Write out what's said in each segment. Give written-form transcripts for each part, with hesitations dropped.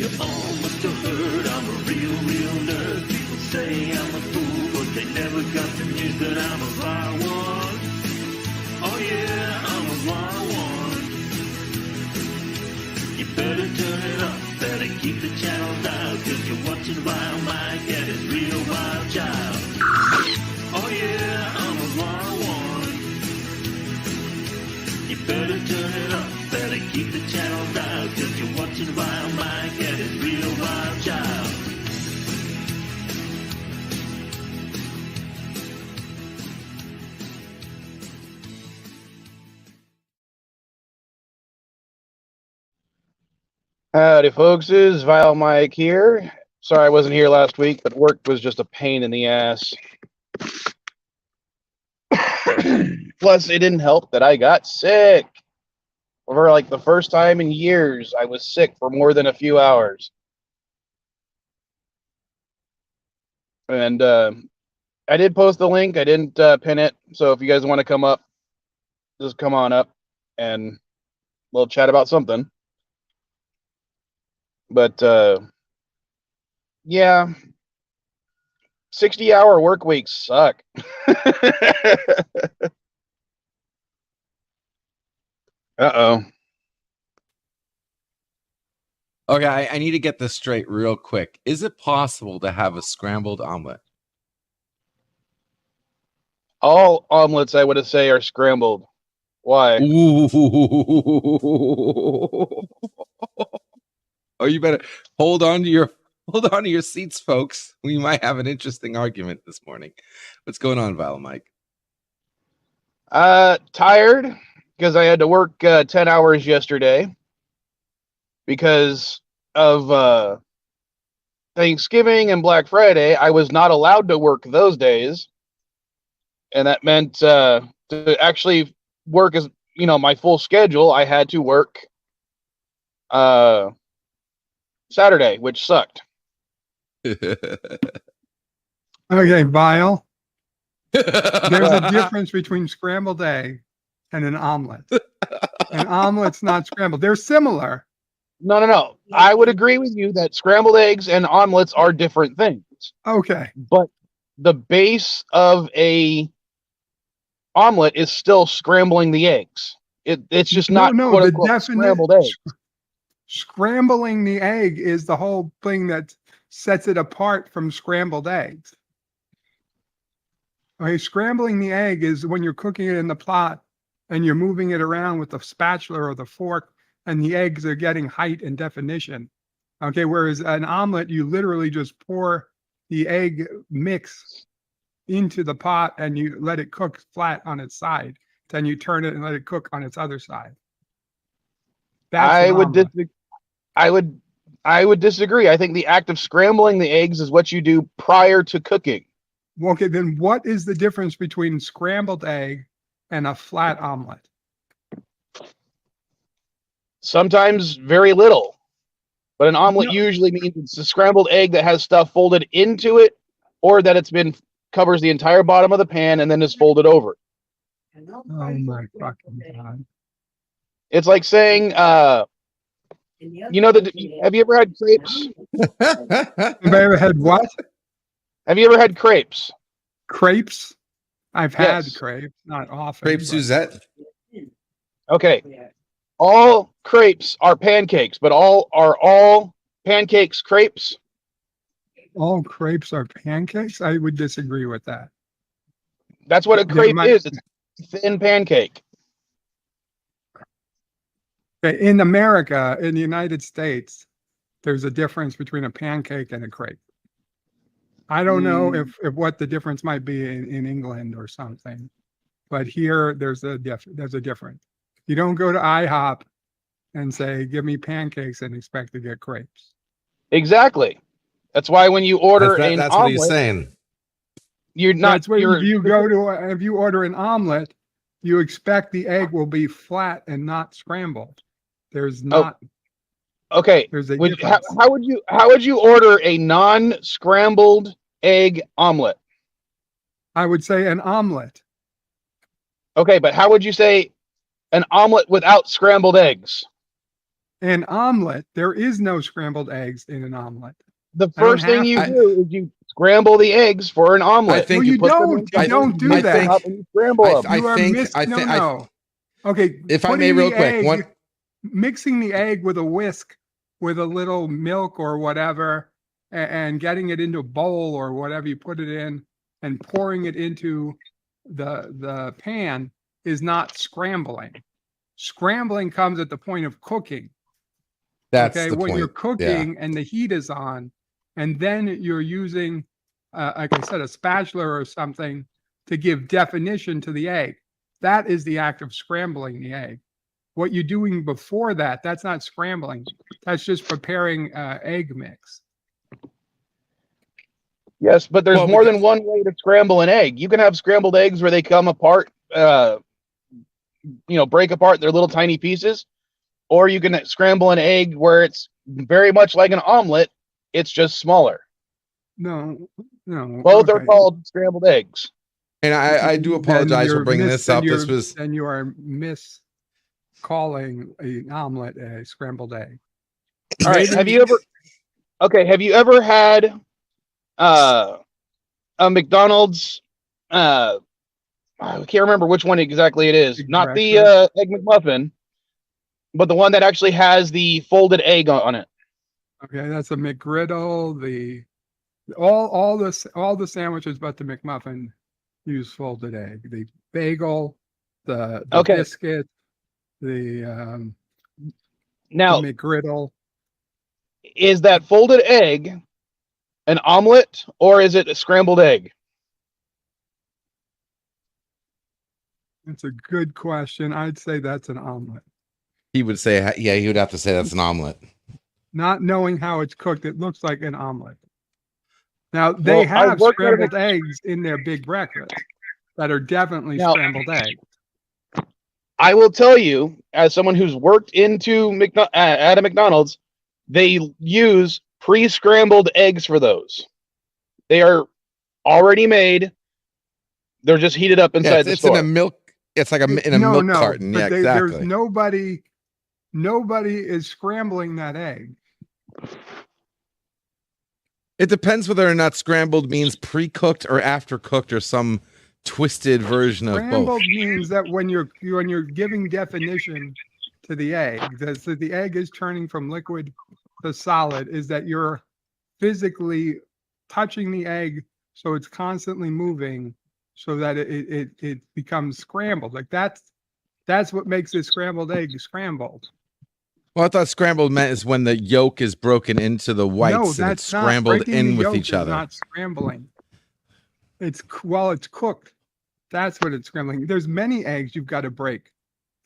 You all must have heard I'm a real nerd. People say I'm a fool, but they never got the news that I'm a wild one. Oh yeah, I'm a wild one. You better turn it up, better keep the channel down, cause you're watching Wild Mike and his real wild child. Oh yeah, I'm a wild one. You better turn it up, better keep the channel down, cause you're watching Wild Mike and his real wild child. Howdy, folks. It's Vile Mike here. Sorry I wasn't here last week, but work was just a pain in the ass. Plus, it didn't help that I got sick. For like the first time in years, I was sick for more than a few hours. And I did post the link. I didn't pin it. So if you guys want to come up, just come on up and we'll chat about something. But yeah, 60-hour work weeks suck. Uh-oh. Okay, I need to get this straight real quick. Is it possible to have a scrambled omelet? All omelets, I would say, are scrambled. Why? Ooh. Oh, you better hold on to your seats, folks. We might have an interesting argument this morning. What's going on, Vile Mike? Tired because I had to work 10 hours yesterday because of Thanksgiving and Black Friday. I was not allowed to work those days, and that meant to actually work as my full schedule. I had to work Saturday, which sucked. Okay, Vile. There's a difference between scrambled egg and an omelet. An omelet's not scrambled. They're similar. No. I would agree with you that scrambled eggs and omelets are different things. Okay. But the base of a omelet is still scrambling the eggs. It's just not quote unquote scrambled eggs. Scrambling the egg is the whole thing that sets it apart from scrambled eggs. Okay, scrambling the egg is when you're cooking it in the pot and you're moving it around with the spatula or the fork, and the eggs are getting height and definition. Okay, whereas an omelet, you literally just pour the egg mix into the pot and you let it cook flat on its side. Then you turn it and let it cook on its other side. I would disagree. I think the act of scrambling the eggs is what you do prior to cooking. Okay, then what is the difference between scrambled egg and a flat omelet? Sometimes very little. But an omelet usually means it's a scrambled egg that has stuff folded into it, or that it's been covers the entire bottom of the pan and then is folded over. Oh my fucking God. It's like saying, have you ever had crepes? Have I ever had what? Have you ever had crepes? Crepes? I've had crepes, not often. Crepes Suzette? Okay. All crepes are pancakes, but are all pancakes crepes? All crepes are pancakes? I would disagree with that. That's what a crepe is. It's a thin pancake. In America, in the United States, there's a difference between a pancake and a crepe. I don't know if what the difference might be in England or something, but here there's a difference. You don't go to IHOP and say, "Give me pancakes," and expect to get crepes. Exactly. That's why when you order an that's omelet, what he's saying. You're not. That's what if you order an omelet, you expect the egg will be flat and not scrambled. There's not. Okay. There's a how would you order a non-scrambled egg omelet? I would say an omelet. Okay, but how would you say an omelet without scrambled eggs? An omelet, there is no scrambled eggs in an omelet. The I don't first thing have you to. do is you scramble the eggs for an omelet. think No, you put them don't. in You butter, don't do mix them that. up, and you scramble them. You are no. Okay, If I putting may, real the quick, egg, mixing the egg with a whisk, with a little milk or whatever, and getting it into a bowl or whatever you put it in, and pouring it into the pan is not scrambling. Scrambling comes at the point of cooking. That's Okay, the when point. you're cooking and the heat is on, and then you're using, like I said, a spatula or something to give definition to the egg. That is the act of scrambling the egg. What you're doing before that, that's not scrambling. That's just preparing egg mix. Yes, but there's more than one way to scramble an egg. You can have scrambled eggs where they come apart, break apart their little tiny pieces, or you can scramble an egg where it's very much like an omelet. It's just smaller. No. Both are called scrambled eggs. And I do apologize for bringing this up. Then you are calling an omelet a scrambled egg. All right. Have you ever had a McDonald's? I can't remember which one exactly it is. Not the Egg McMuffin, but the one that actually has the folded egg on it. Okay, that's a McGriddle. All the sandwiches but the McMuffin use folded egg. The bagel, the biscuit, the McGriddle. Is that folded egg an omelet or is it a scrambled egg? It's a good question. I'd say that's an omelet. He would say, yeah, he would have to say that's an omelet. Not knowing how it's cooked, it looks like an omelet. Now, they have scrambled eggs in their big breakfast that are definitely scrambled eggs. I will tell you, as someone who's worked at a McDonald's, they use pre-scrambled eggs for those. They are already made. They're just heated up inside the store. It's in a milk. It's like in a milk carton. Yeah, exactly. There's nobody is scrambling that egg. It depends whether or not scrambled means pre-cooked or after cooked or some twisted version of both. Scrambled means that when you're giving definition to the egg, that the egg is turning from liquid to solid, is that you're physically touching the egg so it's constantly moving so that it becomes scrambled. Like that's what makes a scrambled egg scrambled. Well, I thought scrambled meant is when the yolk is broken into the whites and it's scrambled in with each other. Not scrambling. It's cooked. That's what it's scrambling. There's many eggs you've got to break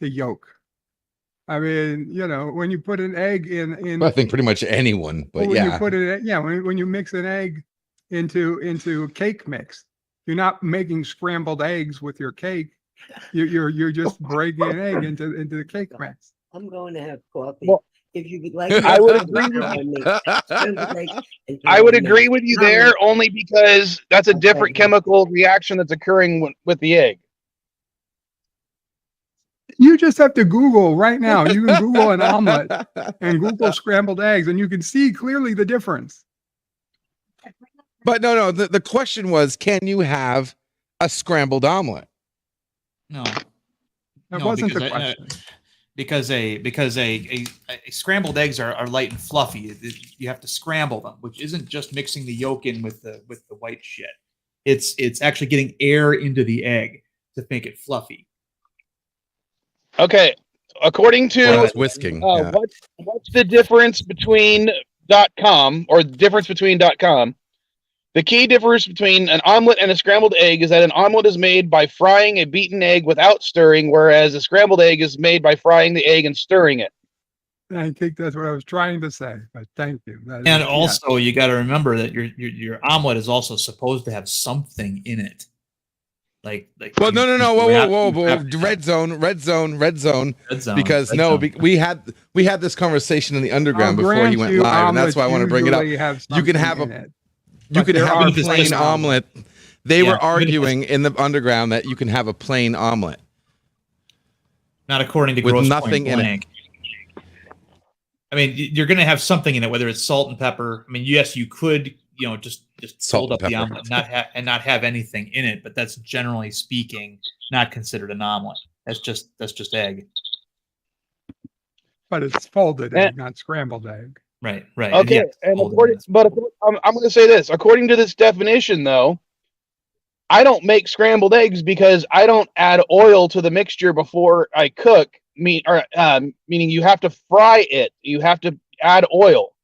the yolk. I mean, when you put an egg in I think pretty much anyone, but when you put it, when you mix an egg into cake mix, you're not making scrambled eggs with your cake. You're just breaking an egg into the cake mix. I'm going to have coffee. Well, if you would like, I would agree with you there, only because that's a different chemical reaction that's occurring with the egg. You just have to Google right now. You can Google an omelet and Google scrambled eggs, and you can see clearly the difference. But no. The question was, can you have a scrambled omelet? No, that wasn't the question. Because scrambled eggs are light and fluffy. You have to scramble them, which isn't just mixing the yolk in with the white shit. It's actually getting air into the egg to make it fluffy. Okay, according to whisking. What's the difference between .com or the difference between .com? The key difference between an omelet and a scrambled egg is that an omelet is made by frying a beaten egg without stirring, whereas a scrambled egg is made by frying the egg and stirring it. I think that's what I was trying to say, but thank you. You got to remember that your omelet is also supposed to have something in it. Whoa, red zone. Because we had this conversation in the underground before he went live, and that's why I want to bring it up. You can have a plain omelet. They were arguing in the underground that you can have a plain omelet. Not according to with Grosse nothing Point in it. I mean, you're going to have something in it, whether it's salt and pepper. I mean, yes, you could, just fold up the omelet and not have anything in it, but that's generally speaking not considered an omelet. That's just egg. But it's folded egg, not scrambled egg. Right. Okay, I'm going to say this. According to this definition, though, I don't make scrambled eggs because I don't add oil to the mixture before I cook. Meaning you have to fry it. You have to add oil.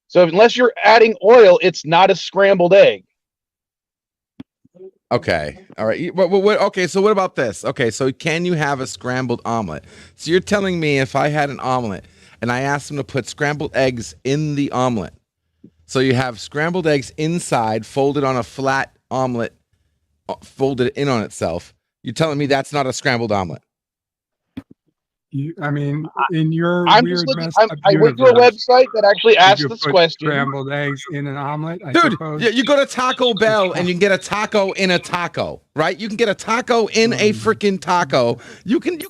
So unless you're adding oil, it's not a scrambled egg. Okay. All right. Okay. So what about this? Okay. So can you have a scrambled omelet? So you're telling me if I had an omelet and I asked them to put scrambled eggs in the omelet, so you have scrambled eggs inside, folded on a flat omelet, folded in on itself. You're telling me that's not a scrambled omelet? In your I'm weird just looking. messed up I went to a website that actually asked this question. Scrambled eggs in an omelet, Dude, you go to Taco Bell and you can get a taco in a taco, right? You can get a taco in a freaking taco.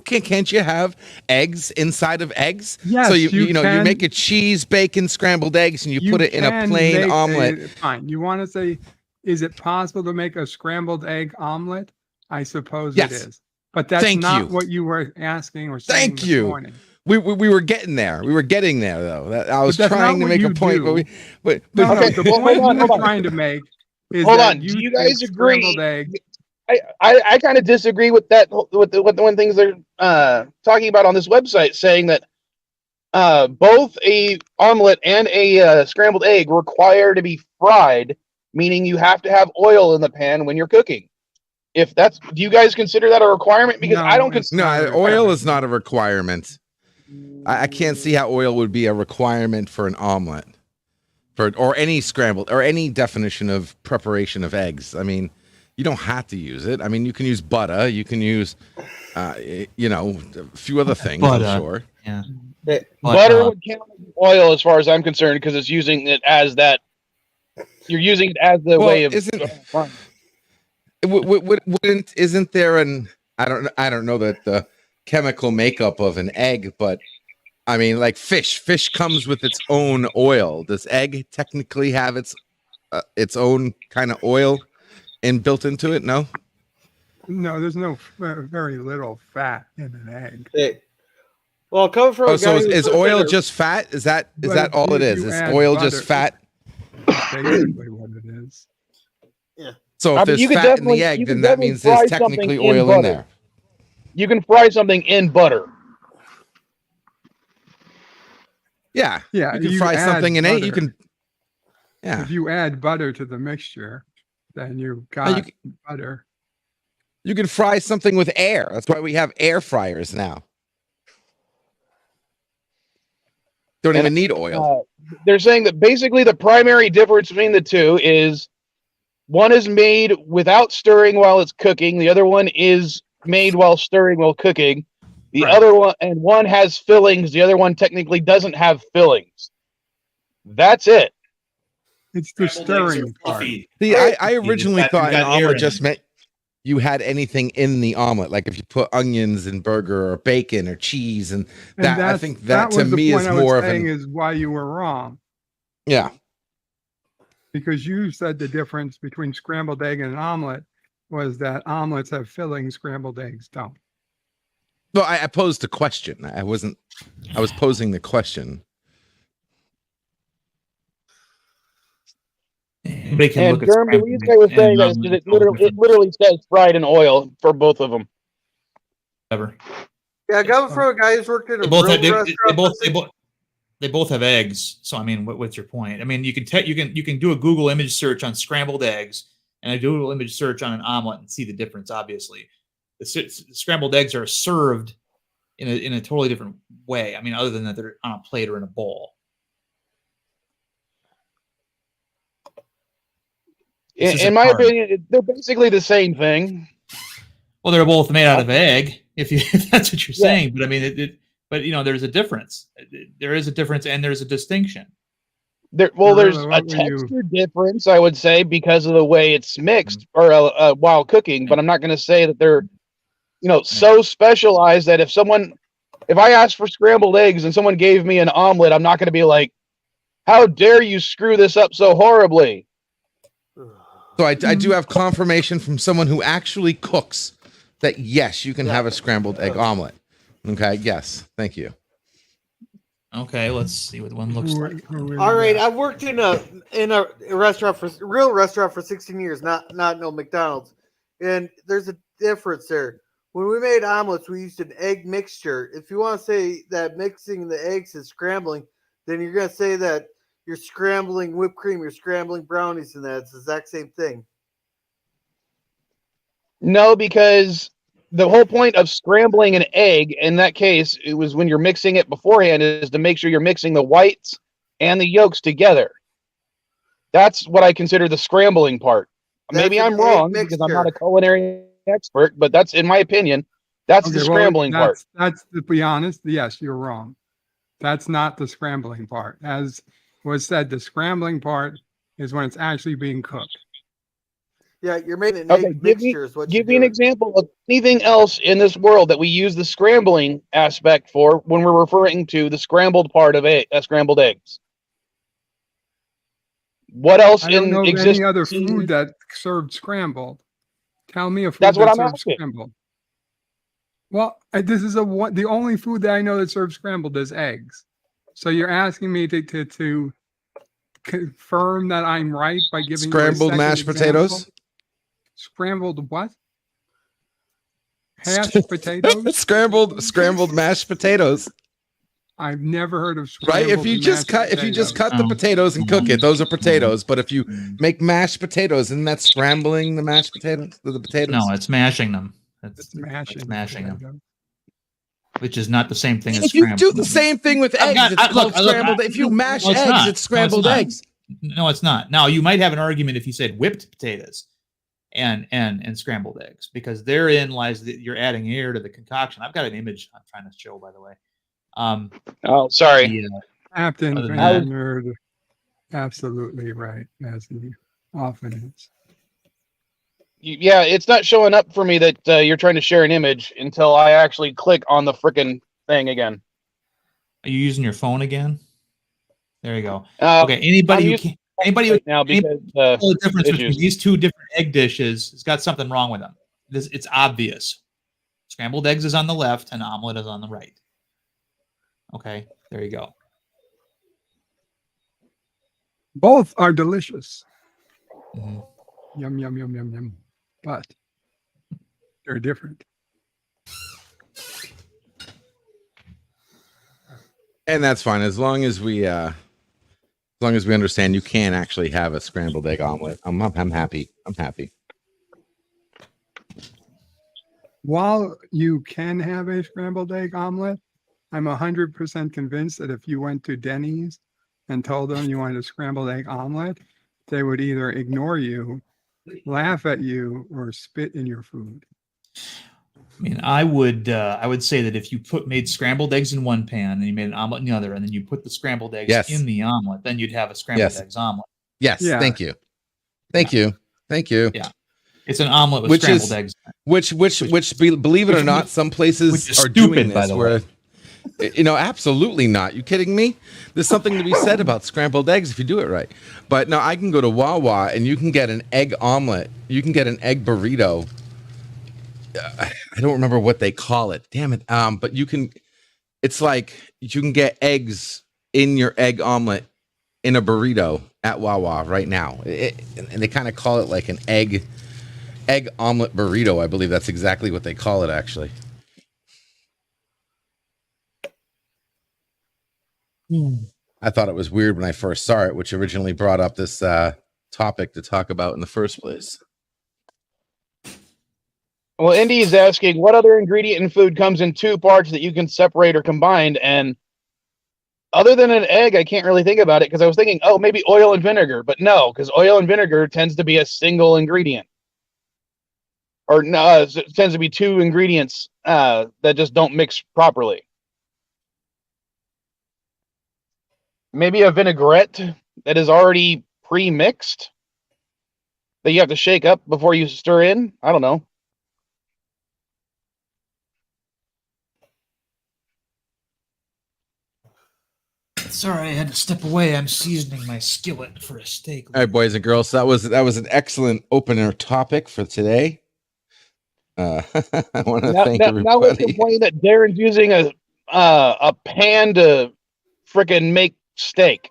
Can't you have eggs inside of eggs? Yes, so you make a cheese, bacon, scrambled eggs, and you put it in a plain omelet. Fine. You want to say, is it possible to make a scrambled egg omelet? I suppose Yes. it is. But that's not what you were asking or saying this morning. We were getting there. We were getting there, though. I was trying to make a point, but the point we're trying to make is hold that on. Do you guys agree? Egg. I kind of disagree with that. With the one things they're talking about on this website, saying that both a omelet and a scrambled egg require to be fried, meaning you have to have oil in the pan when you're cooking. Do you guys consider that a requirement? Because I don't consider. No, oil is not a requirement. I can't see how oil would be a requirement for an omelet, or any scrambled, or any definition of preparation of eggs. I mean, you don't have to use it. I mean, you can use butter. You can use, a few other things. Butter. I'm sure. Yeah. Butter would count as oil, as far as I'm concerned, because it's using it as that. You're using it as the way of. Isn't there I don't know that the chemical makeup of an egg, but I mean, like fish comes with its own oil. Does egg technically have its own kind of oil built into it? No, there's no very little fat in an egg. Well, coming from so is oil just fat? Is that all it is? Is oil just fat? That's basically what it is. Yeah. So if there's fat in the egg, then that means there's technically oil in there. You can fry something in butter. Yeah. Yeah. You can fry something in it. You can. Yeah. If you add butter to the mixture, then you've got butter. You can fry something with air. That's why we have air fryers now. Don't even need oil. They're saying that basically the primary difference between the two is one is made without stirring while it's cooking. The other one is made while stirring while cooking. The other one has fillings. The other one technically doesn't have fillings. That's it. It's the stirring part. See, I originally thought an omelet just meant you had anything in the omelet, like if you put onions and burger or bacon or cheese, and that I think that to me is more of an. Is why you were wrong. Yeah. Because you said the difference between scrambled egg and an omelet was that omelets have fillings, scrambled eggs don't. Well, I posed the question. I was posing the question. And Germ, the reason I was saying that is that it literally says fried in oil for both of them. Whatever. Yeah, coming from a guy who's worked in a restaurant. They both have eggs. So I mean, what's your point? I mean, you can do a Google image search on scrambled eggs and a Google image search on an omelet and see the difference. Obviously, the scrambled eggs are served in a totally different way. I mean, other than that, they're on a plate or in a bowl. In my opinion, they're basically the same thing. Well, they're both made out of egg, if that's what you're saying. But I mean, but there's a difference. There is a difference, and there's a distinction. There's a texture difference, I would say, because of the way it's mixed or while cooking. But I'm not going to say that they're, so specialized that if someone if I asked for scrambled eggs and someone gave me an omelet, I'm not going to be like, how dare you screw this up so horribly? So I do have confirmation from someone who actually cooks that yes, you can have a scrambled egg omelet. Okay, yes, thank you. Okay, let's see what one looks like. All right, I've worked in a restaurant real restaurant for 16 years, not no McDonald's, and there's a difference there. When we made omelets, we used an egg mixture. If you want to say that mixing the eggs is scrambling, then you're going to say that you're scrambling whipped cream, you're scrambling brownies, and that's the exact same thing. No, because the whole point of scrambling an egg, in that case, it was when you're mixing it beforehand, is to make sure you're mixing the whites and the yolks together. That's what I consider the scrambling part. Maybe I'm wrong because I'm not a culinary expert, but that's, in my opinion, that's the scrambling part. That's, to be honest, yes, you're wrong. That's not the scrambling part. As was said, the scrambling part is when it's actually being cooked. Yeah, you're making an egg mixture. Give me an example of anything else in this world that we use the scrambling aspect for when we're referring to the scrambled part of scrambled eggs. What else I don't know of exists? any other food that served scrambled. Tell me a food That's what I'm served asking. scrambled. Well, this is the only food that I know that serves scrambled is eggs. So you're asking me to confirm that I'm right by giving scrambled you a mashed example? Potatoes. Scrambled what? Hashed potatoes? Scrambled mashed potatoes. I've never heard of scrambled. Right? If you just cut the potatoes and cook it, those are potatoes. But if you make mashed potatoes, isn't that scrambling the mashed potatoes? The potatoes? No, it's mashing them. It's mashing them. Which is not the same thing as if scrambled. You do the same thing with eggs. It's called scrambled. If you mash eggs, it's scrambled eggs. No, it's not. Now you might have an argument if you said whipped potatoes and scrambled eggs, because therein lies that you're adding air to the concoction. I've got an image I'm trying to show, by the way. Oh, sorry. Captain Van Nerd, absolutely right, as he often is. Yeah, it's not showing up for me that you're trying to share an image until I actually click on the frickin' thing again. Are you using your phone again? There you go. Okay. Anybody now because the difference between these two different egg dishes has got something wrong with them. It's obvious. Scrambled eggs is on the left and omelet is on the right. Okay, there you go. Both are delicious. Mm-hmm. Yum, yum, yum, yum, yum. But they're different. And that's fine as long as we understand you can actually have a scrambled egg omelet. I'm happy. I'm happy. While you can have a scrambled egg omelet, I'm 100% convinced that if you went to Denny's and told them you wanted a scrambled egg omelet, they would either ignore you, laugh at you, or spit in your food. I mean, I would say that if you made scrambled eggs in one pan and you made an omelet in the other, and then you put the scrambled eggs in the omelet, then you'd have a scrambled eggs omelet. Yes. Yeah. Thank you. Thank you. Yeah. It's an omelet with scrambled eggs. Which believe it or not, some places are doing this, by the way. Absolutely not. You kidding me? There's something to be said about scrambled eggs if you do it right. But no, I can go to Wawa and you can get an egg omelet. You can get an egg burrito. I don't remember what they call it. Damn it. But you can. It's like you can get eggs in your egg omelet in a burrito at Wawa right now. And they kind of call it like an egg omelet burrito. I believe that's exactly what they call it, actually. I thought it was weird when I first saw it, which originally brought up this topic to talk about in the first place. Well, Indy is asking, what other ingredient in food comes in two parts that you can separate or combine? And other than an egg, I can't really think about it because I was thinking, maybe oil and vinegar. But no, because oil and vinegar tends to be a single ingredient. Or no, it tends to be two ingredients that just don't mix properly. Maybe a vinaigrette that is already pre-mixed that you have to shake up before you stir in. I don't know. Sorry, I had to step away. I'm seasoning my skillet for a steak. All right, boys and girls. So that was an excellent opener topic for today. I want to thank everybody. Now let's complain that Darren's using a pan to frickin' make steak.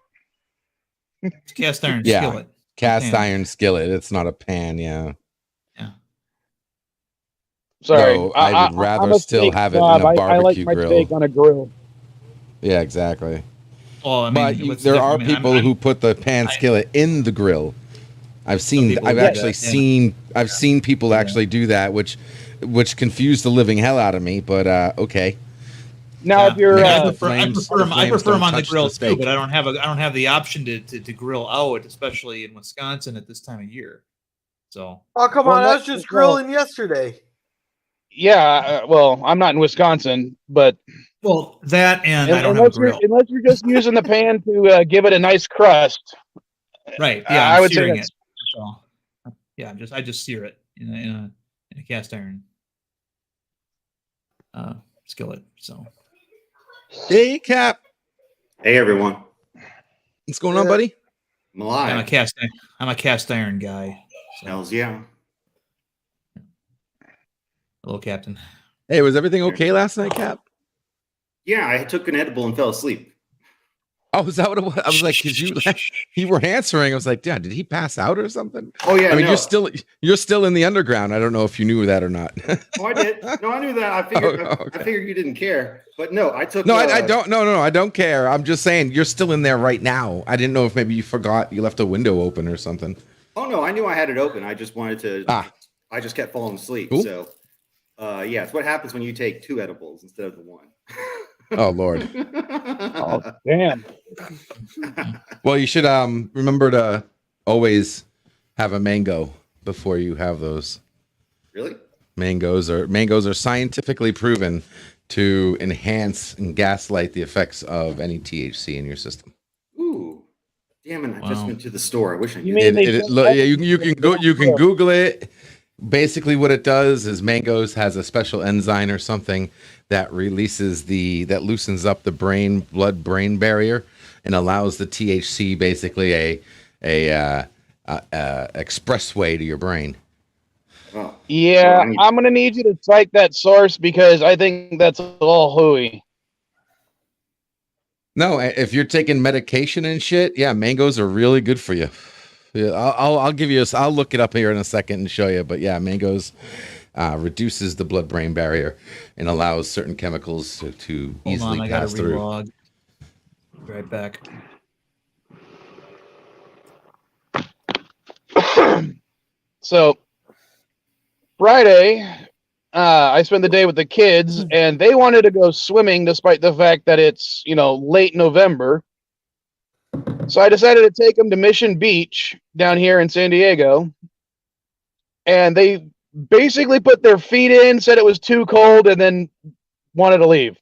It's cast iron skillet. Cast iron skillet. It's not a pan. Yeah. Sorry, no, I would rather still have it in a barbecue I like my grill. steak on a grill. Yeah, exactly. Well, I mean, but there are people who put the pan skillet in the grill. I've seen people actually do that, which confused the living hell out of me. But okay. Now, if you're, I prefer them on the grill too, but I don't have the option to grill out, especially in Wisconsin at this time of year. So. Oh come on! I was just grilling yesterday. Yeah, well, I'm not in Wisconsin, but that and I don't have a grill. Unless you're just using the pan to give it a nice crust. Right. Yeah, I would say it. So, yeah, I just sear it in a cast iron skillet. So. Hey, Cap. Hey, everyone. What's going on, buddy? I'm alive. I'm a cast iron guy. So. Hells yeah. Hello, Captain. Hey, was everything okay last night, Cap? Yeah, I took an edible and fell asleep. Oh, is that what it was? I was like, because you were answering. I was like, yeah, did he pass out or something? Oh yeah. I mean, you're still in the underground. I don't know if you knew that or not. Oh, I did. No, I knew that. I figured. Okay. I figured you didn't care. But no, I took. No, I don't. No, I don't care. I'm just saying you're still in there right now. I didn't know if maybe you forgot you left a window open or something. Oh no, I knew I had it open. I just wanted to. I just kept falling asleep. Cool. So, yeah, it's what happens when you take 2 edibles instead of the 1. Oh Lord. Oh damn. Well, you should remember to always have a mango before you have those. Really? Mangoes are scientifically proven to enhance and gaslight the effects of any THC in your system. Ooh. Damn it, I just went to the store. I wish I knew. You can Google it. Basically what it does is mangoes has a special enzyme or something that that loosens up the blood-brain barrier and allows the THC basically a expressway to your brain. Oh. Yeah, I'm gonna need you to cite that source because I think that's all hooey. No, if you're taking medication and shit, yeah, mangoes are really good for you. Yeah, I'll give you. I'll look it up here in a second and show you. But yeah, mangoes reduces the blood-brain barrier and allows certain chemicals to easily pass through. Relog. Right back. So Friday, I spent the day with the kids, and they wanted to go swimming despite the fact that it's late November. So I decided to take them to Mission Beach down here in San Diego. And they basically put their feet in, said it was too cold, and then wanted to leave.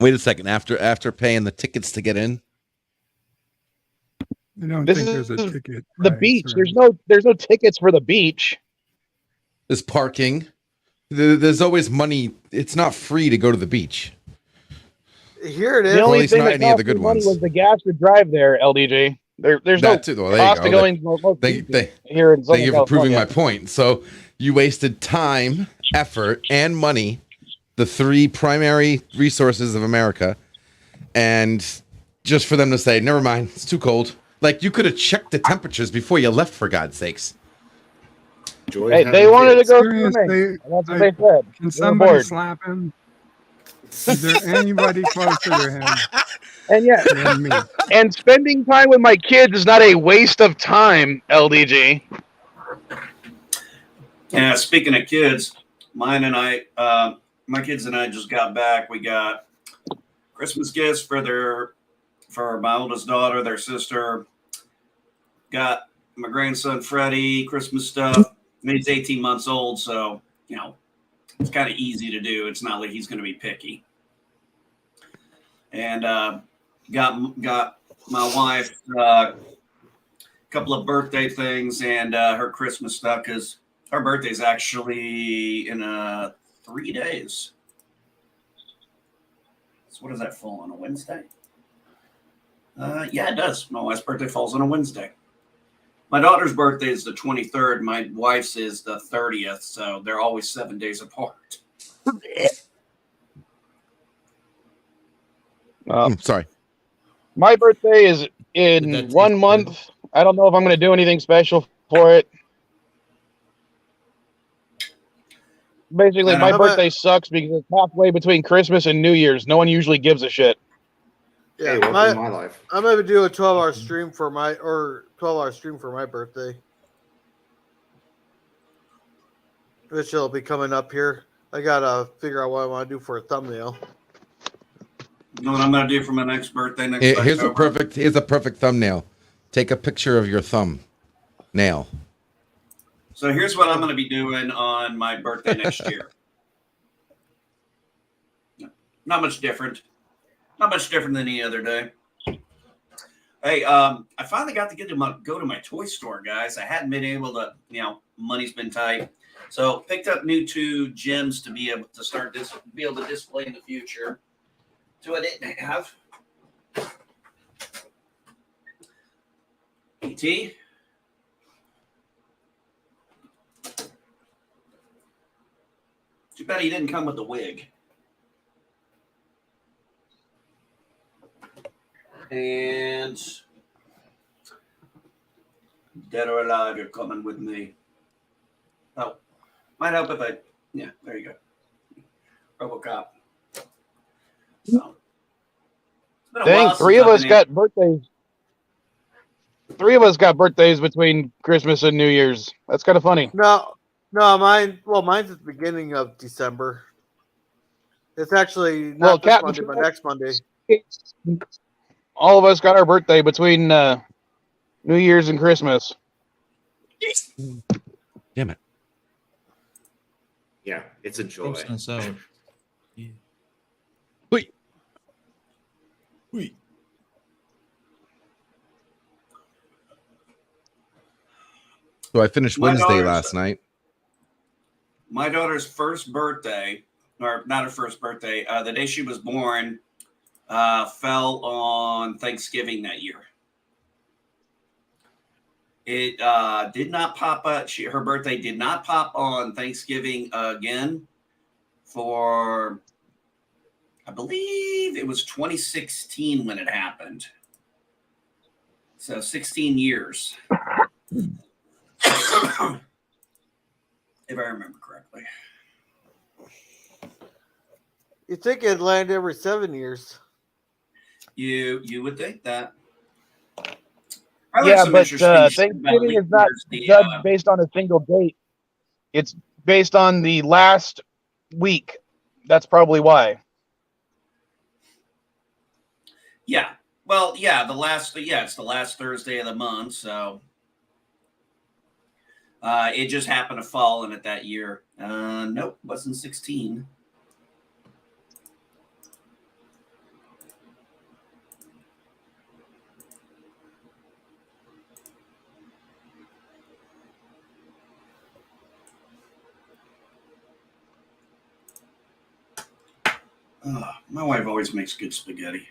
Wait a second. After paying the tickets to get in? I don't think there's a ticket. The beach. There's no tickets for the beach. There's parking. There's always money. It's not free to go to the beach. Here it is. The only thing that cost me money was the gas to drive there, LDJ. There's no cost to going here in Southern California. Thank you for proving my point. So you wasted time, effort, and money, the 3 primary resources of America, and just for them to say, never mind, it's too cold. Like, you could have checked the temperatures before you left, for God's sakes. Hey, they wanted to go swimming. That's what they said. Can somebody slap him? Is there anybody closer to him? And yeah, and spending time with my kids is not a waste of time, LDG. Yeah, speaking of kids, my kids and I just got back. We got Christmas gifts for my oldest daughter, their sister. Got my grandson Freddie Christmas stuff. I mean, he's 18 months old, so it's kind of easy to do. It's not like he's going to be picky. And got my wife a couple of birthday things and her Christmas stuff because her birthday's actually in 3 days. So what does that fall on, a Wednesday? Yeah, it does. My wife's birthday falls on a Wednesday. My daughter's birthday is the 23rd. My wife's is the 30th. So they're always 7 days apart. Sorry. My birthday is in 1 month. I don't know if I'm going to do anything special for it. Basically, my birthday sucks because it's halfway between Christmas and New Year's. No one usually gives a shit. Yeah, Hey, welcome to my life. I'm gonna do a 12-hour stream for my 12-hour stream for my birthday, which will be coming up here. I gotta figure out what I want to do for a thumbnail. You know what I'm gonna do for my next birthday next Here's October? Here's a perfect thumbnail. Take a picture of your thumb nail. So here's what I'm going to be doing on my birthday next year. Not much different. Not much different than any other day. Hey, I finally got to go to my toy store, guys. I hadn't been able to, money's been tight. So picked up new 2 gems to be able to be able to display in the future. So I didn't have. E.T. Too bad he didn't come with the wig. And dead or alive, you're coming with me. Oh, might help if yeah, there you go. RoboCop. So, Dang, 3 of us got birthdays. 3 of us got birthdays between Christmas and New Year's. That's kind of funny. No, mine's the beginning of December. It's actually not this Monday, but next Monday. All of us got our birthday between New Year's and Christmas. Damn it. Yeah, it's a joy. Wait. So I finished Wednesday last night. My daughter's first birthday, or not her first birthday, the day she was born, fell on Thanksgiving that year. It did not pop up. Her birthday did not pop on Thanksgiving again for, I believe it was 2016 when it happened. So 16 years. If I remember correctly. You think it'd land every 7 years? You would think that. Yeah, but Thanksgiving is not judged based on a single date. It's based on the last week. That's probably why. Yeah. Well, yeah, it's the last Thursday of the month, so it just happened to fall in it that year. Nope, wasn't 16. My wife always makes good spaghetti.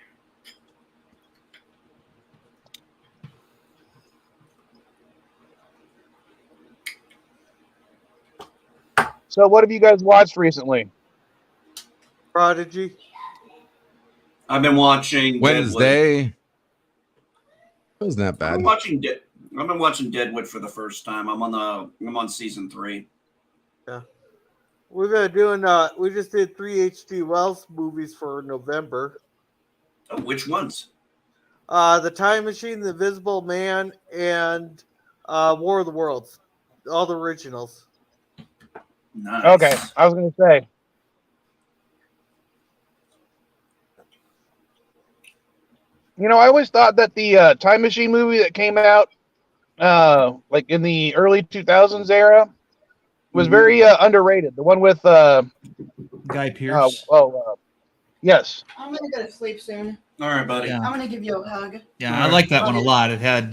So what have you guys watched recently? Prodigy. I've been watching Wednesday. It wasn't that bad. I've been watching Deadwood for the first time. I'm on season 3. Yeah. We've been doing we just did 3 H.G. Wells movies for November. Oh, which ones? The Time Machine, The Invisible Man, and War of the Worlds. All the originals. Nice. Okay, I was going to say. I always thought that the Time Machine movie that came out like in the early 2000s era was very underrated. The one with Guy Pearce. Yes. I'm gonna go to sleep soon. All right, buddy. Yeah. I'm gonna give you a hug. Yeah, I like that one a lot. It had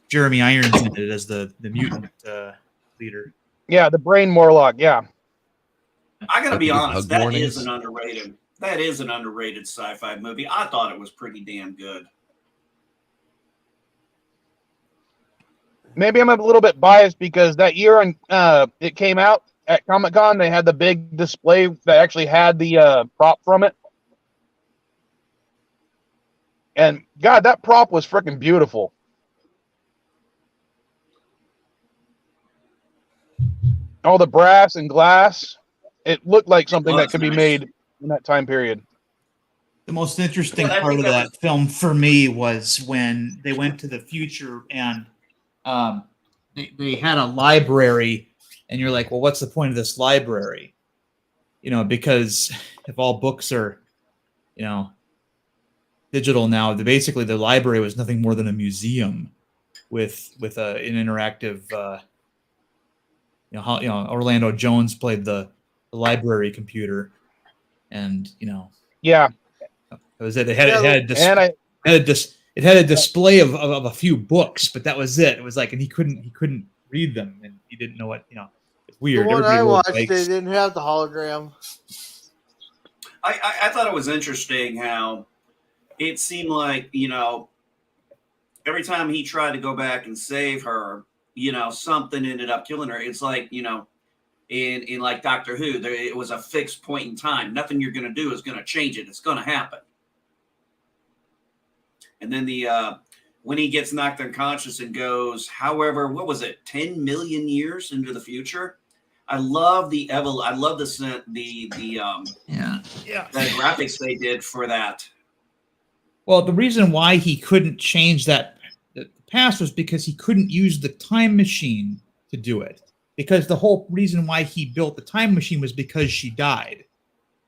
Jeremy Irons in it as the mutant leader. Yeah, the Brain Morlock. Yeah. I gotta be honest, Hug that warnings. is an underrated. That is an underrated sci-fi movie. I thought it was pretty damn good. Maybe I'm a little bit biased because that year on it came out at Comic-Con, they had the big display that actually had the prop from it. And God, that prop was freaking beautiful. All the brass and glass, it looked like something that could be made in that time period. The most interesting part of that film for me was when they went to the future and they had a library, and you're like, well, what's the point of this library? You know, because if all books are, you know, digital now, basically the library was nothing more than a museum with an interactive. Orlando Jones played the library computer, and yeah, it was it. It had a display of a few books, but that was it. It was like, and he couldn't read them, and he didn't know what It's weird. The one Everybody I watched, likes, they didn't have the hologram. I thought it was interesting how it seemed like every time he tried to go back and save her, something ended up killing her. It's like in like Doctor Who, it was a fixed point in time. Nothing you're going to do is going to change it. It's going to happen. And then when he gets knocked unconscious and goes, however, what was it, 10 million years into the future? I love the graphics they did for that. Well, the reason why he couldn't change that the past was because he couldn't use the time machine to do it. Because the whole reason why he built the time machine was because she died.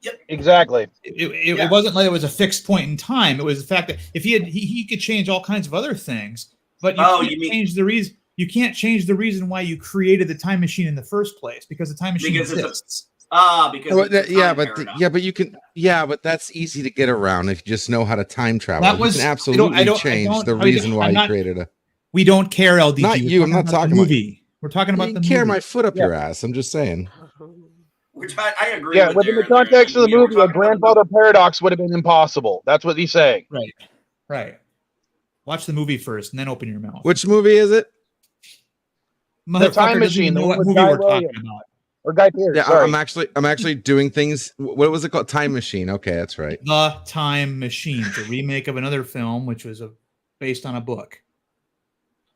Yep. Exactly. It wasn't like it was a fixed point in time. It was the fact that if he could change all kinds of other things, but change the reason. You can't change the reason why you created the time machine in the first place, because the time machine exists. But you can. Yeah, but that's easy to get around if you just know how to time travel. You can absolutely change the reason why you created it. We don't care, LDG. Not you. I'm not talking about movie. We're talking about the movie. Carry my foot up your ass. I'm just saying. Which I agree. Yeah, within the context of the movie, a grandfather paradox would have been impossible. That's what he's saying. Right. Watch the movie first, and then open your mouth. Which movie is it? The Time Machine. Know what movie we're talking about? Or Guy Pearce. Yeah, sorry. I'm actually doing things. What was it called? Time Machine. Okay, that's right. The Time Machine, the remake of another film, which was based on a book.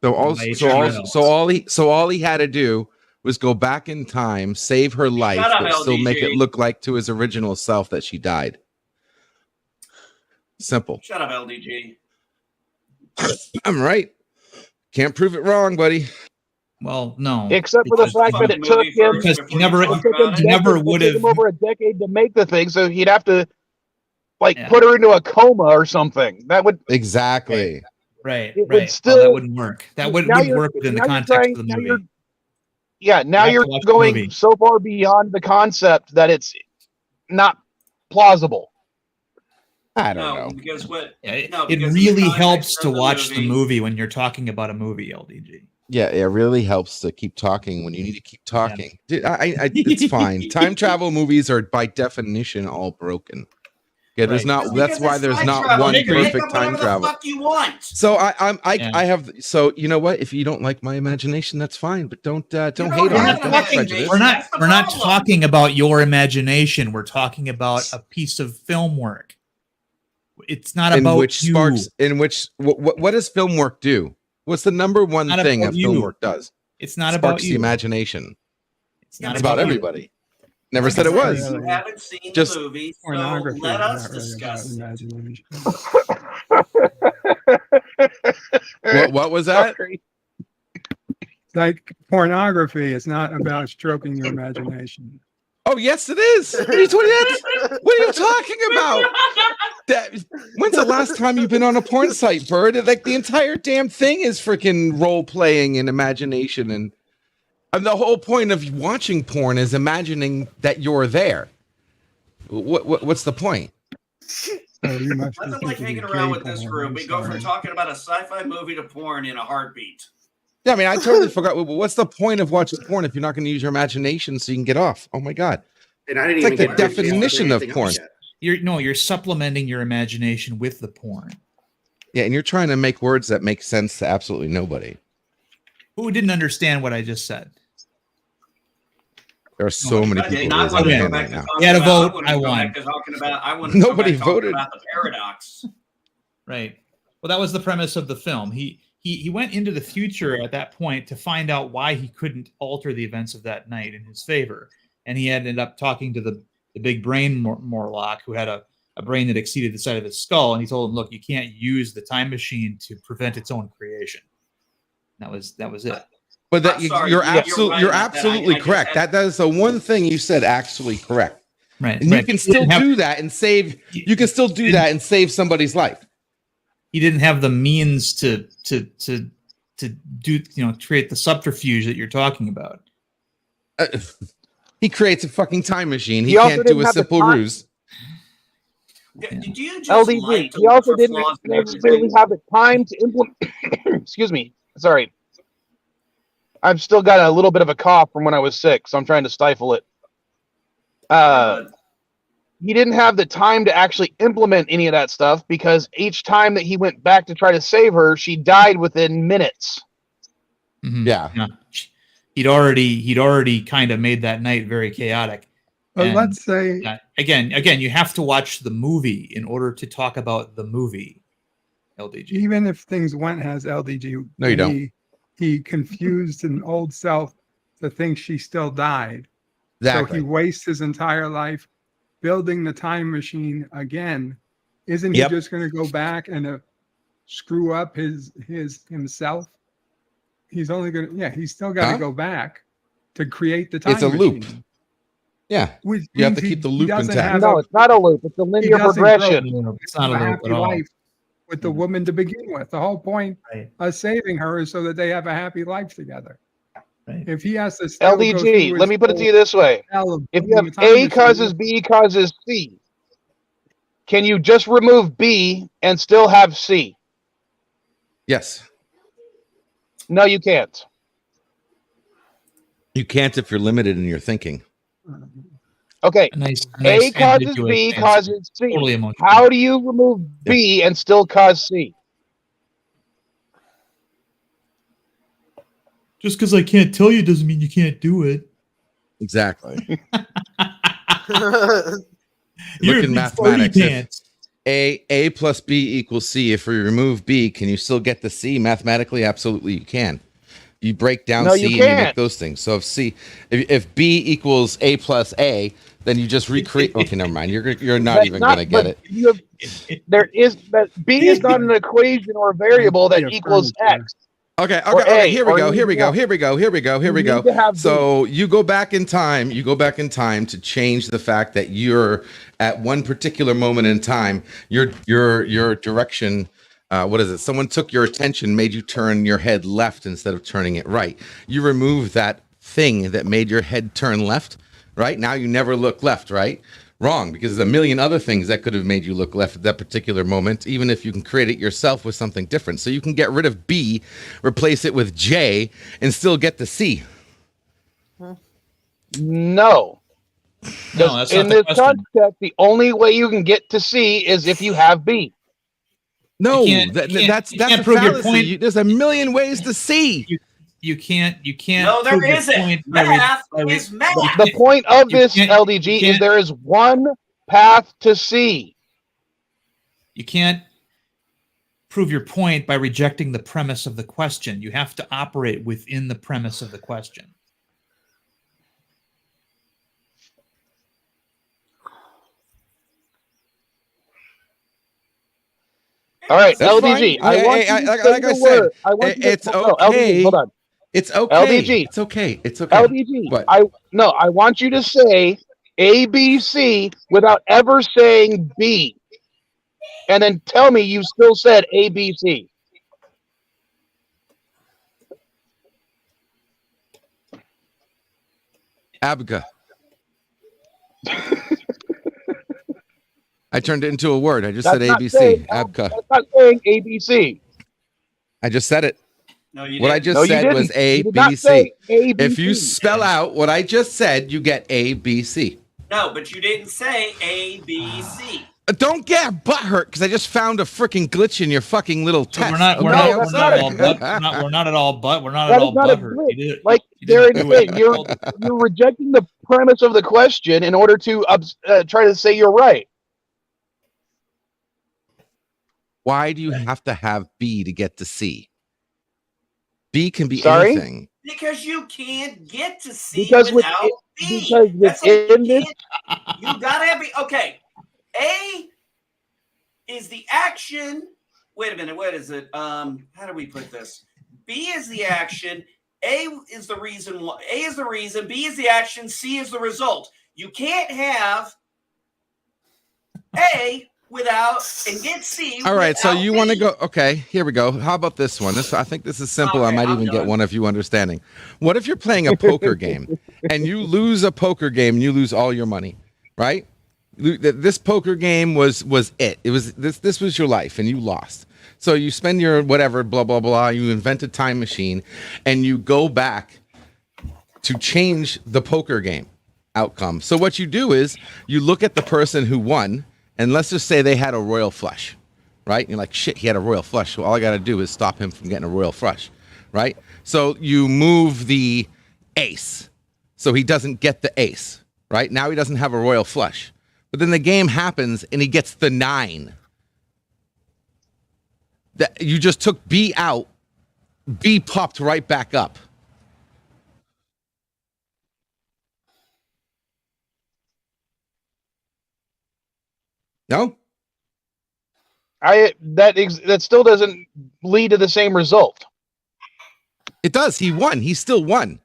So all he had to do was go back in time, save her life, but still make it look like to his original self that she died. Simple. Shut up, LDG. I'm right. Can't prove it wrong, buddy. Well, no. Except for the fact that it took him because he never would have over a decade to make the thing, so he'd have to put her into a coma or something. That would exactly. Right. Would still that wouldn't work. That wouldn't work within the context of the movie. Now you're going so far beyond the concept that it's not plausible. I don't know. Because it really helps to watch the movie when you're talking about a movie, LDG. Yeah, it really helps to keep talking when you need to keep talking. Yeah. Dude, it's fine. Time travel movies are by definition all broken. Yeah, there's not. That's why there's not one perfect time travel. Fuck you want. So I have. So you know what? If you don't like my imagination, that's fine. But don't hate on it. We're not talking about your imagination. We're talking about a piece of film work. It's not about what does film work do? What's the number one thing a film work does? It's not about the imagination. It's not about everybody. Never said it was. You haven't seen Just the movie, so let us discuss it. What was that? Like pornography, it's not about stroking your imagination. Oh yes, it is. What are you talking about? When's the last time you've been on a porn site, Bird? Like the entire damn thing is freaking role playing and imagination, and the whole point of watching porn is imagining that you're there. What's the point? Nothing like hanging around with this group. We go from talking about a sci-fi movie to porn in a heartbeat. Yeah, I mean, I totally forgot. What's the point of watching porn if you're not going to use your imagination so you can get off? Oh my god! And I didn't It's even like get the definition of porn. You're supplementing your imagination with the porn. Yeah, and you're trying to make words that make sense to absolutely nobody. Who didn't understand what I just said? There are so many people raising their hand right now. You had a vote. I won. Nobody voted. About the paradox. Right. Well, that was the premise of the film. He went into the future at that point to find out why he couldn't alter the events of that night in his favor. And he ended up talking to the big brain Morlock, who had a brain that exceeded the size of his skull. And he told him, look, you can't use the time machine to prevent its own creation. That was it. But you're absolutely correct. That is the one thing you said actually correct. Right. And you can still do that and save. You can still do that and save somebody's life. He didn't have the means to do, create the subterfuge that you're talking about. He creates a fucking time machine. He can't do a simple ruse. Did you just LDG. He also didn't necessarily have the time to implement. Excuse me. Sorry. I've still got a little bit of a cough from when I was sick, so I'm trying to stifle it. He didn't have the time to actually implement any of that stuff because each time that he went back to try to save her, she died within minutes. Mm-hmm. Yeah. He'd already kind of made that night very chaotic. But let's say again, you have to watch the movie in order to talk about the movie. LDG. Even if things went as LDG, no, you don't. He confused an old self to think she still died. Exactly. So he wastes his entire life building the time machine again. Isn't he just going to go back and screw up his himself? He's only going to, he's still got to go back to create the time machine. It's a loop. Yeah. You have to keep the loop intact. No, it's not a loop. It's a linear progression. It's not a loop at all. With the woman to begin with. The whole point of saving her is so that they have a happy life together. Right. If he has to LDG, let me put it to you this way. If you have A causes B causes C, can you just remove B and still have C? Yes. No, you can't. You can't if you're limited in your thinking. Okay. A causes B causes C. Totally how do you remove B and still cause C? Just because I can't tell you doesn't mean you can't do it. Exactly. Look in mathematics. A plus B equals C. If we remove B, can you still get the C? Mathematically, absolutely you can. You break down C and you make those things. So if B equals A plus A, then you just recreate. Okay, never mind. You're not even going to get it. B is not an equation or a variable that equals X. Okay. Here we go. So you go back in time. You go back in time to change the fact that you're at one particular moment in time. Your direction. What is it? Someone took your attention, made you turn your head left instead of turning it right. You remove that thing that made your head turn left. Right now, you never look left. Right. Wrong, because there's a million other things that could have made you look left at that particular moment, even if you can create it yourself with something different. So you can get rid of B, replace it with J, and still get the C. No. That's in this context, the only way you can get to C is if you have B. No, that's a fallacy. There's a million ways to C. You can't. No, there isn't. Math is math. The point of this LDG is there is one path to C. You can't prove your point by rejecting the premise of the question. You have to operate within the premise of the question. All right, LDG. It's okay. Hold on. It's okay. LDG. It's okay. It's okay. LDG. What? I want you to say A, B, C without ever saying B. And then tell me you still said A, B, C. Abga. I turned it into a word. I just said ABC. Abka. That's not saying ABC. I just said it. No, you what I just said was ABC. If you spell out what I just said, you get ABC. No, but you didn't say A, B, C. Don't get butthurt because I just found a freaking glitch in your fucking little test. So we're not at all butthurt. Like Darren said, you're rejecting the premise of the question in order to try to say you're right. Why do you have to have B to get to C? B can be Sorry? anything. Because you can't get to C Because without B. Because within this, you gotta have B. Okay, A is the action. Wait a minute. What is it? How do we put this? B is the action. A is the reason. A is the reason. B is the action. C is the result. You can't have A without and get C. All right, so you want to B. go? Okay, here we go. How about this one? I think this is simple. Okay, I might I'm even done. get one of you understanding. What if you're playing a poker game and you lose a poker game and you lose all your money, right? This poker game was it. It was this was your life and you lost. So you spend your whatever, blah blah blah. You invent a time machine and you go back to change the poker game outcome. So what you do is you look at the person who won. And let's just say they had a royal flush, right? You're like, shit, he had a royal flush. So all I got to do is stop him from getting a royal flush, right? So you move the ace. So he doesn't get the ace, right? Now he doesn't have a royal flush. But then the game happens and he gets the 9. That you just took B out. B popped right back up. No? That still doesn't lead to the same result. It does. He won. He still won.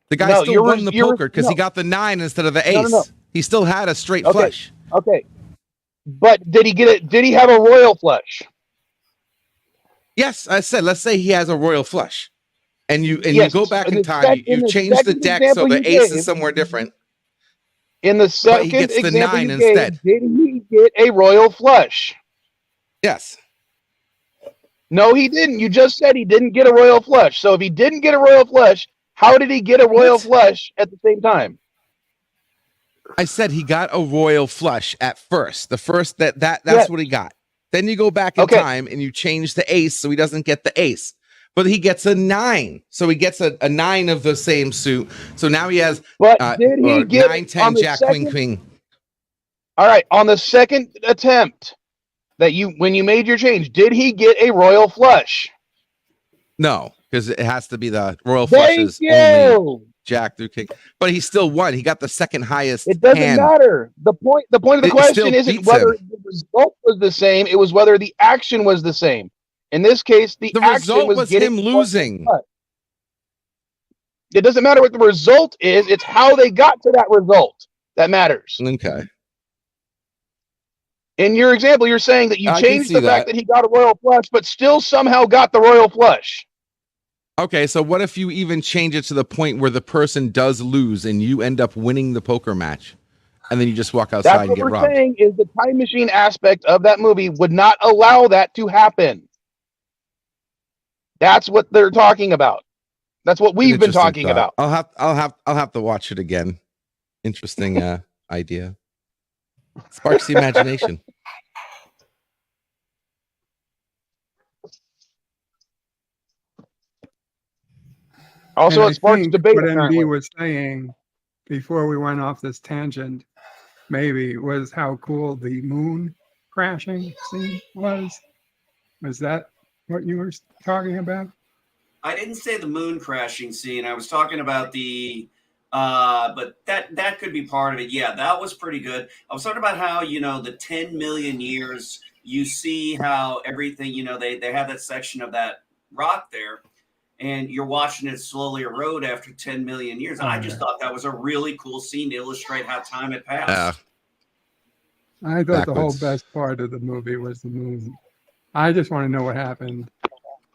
The guy still won the poker because he got the 9 instead of the ace. No. He still had a straight flush. Okay. But did he get it? Did he have a royal flush? Yes, I said, let's say he has a royal flush. And you go back in time, you change the deck so the ace is somewhere different. In the second he gets the example 9 you instead. gave, did he get a royal flush? Yes. No, he didn't. You just said he didn't get a royal flush. So if he didn't get a royal flush, how did he get a royal flush at the same time? I said he got a royal flush at first. The first that's what he got. Then you go back in time and you change the ace so he doesn't get the ace. But he gets a 9. So he gets a 9 of the same suit. So now he has did he get 9, 10, Jack, Queen. All right. On the second attempt that when you made your change, did he get a royal flush? No, because it has to be the royal flushes only Jack through King. But he still won. He got the second highest. It doesn't matter. The point of the question isn't whether the result was the same. It was whether the action was the same. In this case, the action result was him losing. It doesn't matter what the result is. It's how they got to that result that matters. Okay. In your example, you're saying that you changed the fact that he got a royal flush, but still somehow got the royal flush. Okay, so what if you even change it to the point where the person does lose and you end up winning the poker match, and then you just walk outside and get robbed? That's what we're saying is the time machine aspect of that movie would not allow that to happen. That's what they're talking about. That's what we've been talking about. I'll have to watch it again. Interesting idea. Sparks the imagination. Also, it sparks debate. What MD was saying before we went off this tangent, maybe, was how cool the moon crashing scene was. Was that what you were talking about? I didn't say the moon crashing scene. I was talking about the, but that could be part of it. Yeah, that was pretty good. I was talking about how, the 10 million years, you see how everything, they have that section of that rock there, and you're watching it slowly erode after 10 million years. I just thought that was a really cool scene to illustrate how time had passed. I thought the whole best part of the movie was the moon. I just want to know what happened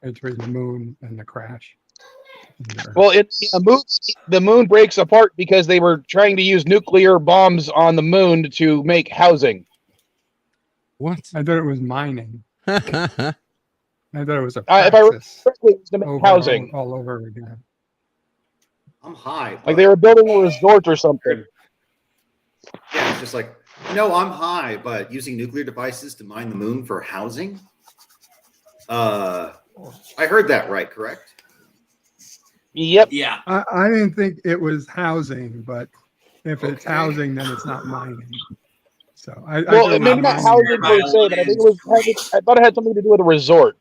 between the moon and the crash. Well, the moon breaks apart because they were trying to use nuclear bombs on the moon to make housing. What? I thought it was mining. I thought it was a if I remember praxis correctly, it was to make housing all over again. I'm high. Like they were building a resort or something. Yeah, it's just like, no, I'm high, but using nuclear devices to mine the moon for housing. I heard that right, correct? Yep. Yeah. I didn't think it was housing, but if it's housing, then it's not mining. So well, maybe not housing per se, but I think it was. I thought it had something to do with a resort.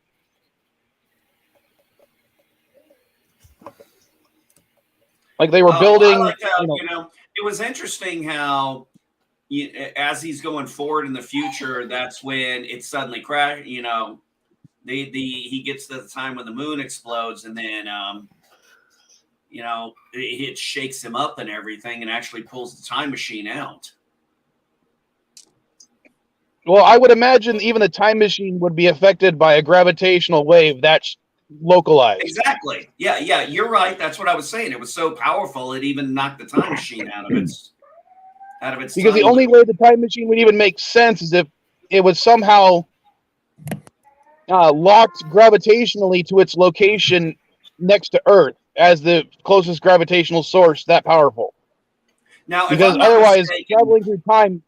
Like they were building. I like how, it was interesting how, as he's going forward in the future, that's when it suddenly crashed. He gets to the time when the moon explodes, and then it shakes him up and everything, and actually pulls the time machine out. Well, I would imagine even the time machine would be affected by a gravitational wave that's localized. Exactly. Yeah, you're right. That's what I was saying. It was so powerful it even knocked the time machine out of its because the only way the time machine would even make sense is if it was somehow locked gravitationally to its location next to Earth as the closest gravitational source that powerful. Now, because otherwise traveling through time,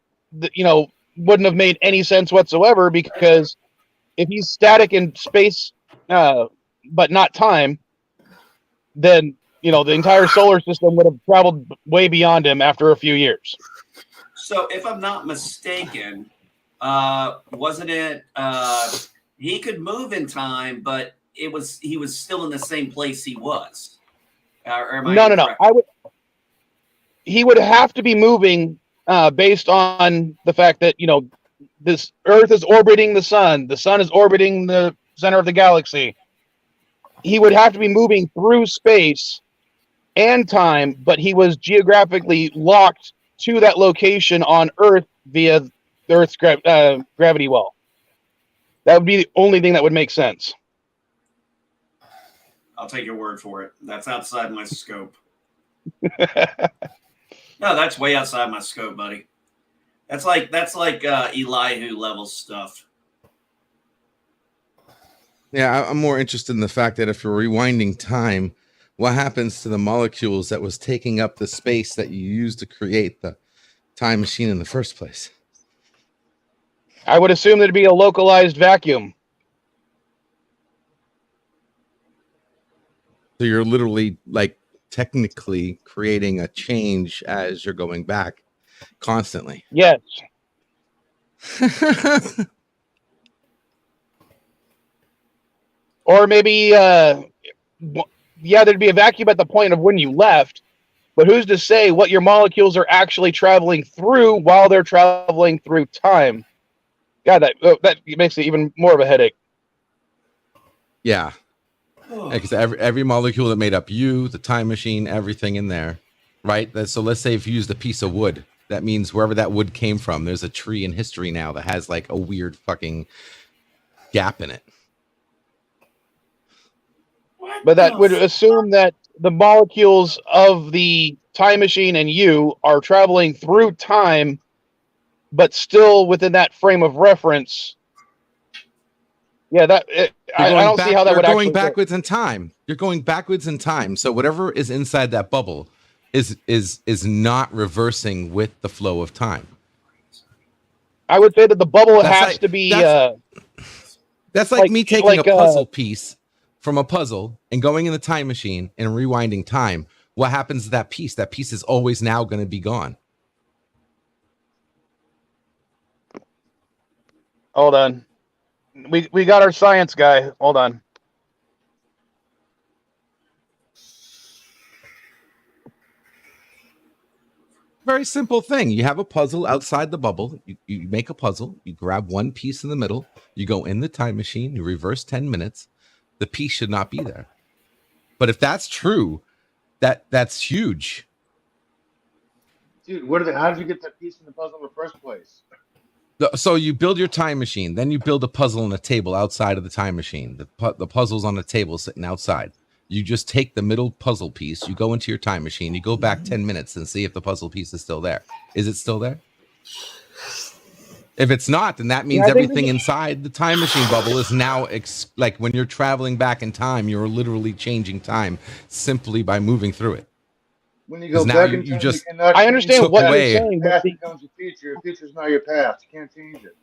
wouldn't have made any sense whatsoever, because if he's static in space, but not time, then, the entire solar system would have traveled way beyond him after a few years. So if I'm not mistaken, wasn't it, he could move in time, but he was still in the same place he was. No. He would have to be moving based on the fact that, this Earth is orbiting the sun is orbiting the center of the galaxy. He would have to be moving through space and time, but he was geographically locked to that location on Earth via the Earth's gravity well. That would be the only thing that would make sense. I'll take your word for it. That's outside my scope. No, that's way outside my scope, buddy. That's like Elihu level stuff. Yeah, I'm more interested in the fact that if you're rewinding time, what happens to the molecules that was taking up the space that you used to create the time machine in the first place? I would assume there'd be a localized vacuum. So you're literally technically creating a change as you're going back constantly. Yes. Or maybe, there'd be a vacuum at the point of when you left, but who's to say what your molecules are actually traveling through while they're traveling through time? God, that makes it even more of a headache. Yeah. Because every molecule that made up you, the time machine, everything in there, right? So let's say if you used a piece of wood, that means wherever that wood came from, there's a tree in history now that has a weird fucking gap in it. But that would assume that the molecules of the time machine and you are traveling through time, but still within that frame of reference. Yeah, I don't see how that would actually. You're going backwards in time. You're going backwards in time. So whatever is inside that bubble is not reversing with the flow of time. I would say that the bubble has to be. That's like me taking a puzzle piece from a puzzle and going in the time machine and rewinding time. What happens to that piece? That piece is always now going to be gone. Hold on. We got our science guy. Hold on. Very simple thing. You have a puzzle outside the bubble. You make a puzzle. You grab one piece in the middle. You go in the time machine. You reverse 10 minutes. The piece should not be there. But if that's true, that's huge. Dude, how did you get that piece in the puzzle in the first place? So you build your time machine, then you build a puzzle on a table outside of the time machine. The puzzle's on a table sitting outside. You just take the middle puzzle piece, you go into your time machine, you go back 10 minutes and see if the puzzle piece is still there. Is it still there? If it's not, then that means everything inside the time machine bubble is now when you're traveling back in time, you're literally changing time simply by moving through it. When you go now back in you time, just you cannot I change understand the what past. you're away. saying, but Past becomes your future. Your future's not your past. You can't change it.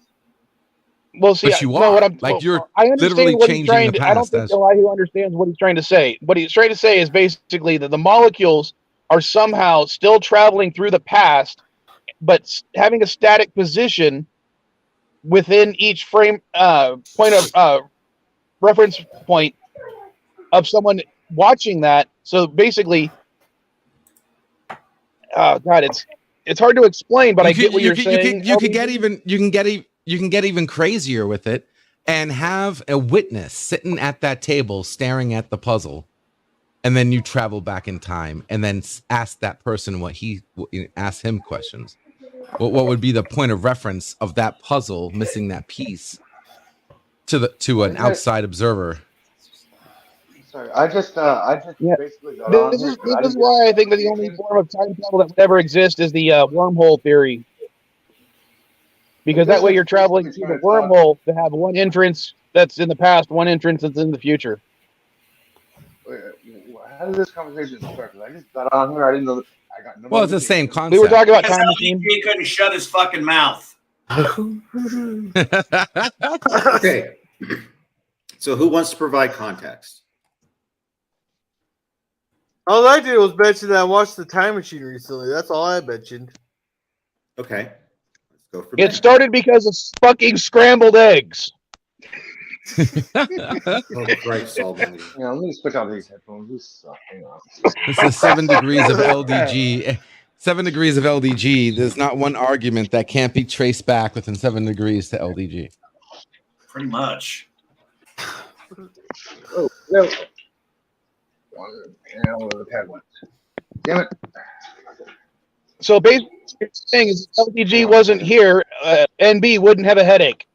well, see, But you no, what are I'm. like you're I understand literally what he's changing the trying to. I don't past think as Elihu understands what he's trying to say. What he's trying to say is basically that the molecules are somehow still traveling through the past, but having a static position within each frame point of reference point of someone watching that. So basically, God, it's hard to explain, but I get what you're saying. you could get even you can get even crazier with it and have a witness sitting at that table staring at the puzzle, and then you travel back in time and then ask that person ask him questions. What would be the point of reference of that puzzle missing that piece to an outside observer? Sorry, I just Yeah. basically got on This here is because I this is didn't get why I the think that the only conversation. form of time travel that would ever exist is the wormhole theory, because that This way is you're traveling basically through the trying to talk. wormhole to have one entrance that's in the past, one entrance that's in the future. How did this conversation start? 'Cause I just got on here. I didn't know that I got no Well, it's the same notification. concept. We were talking about Because time machine. LDG couldn't shut his fucking mouth. Okay. So who wants to provide context? All I did was mention that I watched the Time Machine recently. That's all I mentioned. Okay. Let's go from It there. started because of fucking scrambled eggs. Oh, Christ almighty. Yeah, let me switch out these headphones. This sucks. Hang on. This is 7 degrees of LDG. 7 degrees of LDG. There's not one argument that can't be traced back within 7 degrees to LDG. Pretty much. Oh, no. One of the pad ones. Damn it. So basically, what you're saying is if LDG wasn't here, NB wouldn't have a headache.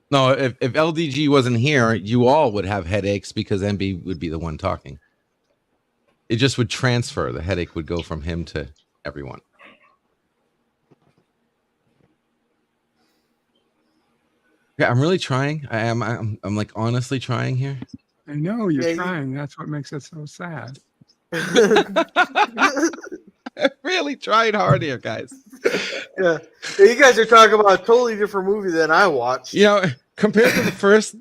No, if LDG wasn't here, you all would have headaches because MB would be the one talking. It just would transfer. The headache would go from him to everyone. Yeah, I'm really trying. I'm like honestly trying here. I know you're Yeah, trying. That's what makes it so sad. I really tried hard here, guys. Yeah, you guys are talking about a totally different movie than I watched. You know, compared to the first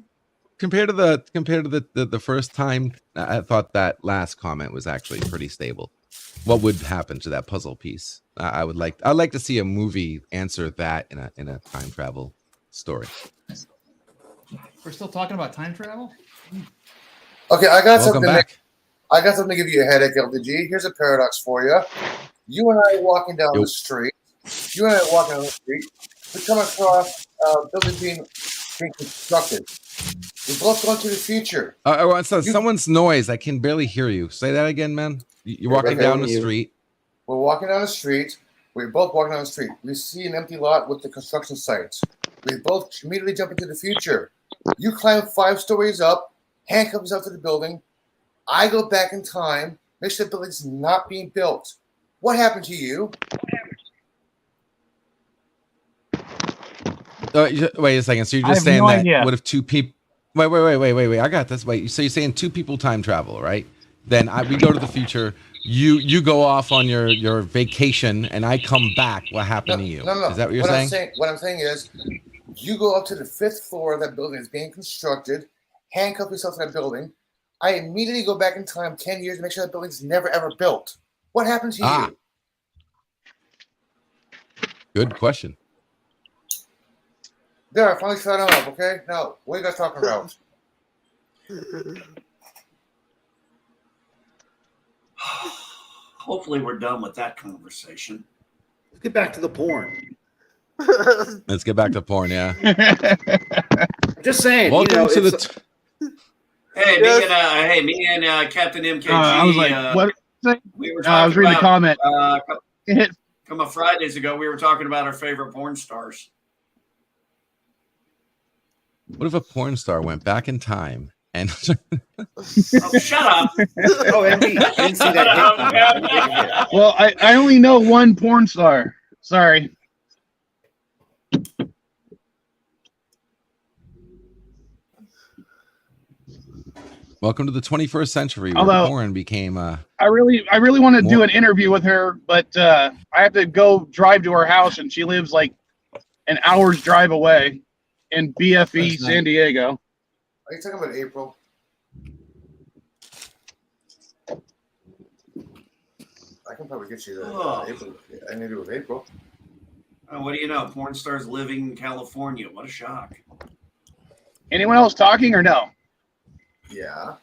time, I thought that last comment was actually pretty stable. What would happen to that puzzle piece? I'd like to see a movie answer that in a time travel story. We're still talking about time travel? Okay, I got Welcome something. back. I got something to give you a headache, LDG. Here's a paradox for you. You and I are walking down the street. You and I are walking down the street. We come across a building being constructed. We both go into the future. So someone's noise. I can barely hear you. Say that again, man. You're walking down the street. We're walking down the street. We're both walking down the street. We see an empty lot with the construction sites. We both immediately jump into the future. You climb 5 stories up, handcuff yourself to the building. I go back in time, make sure the building's not being built. What happened to you? Wait a second. So you're just saying that what if two people? Wait. I got this. Wait. So you're saying 2 people time travel, right? Then we go to the future. You go off on your vacation, and I come back. What happened to you? No. Is that what you're saying? What I'm saying is, you go up to the 5th floor of that building that's being constructed, handcuff yourself to that building. I immediately go back in time 10 years to make sure that building's never ever built. What happened to you? Good question. There, I finally shut up, okay? Now, what are you guys talking about? Hopefully we're done with that conversation. Let's get back to the porn. Let's get back to porn, yeah. Just saying. Welcome to the... Hey, me and Captain MKG. I was like, what? We were I was reading the comment. A couple of Fridays ago, we were talking about our favorite porn stars. What if a porn star went back in time and... shut up. Oh, MD, I didn't see that. Well, I only know one porn star. Sorry. Welcome to the 21st century, where Although- porn became I really want to do an interview with her, but I have to go drive to her house, and she lives like an hour's drive away in BFE, San Diego. Are you talking about April? I can probably get you that. April. I need to do with April. What do you know? Porn stars living in California. What a shock. Anyone else talking or no? Yeah.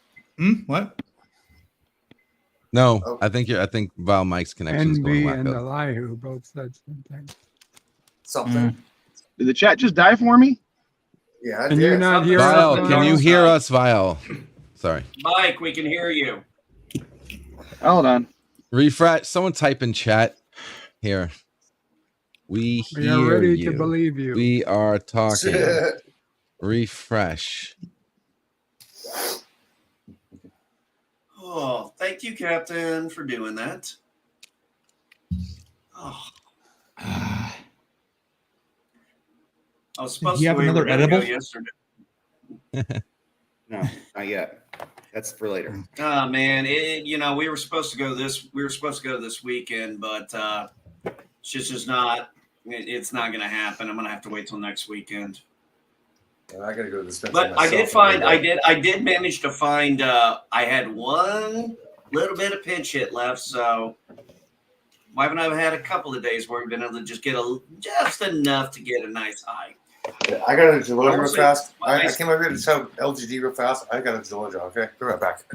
What? No, I think Val Mike's connection is going NB and wacko. Elihu both said something. Something. Did the chat just die for me? Yeah. Can you not hear Vile, us? can you hear us, Vile? Sorry. Mike, we can hear you. Hold on. Refresh. Someone type in chat here. We We hear are ready you. to believe you. We are talking. Refresh. Oh, thank you, Captain, for doing that. Oh. I was supposed you have to another go edible? yesterday. No, not yet. That's for later. Oh man, we were supposed to go this weekend, but it's just not. It's not going to happen. I'm going to have to wait till next weekend. I gotta go to the Spencer. But I did manage to find. I had one little bit of pinch hit left, so wife and I have had a couple of days where we've been able to just get just enough to get a nice high. Yeah, I got a Georgia real fast. I nice. came over here to tell LGD real fast. I got a Georgia. Okay, be right back.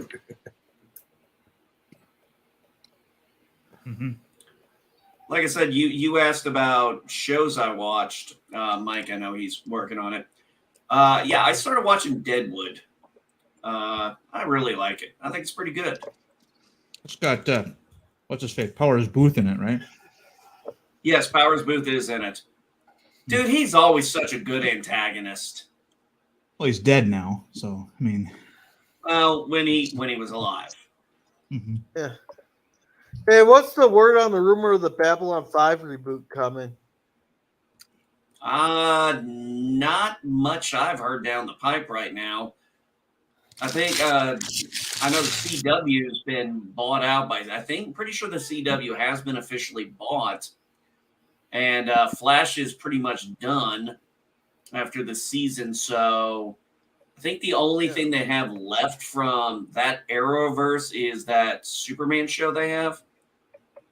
Mm-hmm. Like I said, you asked about shows I watched, Mike. I know he's working on it. Yeah, I started watching Deadwood. I really like it. I think it's pretty good. It's got what's his face? Powers Booth in it, right? Yes, Powers Booth is in it. Dude, he's always such a good antagonist. Well, he's dead now, so I mean. Well, when he was alive. Mm-hmm. Yeah. Hey, what's the word on the rumor of the Babylon 5 reboot coming? Not much I've heard down the pipe right now. I think I know the CW's been bought out by. Pretty sure the CW has been officially bought, and Flash is pretty much done after the season. So I think the only thing they have left from that Arrowverse is that Superman show they have.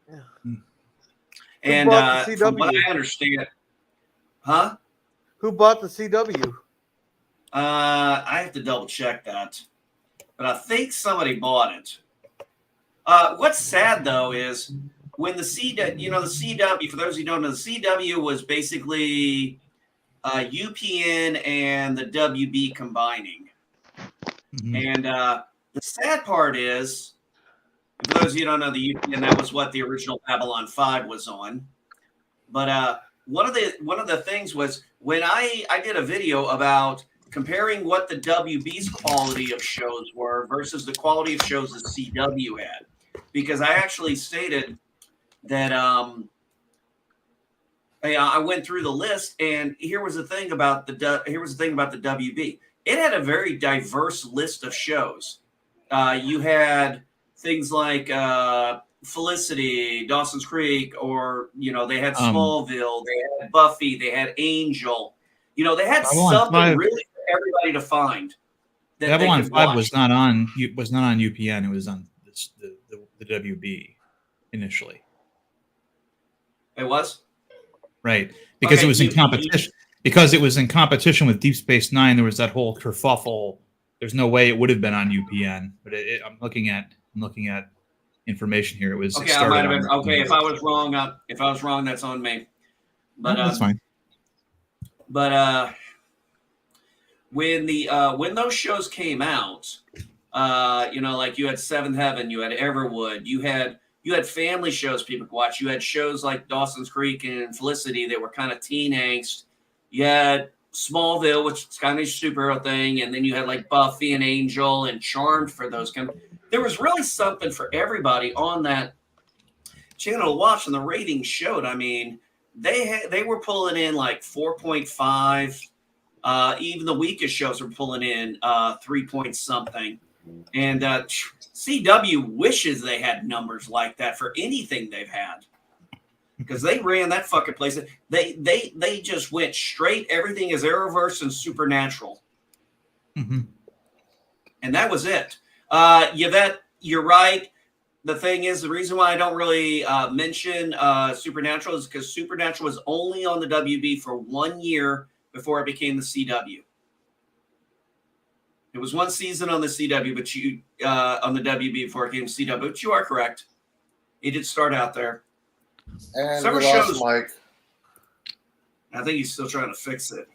Yeah. And from what I understand, huh? Who bought the CW? I have to double check that, but I think somebody bought it. What's sad though is when the CW. For those who don't know, the CW was basically UPN and the WB combining. Mm-hmm. And the sad part is, for those of you who don't know, the UPN, that was what the original Babylon 5 was on. But one of the things was when I did a video about comparing what the WB's quality of shows were versus the quality of shows the CW had, because I actually stated that I went through the list, and here was the thing about the WB. It had a very diverse list of shows. You had things like Felicity, Dawson's Creek, or they had Smallville, they had Buffy, they had Angel. They had something really for everybody to find. That Babylon 5 was not on UPN. It was on the WB initially. It was? Right, because it was in competition. Because it was in competition with Deep Space Nine, there was that whole kerfuffle. There's no way it would have been on UPN. But I'm looking at information here. It was okay. I might have been okay. If I was wrong, that's on me. But that's fine. But when those shows came out, like you had Seventh Heaven, you had Everwood, you had family shows people could watch. You had shows like Dawson's Creek and Felicity that were kind of teen angst. You had Smallville, which is kind of a superhero thing, and then you had like Buffy and Angel and Charmed for those kind of. There was really something for everybody on that channel to watch, and the ratings showed. I mean, they were pulling in like 4.5. Even the weakest shows were pulling in 3 point something. And CW wishes they had numbers like that for anything they've had, because they ran that fucking place. They just went straight. Everything is Arrowverse and Supernatural, and that was it. Yvette, you're right. The thing is, the reason why I don't really mention Supernatural is because Supernatural was only on the WB for 1 year before it became the CW. It was one season on the CW, but you on the WB before it became CW. But you are correct. It did start out there. And Several we lost shows. Mike. I think he's still trying to fix it.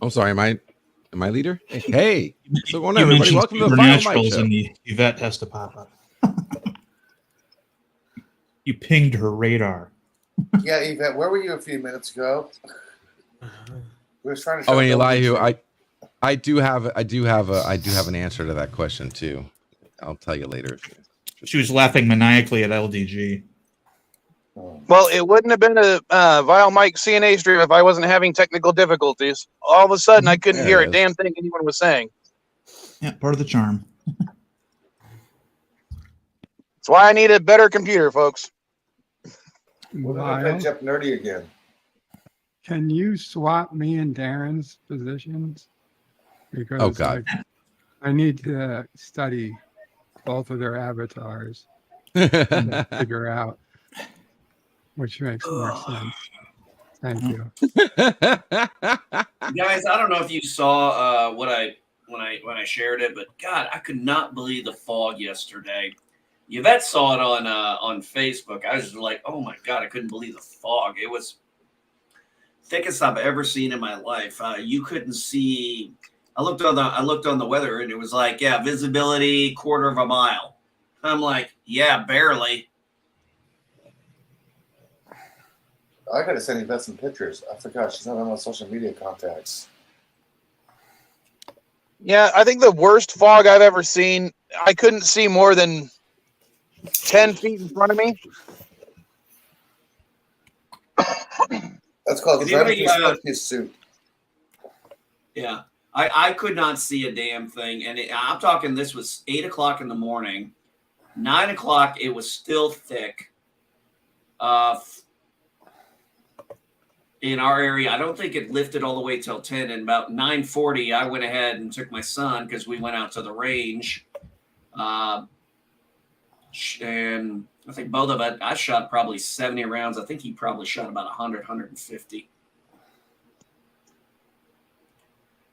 I'm sorry, am I leader? Hey, so going on, You everybody? mentioned Welcome to the Final Mike Supernaturals Show. and the Yvette has to pop up. You pinged her radar. Yeah, Yvette, where were you a few minutes ago? We were trying to. Oh, and Elihu, I do have an answer to that question too. I'll tell you later. She was laughing maniacally at LDG. Well, it wouldn't have been a Vile Mike CNA stream if I wasn't having technical difficulties. All of a sudden, I couldn't hear a damn thing anyone was saying. Yeah, part of the charm. That's why I need a better computer, folks. We're gonna finish up nerdy again. Can you swap me and Darren's positions? Because Oh, God. I need to study both of their avatars and figure out which makes more sense. Thank you. Guys, I don't know if you saw when I shared it, but God, I could not believe the fog yesterday. Yvette saw it on Facebook. I was just like, oh my God, I couldn't believe the fog. It was thickest I've ever seen in my life. You couldn't see. I looked on the weather, and it was like, yeah, visibility 1/4 mile. I'm like, yeah, barely. I gotta send Yvette some pictures. I forgot she's not on my social media contacts. Yeah, I think the worst fog I've ever seen, I couldn't see more than 10 feet in front of me. That's called driving through a suit. Yeah, I could not see a damn thing, and I'm talking. This was 8 o'clock in the morning. 9 o'clock, it was still thick. In our area, I don't think it lifted all the way till 10. And about 9:40, I went ahead and took my son because we went out to the range. And I think both of it, I shot probably 70 rounds. I think he probably shot about 100, 150.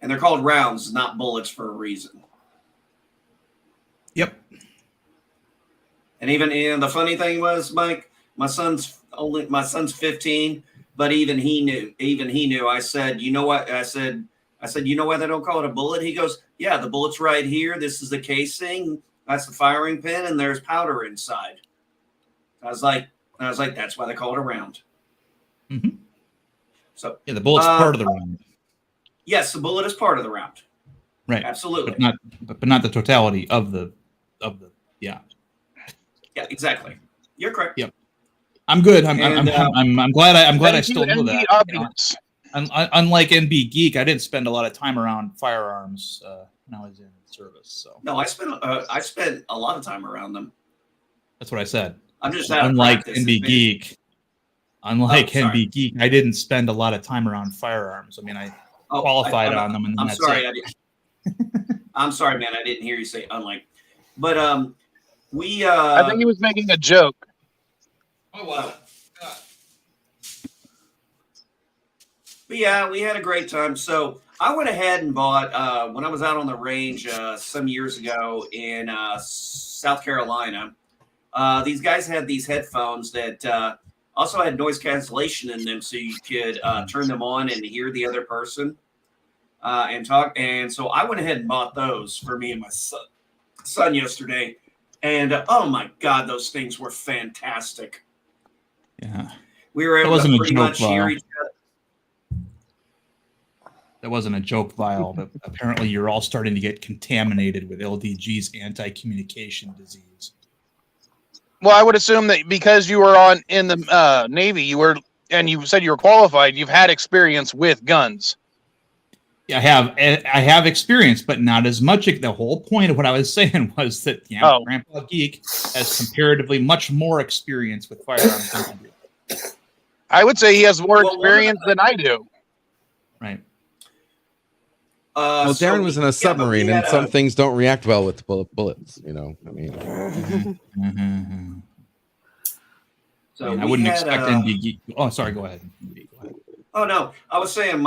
And they're called rounds, not bullets, for a reason. Yep. And even the funny thing was, Mike, my son's 15. But even he knew. I said, you know what? I said, you know why they don't call it a bullet? He goes, yeah, the bullet's right here. This is the casing. That's the firing pin, and there's powder inside. I was like, that's why they call it a round. Mm-hmm. So yeah, the bullet's part of the round. Yes, the bullet is part of the round. Right. Absolutely. But not the totality of the yeah. Yeah, exactly. You're correct. Yep. I'm good. I'm glad I still know that. Obvious. Unlike NB Geek, I didn't spend a lot of time around firearms when I was in service. So no, I spent a lot of time around them. That's what I said. I'm just unlike NB Geek. NB Geek, I didn't spend a lot of time around firearms. I mean, I qualified on them, and then I'm sorry, I'm sorry, man. I didn't hear you say unlike. But we. I think he was making a joke. Oh wow. But yeah, we had a great time. So I went ahead and bought when I was out on the range some years ago in South Carolina. These guys had these headphones that also had noise cancellation in them, so you could turn them on and hear the other person and talk. And so I went ahead and bought those for me and my son yesterday. And oh my God, those things were fantastic. Yeah, we were able to pretty much hear each other. That wasn't a joke, Vile, but apparently you're all starting to get contaminated with LDG's anti-communication disease. Well, I would assume that because you were in the Navy, and you said you were qualified, you've had experience with guns. I have experience, but not as much. The whole point of what I was saying was that Grandpa Geek has comparatively much more experience with firearms than I do. I would say he has more experience than I do. Right. Well, Darren was in a submarine, and some things don't react well with bullets. You know, I mean. So I wouldn't expect ND Geek. Oh, sorry. Go ahead. Oh no, I was saying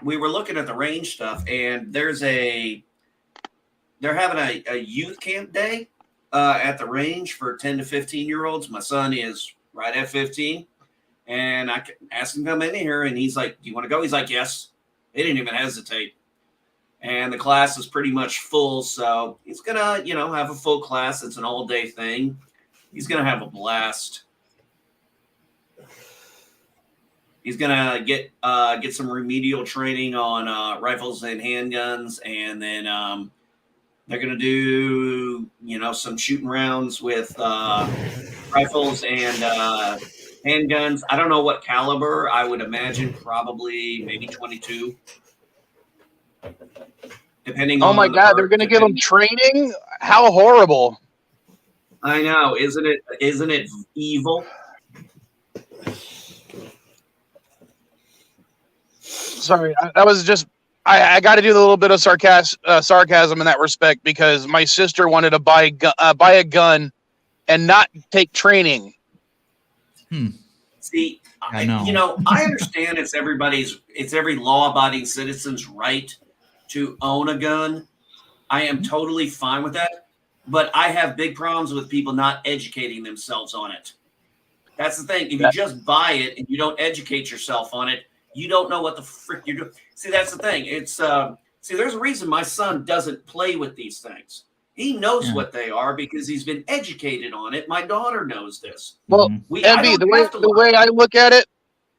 we were looking at the range stuff, and they're having a youth camp day at the range for 10 to 15-year-olds. My son is right at 15, and I asked him to come in here, and he's like, "Do you want to go?" He's like, "Yes." He didn't even hesitate. And the class is pretty much full, so he's gonna, have a full class. It's an all-day thing. He's gonna have a blast. He's gonna get some remedial training on rifles and handguns, and then they're gonna do some shooting rounds with rifles and handguns. I don't know what caliber. I would imagine probably maybe 22. Depending on. Oh my God! They're gonna give them training. How horrible! I know, isn't it evil? Sorry, that was just I got to do a little bit of sarcasm in that respect because my sister wanted to buy a gun and not take training. See, I understand it's every law-abiding citizen's right to own a gun. I am totally fine with that, but I have big problems with people not educating themselves on it. That's the thing. If you just buy it and you don't educate yourself on it, you don't know what the frick you're doing. See, that's the thing. It's there's a reason my son doesn't play with these things. He knows what they are because he's been educated on it. My daughter knows this. Well, MB, the way I look at it,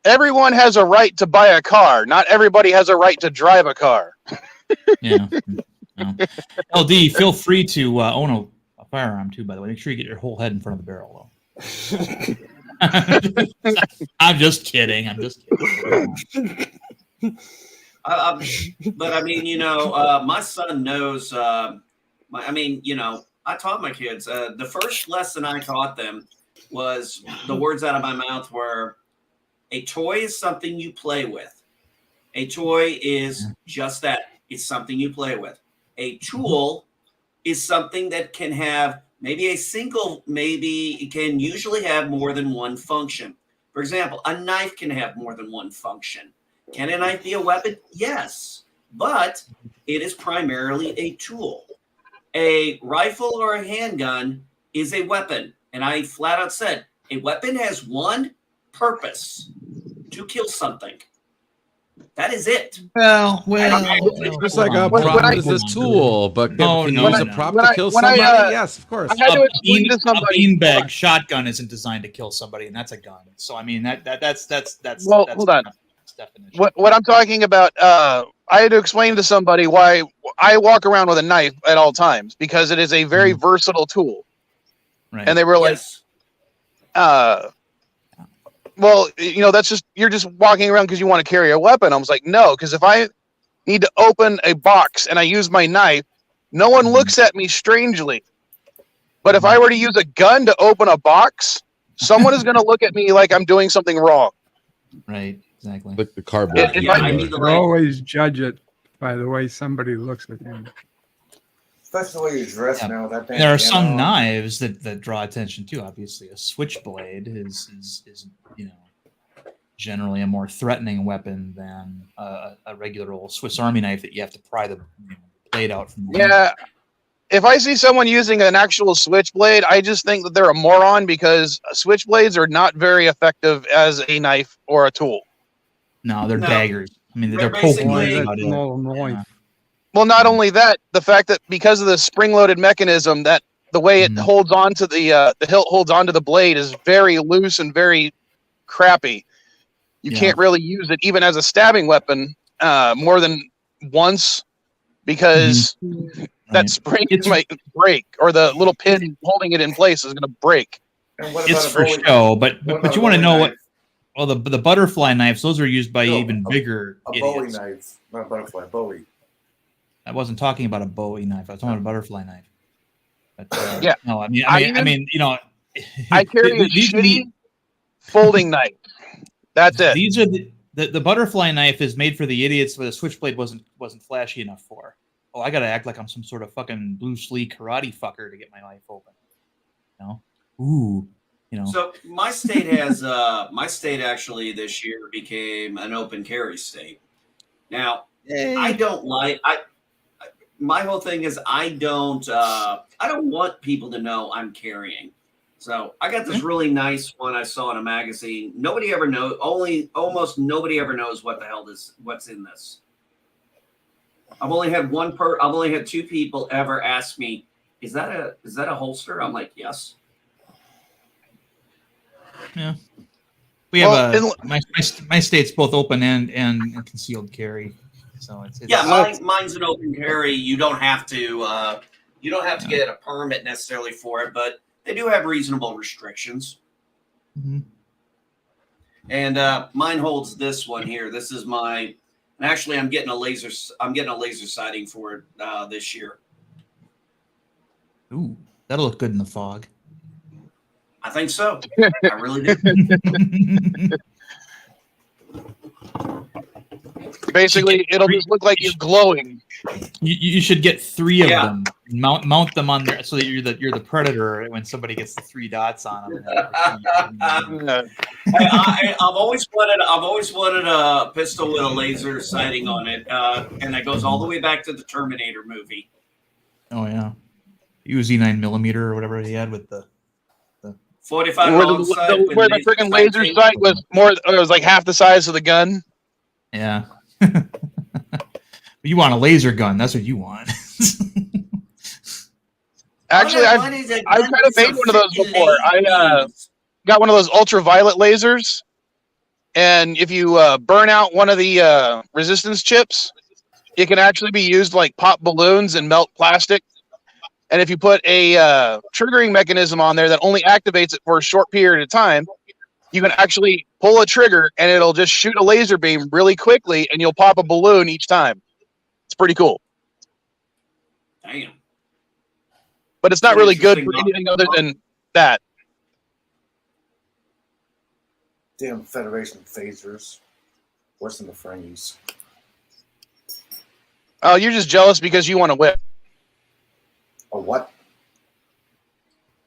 everyone has a right to buy a car. Not everybody has a right to drive a car. Yeah. No. LD, feel free to own a firearm too, by the way. Make sure you get your whole head in front of the barrel, though. I'm just kidding. But I mean, my son knows. I taught my kids. The first lesson I taught them was the words out of my mouth were, "A toy is something you play with. A toy is just that. It's something you play with. A tool is something that can have maybe it can usually have more than one function. For example, a knife can have more than one function. Can a knife be a weapon? Yes, but it is primarily a tool. A rifle or a handgun is a weapon. And I flat out said, a weapon has one purpose: to kill something. That is it. Well, just like a prop is a tool, but can you use a prop to kill somebody? Yes, of course. A beanbag shotgun isn't designed to kill somebody, and that's a gun. So I mean that's hold on. What I'm talking about, I had to explain to somebody why I walk around with a knife at all times because it is a very versatile tool. Right. And they were like, well, that's you're just walking around because you want to carry a weapon. I was like, no, because if I need to open a box and I use my knife, no one looks at me strangely. But if I were to use a gun to open a box, someone is going to look at me like I'm doing something wrong. Right, exactly. Like the cardboard. You always judge it by the way somebody looks at you. Especially the way you dress now. There are some knives that draw attention too. Obviously, a switchblade is generally a more threatening weapon than a regular old Swiss Army knife that you have to pry the blade out from. Yeah, if I see someone using an actual switchblade, I just think that they're a moron because switchblades are not very effective as a knife or a tool. No, they're daggers. I mean, they're poking. Well, not only that, the fact that because of the spring-loaded mechanism, that the way it holds on to the hilt holds onto the blade is very loose and very crappy. You can't really use it even as a stabbing weapon more than once because that spring might break or the little pin holding it in place is going to break. It's for show, but you want to know Well, the butterfly knives, those are used by No, even bigger A idiots. Bowie knife, not a butterfly. Bowie. I wasn't talking about a Bowie knife. I was talking about a butterfly knife. But, Yeah. No, I mean, you know, I carry a shitty folding knife. That's it. These are the butterfly knife is made for the idiots where the switchblade wasn't flashy enough for. Oh, I gotta act like I'm some sort of fucking Bruce Lee karate fucker to get my knife open. You know? Ooh. You know. So my state has my state actually this year became an open carry state. Now I don't like my whole thing is I don't want people to know I'm carrying. So I got this really nice one I saw in a magazine. Nobody ever knows. Almost nobody ever knows what the hell what's in this. I've only had I've only had two people ever ask me, "Is that a holster?" I'm like, "Yes." Yeah. We have my state's both open and concealed carry. So it's mine's an open carry. You don't have to get a permit necessarily for it, but they do have reasonable restrictions. Mm-hmm. And mine holds this one here. This is and actually I'm getting a laser sighting for it this year. Ooh, that'll look good in the fog. I think so. I really do. Basically, it'll just look like you're glowing. You should get 3 of them. Mount them on there so that you're the predator when somebody gets the 3 dots on them. I've always wanted a pistol with a laser sighting on it, and that goes all the way back to the Terminator movie. Oh yeah, Uzi 9mm or whatever he had with the 45 where the freaking laser sight was more. It was like half the size of the gun. Yeah. You want a laser gun? That's what you want. Actually, I've kind of made one of those before. I got one of those ultraviolet lasers, and if you burn out one of the resistance chips, it can actually be used to like pop balloons and melt plastic. And if you put a triggering mechanism on there that only activates it for a short period of time, you can actually pull a trigger and it'll just shoot a laser beam really quickly, and you'll pop a balloon each time. It's pretty cool. Damn. But it's not really good for anything other than that. Damn Federation phasers. Worse than the Frangies. Oh, you're just jealous because you want to whip. A what?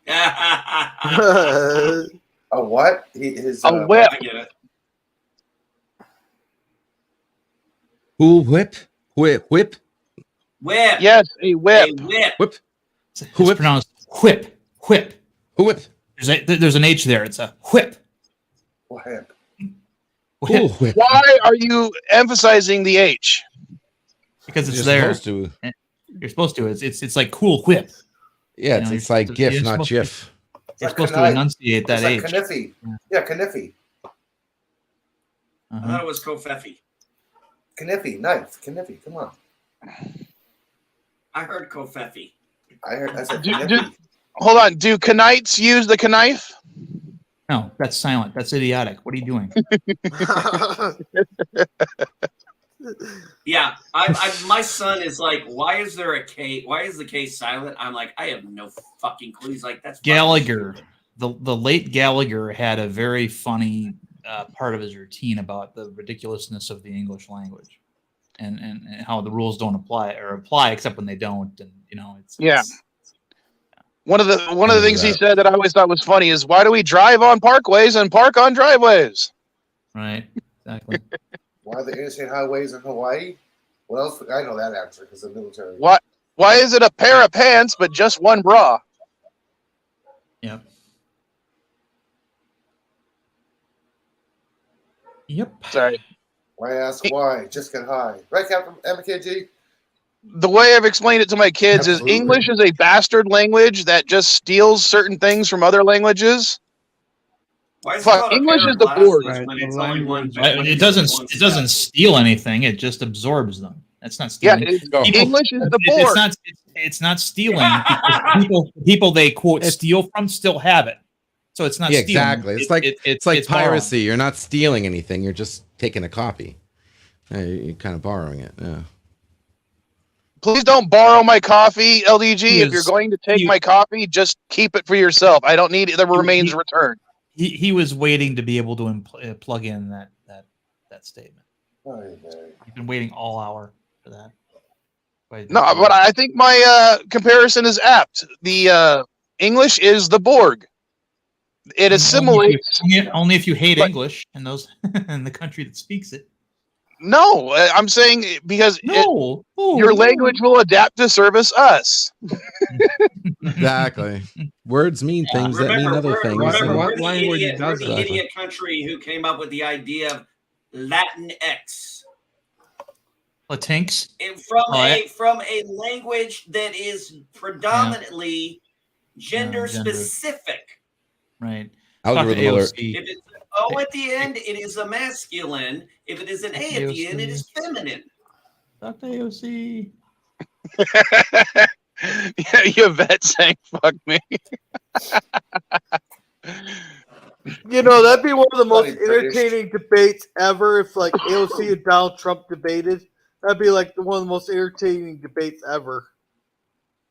A what? A whip. I get it. Who whip? Whip. Whip. Yes, a whip. A whip. Whip. It's pronounced whip. Whip. Whip. There's an H there. It's a whip. Whip. Whip. Whip. Why are you emphasizing the H? Because it's You're there. supposed to. You're supposed to. It's like cool whip. Yeah, You know, it's like GIF, you're not supposed GIF. You're supposed to enunciate that It's H. like Kniffy. Yeah, Kniffy. I thought it was Kofefi. Kniffy, knife. Kniffy, come on. I heard Kofefi. I said Kniffy. Hold on. Do Knights use the knife? No, that's silent. That's idiotic. What are you doing? Yeah, my son is like, why is there a K? Why is the K silent? I'm like, I have no fucking clue. He's like, that's Gallagher. The late Gallagher had a very funny part of his routine about the ridiculousness of the English language, and how the rules don't apply except when they don't, and you know it's One of the things he said that I always thought was funny is, why do we drive on parkways and park on driveways? Right, exactly. Why are the interstate highways in Hawaii? What else? I know that answer because the military. Why is it a pair of pants but just one bra? Yep. Yep. Sorry. Why ask why? Just get high. Right, Captain MKG? The way I've explained it to my kids Absolutely. is English is a bastard language that just steals certain things from other languages. English is the board. It doesn't steal anything. It just absorbs them. That's not stealing. Yeah, English is the board. It's not stealing because people they quote steal from still have it. So it's not Yeah, stealing. exactly. It's like piracy. Borrowing. You're not stealing anything. You're just taking a copy. You're kind of borrowing it. Yeah. Please don't borrow my coffee, LDG. If you're going to take my coffee, just keep it for yourself. I don't need the remains returned. He was waiting to be able to plug in that statement. You've been waiting all hour for that. No, but I think my comparison is apt. The English is the Borg. It assimilates only if you hate English and those in the country that speaks it. No, I'm saying because your language will adapt to service us. Exactly. Words mean things that mean other things. Remember, what language does the idiot country who came up with the idea of Latinx? Latinx? From a language that is predominantly gender specific. Right. Algorithm alert. If it's an O at the end, it is a masculine. If it is an A at the end, it is feminine. Dr. AOC. Yeah, Yvette saying "fuck me." You know, that'd be one of the most entertaining debates ever. If like AOC and Donald Trump debated, that'd be like one of the most entertaining debates ever.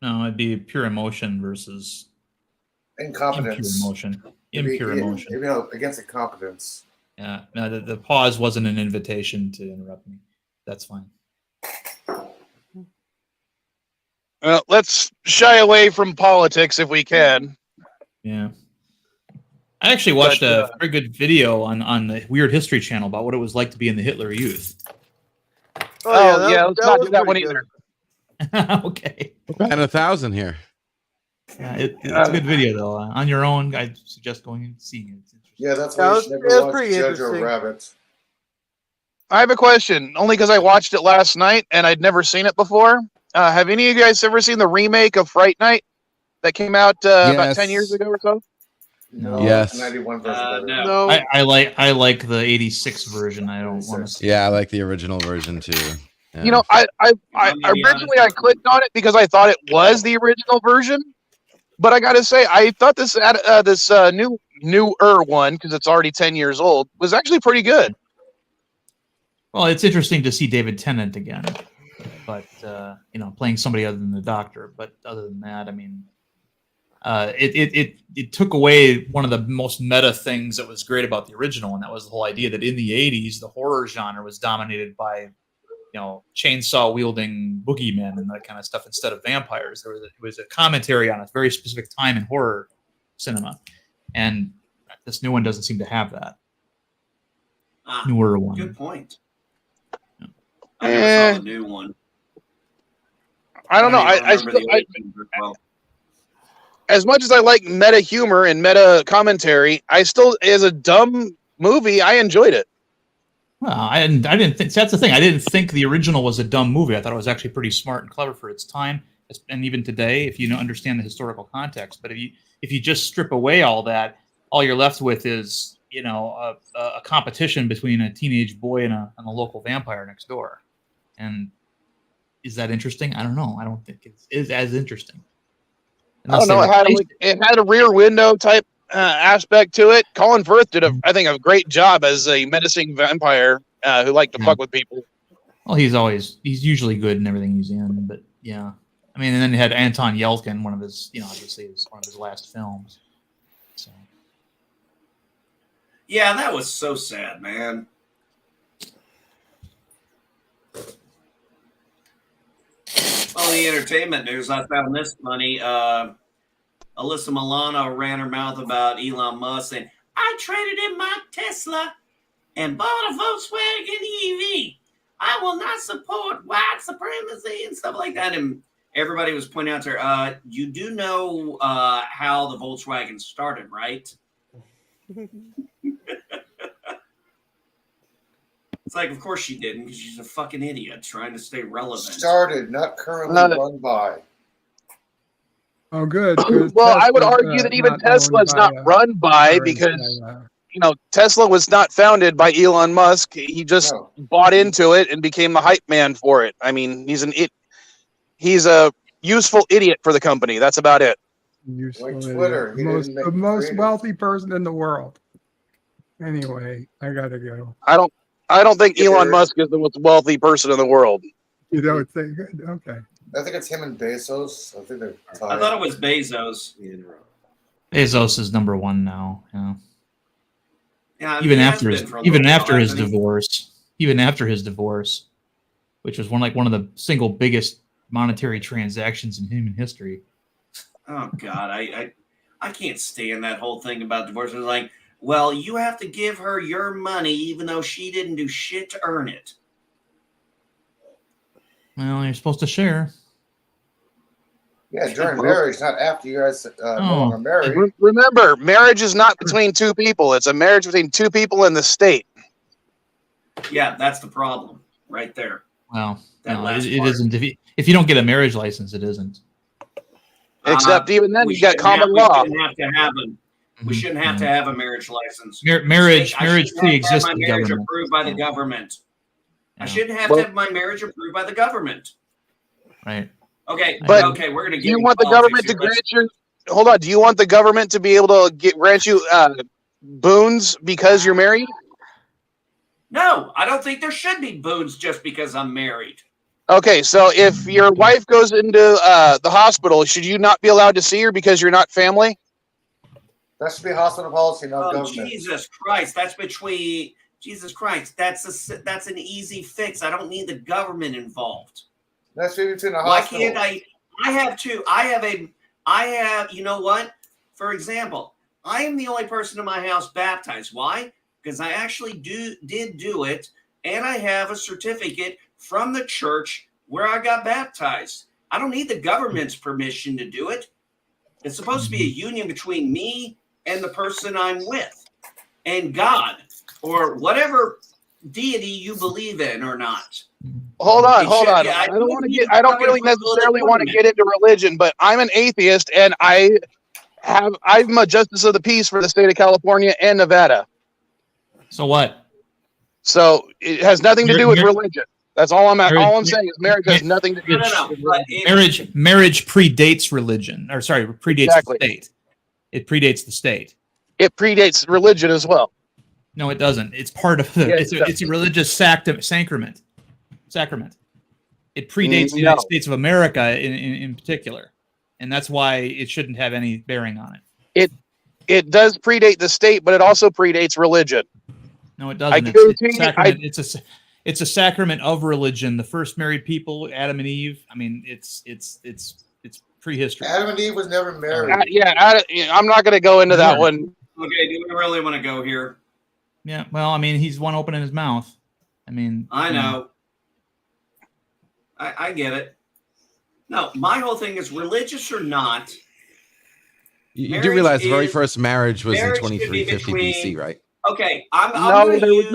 No, it'd be pure emotion versus incompetence. Impure emotion. You know, against incompetence. Yeah. No, the pause wasn't an invitation to interrupt me. That's fine. Well, let's shy away from politics if we can. Yeah. I actually watched a very good video on the Weird History Channel about what it was like to be in the Hitler Youth. Let's not do that one either. Okay. And 1,000 here. Yeah, it's a good video though. On your own, I suggest going and seeing it. It's interesting. Yeah, that's why you should never watch Jojo Rabbit. I have a question, only because I watched it last night and I'd never seen it before. Have any of you guys ever seen the remake of Fright Night that came out about 10 years ago or so? No. Yes. 91 version. No. I like the 86 version. I don't want to see. Yeah, I like the original version too. Yeah. You know, I originally I clicked on it because I thought it was the original version, but I got to say I thought this newer one, because it's already 10 years old, was actually pretty good. Well, it's interesting to see David Tennant again, but playing somebody other than the Doctor. But other than that, I mean, it took away one of the most meta things that was great about the original, and that was the whole idea that in the 80s the horror genre was dominated by chainsaw wielding boogeymen and that kind of stuff instead of vampires. It was a commentary on a very specific time in horror cinema, and this new one doesn't seem to have that. Newer one. Good point. Yeah. I never saw the new one. I don't know. As much as I like meta humor and meta commentary, I still, as a dumb movie, I enjoyed it. Well, I didn't think that's the thing. I didn't think the original was a dumb movie. I thought it was actually pretty smart and clever for its time, and even today, if you understand the historical context. But if you just strip away all that, all you're left with is a competition between a teenage boy and a local vampire next door. And is that interesting? I don't know. I don't think it's as interesting. I don't know. It had a Rear Window type aspect to it. Colin Firth did I think a great job as a menacing vampire who liked to fuck with people. Well, he's usually good in everything he's in, but yeah. I mean, and then he had Anton Yelchin, one of his, obviously it was one of his last films. So. Yeah, that was so sad, man. On the entertainment news, I found this funny. Alyssa Milano ran her mouth about Elon Musk saying, I traded in my Tesla and bought a Volkswagen EV. I will not support white supremacy and stuff like that. And everybody was pointing out to her, you do know how the Volkswagen started, right? It's like, of course she didn't, because she's a fucking idiot trying to stay relevant. Started, not currently run by. Oh, good. Well, I would argue that even Tesla's not run by, because Tesla was not founded by Elon Musk. He just bought into it and became the hype man for it. I mean, he's a useful idiot for the company. That's about it. Useful Twitter. idiot. The most wealthy person in the world. Anyway, I gotta go. I don't think Elon Musk is the most wealthy person in the world. You don't think? Okay. I think it's him and Bezos. I think they're tied. I thought it was Bezos. Bezos is number one now. Yeah. Yeah, I mean, even he after has his been for a little after while, his hasn't he? divorce, which was one of the single biggest monetary transactions in human history. Oh God, I can't stand that whole thing about divorce. It's like, well, you have to give her your money even though she didn't do shit to earn it. Well, you're supposed to share. Yeah, during marriage, not after you guys no longer married. Remember, marriage is not between two people. It's a marriage between two people in the state. Yeah, that's the problem right there. Well, That no, last it part. isn't. If you don't get a marriage license, it isn't. Except even then, We you got shouldn't common have- law. We shouldn't have to have them. We shouldn't have to have a marriage license. Marriage I shouldn't have to pre-exists have my the marriage government. approved by the government. I shouldn't have Well- to have my marriage approved by the government. Right. Okay, But okay, we're gonna do get. you into want the politics government to here. Let's- grant you? Hold on. Do you want the government to be able to grant you boons because you're married? No, I don't think there should be boons just because I'm married. Okay, so if your wife goes into the hospital, should you not be allowed to see her because you're not family? That should be hospital policy, not Oh, government. Jesus Christ! That's between Jesus Christ. That's an easy fix. I don't need the government involved. That's between the Why hospital. can't I? I have two. I have. You know what? For example, I am the only person in my house baptized. Why? Because I actually did do it, and I have a certificate from the church where I got baptized. I don't need the government's permission to do it. It's supposed to be a union between me and the person I'm with, and God, or whatever deity you believe in or not. Hold on. Yeah, I don't want to get. I don't really necessarily want to get into religion, but I'm an atheist, and I'm a justice of the peace for the state of California and Nevada. So what? So it has nothing to do with religion. That's all I'm saying is marriage has nothing to do. Marriage predates religion, or sorry, predates the state. It predates the state. It predates religion as well. No, it doesn't. It's part of the. It's a religious sacrament. It predates the United States of America in particular, and that's why it shouldn't have any bearing on it. It does predate the state, but it also predates religion. No, it doesn't. It's a sacrament of religion. The first married people, Adam and Eve. I mean, it's prehistory. Adam and Eve was never married. I'm not going to go into that one. Okay, do we really want to go here? Yeah, well, I mean, he's one opening his mouth. I mean, I know. I get it. No, my whole thing is religious or not. You do realize the very first marriage was in 2350 BC, right? Okay, I'm going to use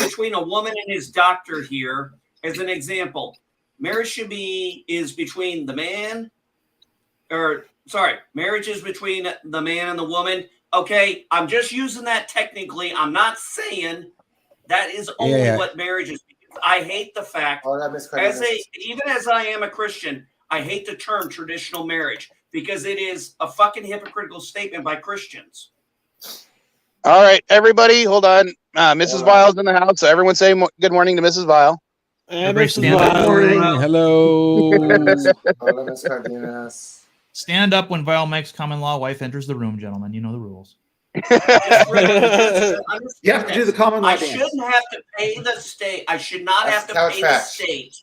between a woman and his doctor here as an example. Marriage is between the man, marriage is between the man and the woman. Okay, I'm just using that technically. I'm not saying that is only what marriage is. I hate the fact, even as I am a Christian, I hate the term traditional marriage because it is a fucking hypocritical statement by Christians. All right, everybody, hold on. Mrs. Vile's in the house, so everyone say good morning to Mrs. Vile. Hello. Stand up when Vile makes common law wife enters the room, gentlemen. You know the rules. You have to do the common law I dance. shouldn't have to pay the state. I should not have to pay the state.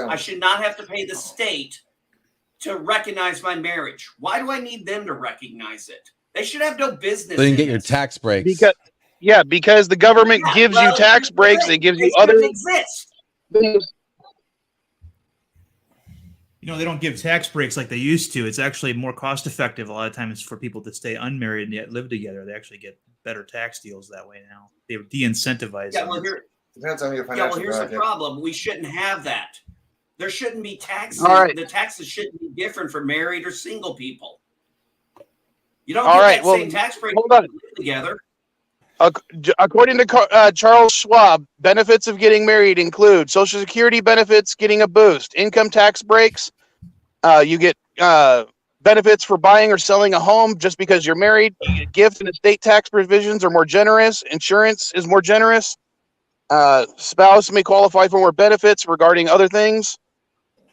I should not have to pay the state to recognize my marriage. Why do I need them to recognize it? They should have no business. So you can get your tax breaks. Because the government gives you tax breaks. It gives you other things. You know, they don't give tax breaks like they used to. It's actually more cost effective a lot of times for people to stay unmarried and yet live together. They actually get better tax deals that way now. They de-incentivize. Yeah, well, depends on your financial here's bracket. the problem. We shouldn't have that. There shouldn't be taxes. All right. The taxes shouldn't be different for married or single people. You don't All get right, that well, same tax break hold on. when you live together. According to Charles Schwab, benefits of getting married include Social Security benefits, getting a boost, income tax breaks, You get benefits for buying or selling a home just because you're married. You get gift and estate tax provisions are more generous. Insurance is more generous. Spouse may qualify for more benefits regarding other things.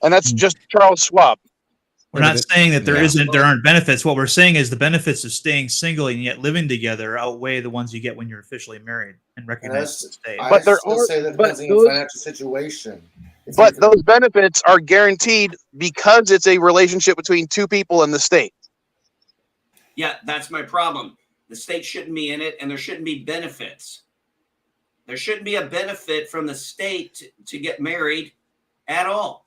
And that's just Charles Schwab. We're not saying that there aren't benefits. What we're saying is the benefits of staying single and yet living together outweigh the ones you get when you're officially married and recognized as a state. But there are say that depends on your financial situation. But those benefits are guaranteed because it's a relationship between two people in the state. Yeah, that's my problem. The state shouldn't be in it, and there shouldn't be benefits. There shouldn't be a benefit from the state to get married at all.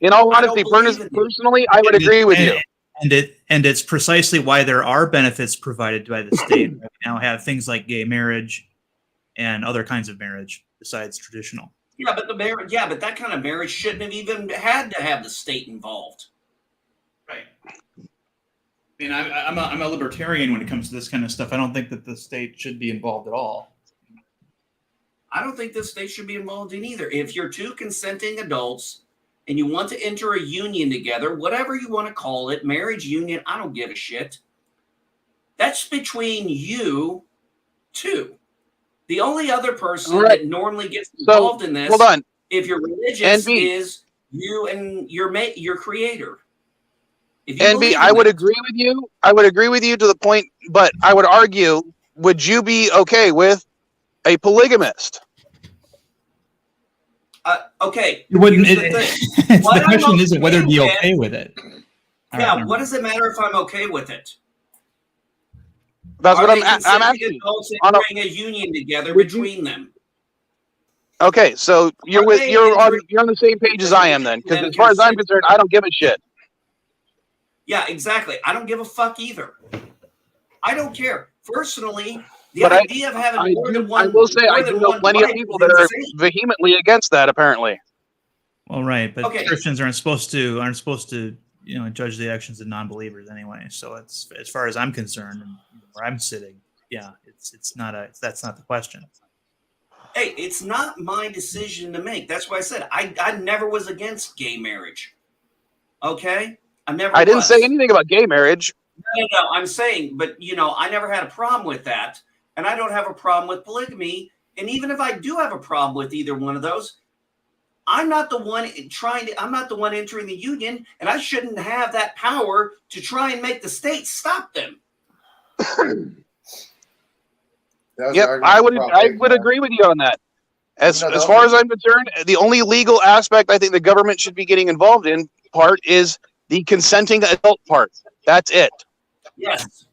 In all honesty, personally, I would agree with you. And it's precisely why there are benefits provided by the state. We now have things like gay marriage and other kinds of marriage besides traditional. Yeah, but but that kind of marriage shouldn't have even had to have the state involved. Right. I mean, I'm a libertarian when it comes to this kind of stuff. I don't think that the state should be involved at all. I don't think the state should be involved in either. If you're two consenting adults and you want to enter a union together, whatever you want to call it, marriage union, I don't give a shit. That's between you two. The only other person that normally gets involved in this, if you're religious, is you and your creator. NB, I would agree with you. I would agree with you to the point, but I would argue, would you be okay with a polygamist? Okay. You wouldn't. The question isn't whether to be okay with it. Yeah. What does it matter if I'm okay with it? That's what I'm asking. Bring a union together between them. Okay, so you're on the same page as I am then, because as far as I'm concerned, I don't give a shit. Yeah, exactly. I don't give a fuck either. I don't care. Personally, the idea of having more than one. I will say I do know plenty of people that are vehemently against that. Apparently. Well, right, but Christians aren't supposed to judge the actions of non-believers anyway. So it's, as far as I'm concerned, and where I'm sitting, that's not the question. Hey, it's not my decision to make. That's why I said I never was against gay marriage. Okay, I didn't say anything about gay marriage. No, I'm saying, but I never had a problem with that, and I don't have a problem with polygamy. And even if I do have a problem with either one of those, I'm not the one I'm not the one entering the union, and I shouldn't have that power to try and make the state stop them. Yep, I would agree with you on that. As far as I'm concerned, the only legal aspect I think the government should be getting involved in part is the consenting adult part. That's it. Yes.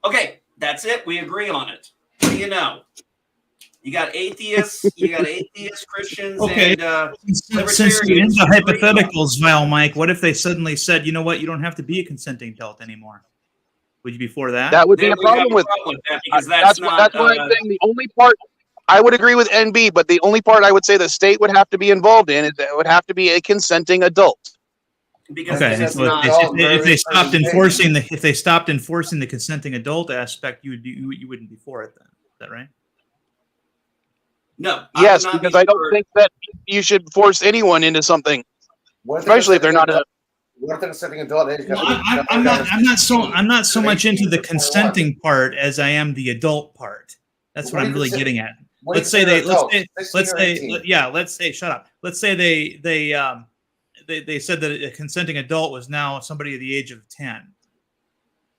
Okay, that's it. We agree on it. What do you know? You got atheists, Christians, and since you're into hypotheticals, Val, Mike, what if they suddenly said, you know what, you don't have to be a consenting adult anymore? Would you be for that? That would be a problem with that because that's what I'm saying. The only part I would agree with NB, but the only part I would say the state would have to be involved in is that it would have to be a consenting adult. Because if they stopped enforcing the consenting adult aspect, you wouldn't be for it then. Is that right? No. Yes, because I don't think that you should force anyone into something, especially if they're not a. I'm not so much into the consenting part as I am the adult part. That's what I'm really getting at. Let's say shut up. Let's say they said that a consenting adult was now somebody at the age of 10.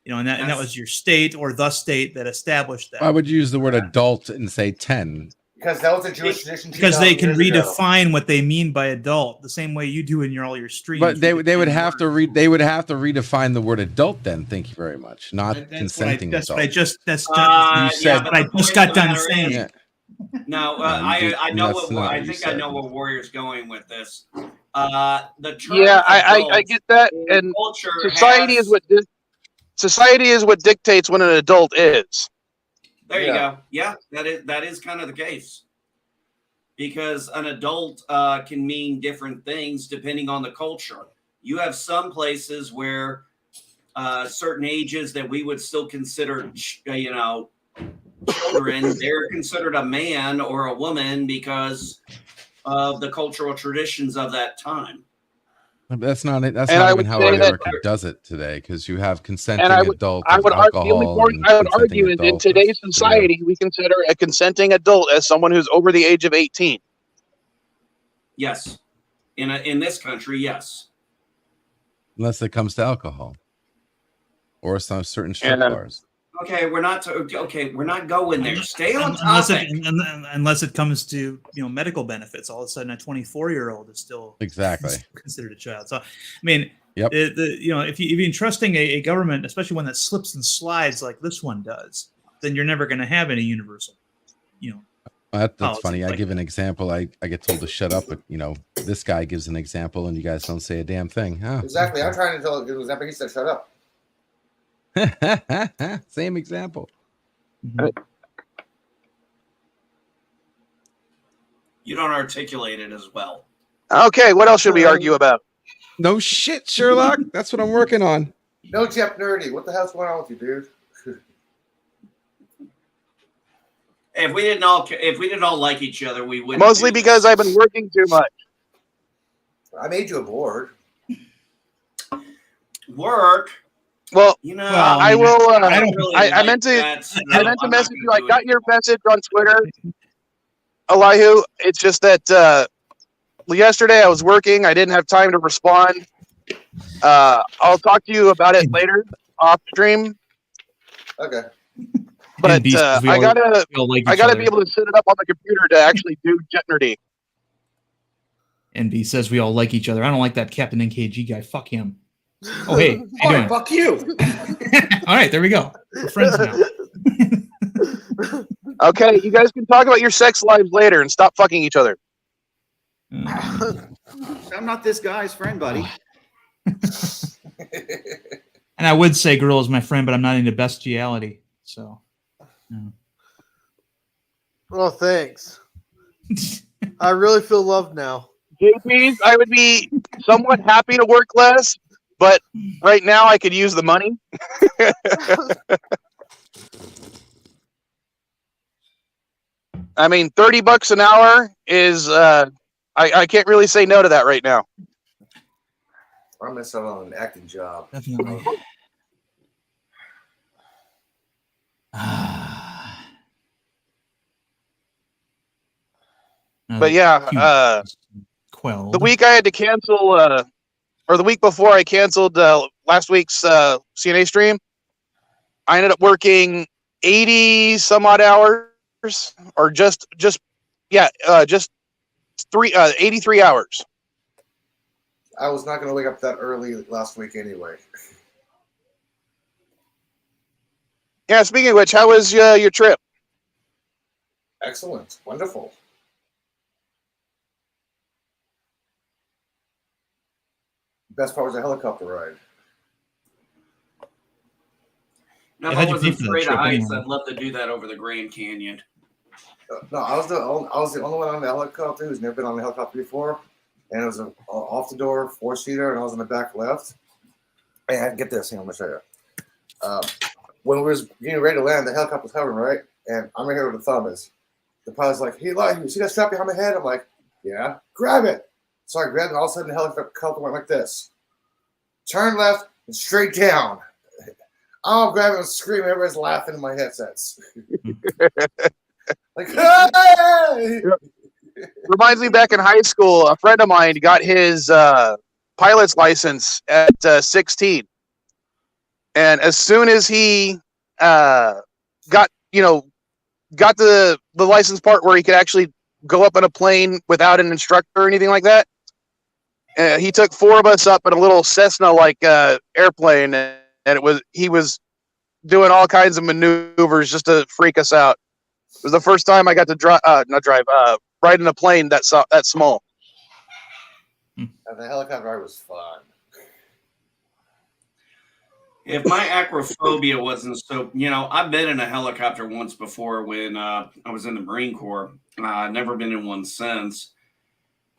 And that was your state or the state that established that. Why would you use the word adult and say 10? Because that was a Jewish tradition. Because they can redefine what they mean by adult the same way you do in all your streams. But they would have to redefine the word adult then. Thank you very much. Not consenting adult. I just got done saying. Yeah. No, I know what I think. I know where Warrior's going with this. The term I get that, and society is what dictates what an adult is. There you go. Yeah, that is kind of the case. Because an adult can mean different things depending on the culture. You have some places where certain ages that we would still consider, children, they're considered a man or a woman because of the cultural traditions of that time. That's not it. That's And not I even would how say that, America does it today, because you have consenting and adults I with would argue, the only alcohol point and I would consenting argue is in adults with today's beer. society, we consider a consenting adult as someone who's over the age of 18. Yes, in this country, yes. Unless it comes to alcohol or some certain strip And bars. Okay, we're not going there. Stay on unless topic. unless it comes to medical benefits. All of a sudden, a 24-year-old is still Exactly considered a child. So, I mean, yep. If you're entrusting a government, especially one that slips and slides like this one does, then you're never going to have any universal, That's funny. I give an example. I get told to shut up, but this guy gives an example, and you guys don't say a damn thing. Huh? Exactly. I'm trying to tell you an example. He said, "Shut up." Same example. You don't articulate it as well. Okay, what else should we argue about? No shit, Sherlock. That's what I'm working on. No, Jeff Nerdy. What the hell's going on with you, dude? If we didn't all like each other, we wouldn't. Mostly because I've been working too much. I made you a board. Work. Well, I will. I don't really I meant to. I meant to message you. I got your message on Twitter, Elihu. It's just that yesterday I was working. I didn't have time to respond. I'll talk to you about it later off stream. Okay. But I gotta be able to set it up on the computer to actually do Jetnerdy. NB says we all like each other. I don't like that Captain NKG guy. Fuck him. Oh, hey. How you doing? Fuck you. All right, there we go. We're friends now. Okay, you guys can talk about your sex lives later and stop fucking each other. I'm not this guy's friend, buddy. And I would say Gorilla is my friend, but I'm not into bestiality. So. Well, thanks. I really feel loved now. JP's, I would be somewhat happy to work less, but right now I could use the money. I mean, $30 an hour is I can't really say no to that right now. I'm missing out on an acting job. Definitely. But yeah, the week I had to cancel, or the week before I canceled last week's CNA stream, I ended up working 80 some odd hours, or just 83 hours. I was not going to wake up that early last week anyway. Yeah, speaking of which, how was your trip? Excellent. Wonderful. Best part was a helicopter ride. Now, if I wasn't afraid of heights, I'd love to do that over the Grand Canyon. No, I was the only one on the helicopter who's never been on the helicopter before, and it was an off the door 4-seater, and I was in the back left. And get this, I'm gonna show you. When we was getting ready to land, the helicopter was hovering, right? And I'm right here where the thumb is. The pilot's like, "Hey, Eli, you see that strap behind my head?" I'm like, "Yeah." Grab it. So I grabbed it, and all of a sudden the helicopter went like this. Turn left and straight down. I'm grabbing and screaming. Everybody's laughing in my headsets. Like, hey! Reminds me back in high school, a friend of mine got his pilot's license at 16. And as soon as he got the license part where he could actually go up in a plane without an instructor or anything like that, he took 4 of us up in a little Cessna-like airplane, and he was doing all kinds of maneuvers just to freak us out. It was the first time I got to ride in a plane that small. And the helicopter ride was fun. If my acrophobia wasn't so, I've been in a helicopter once before when I was in the Marine Corps. I've never been in one since.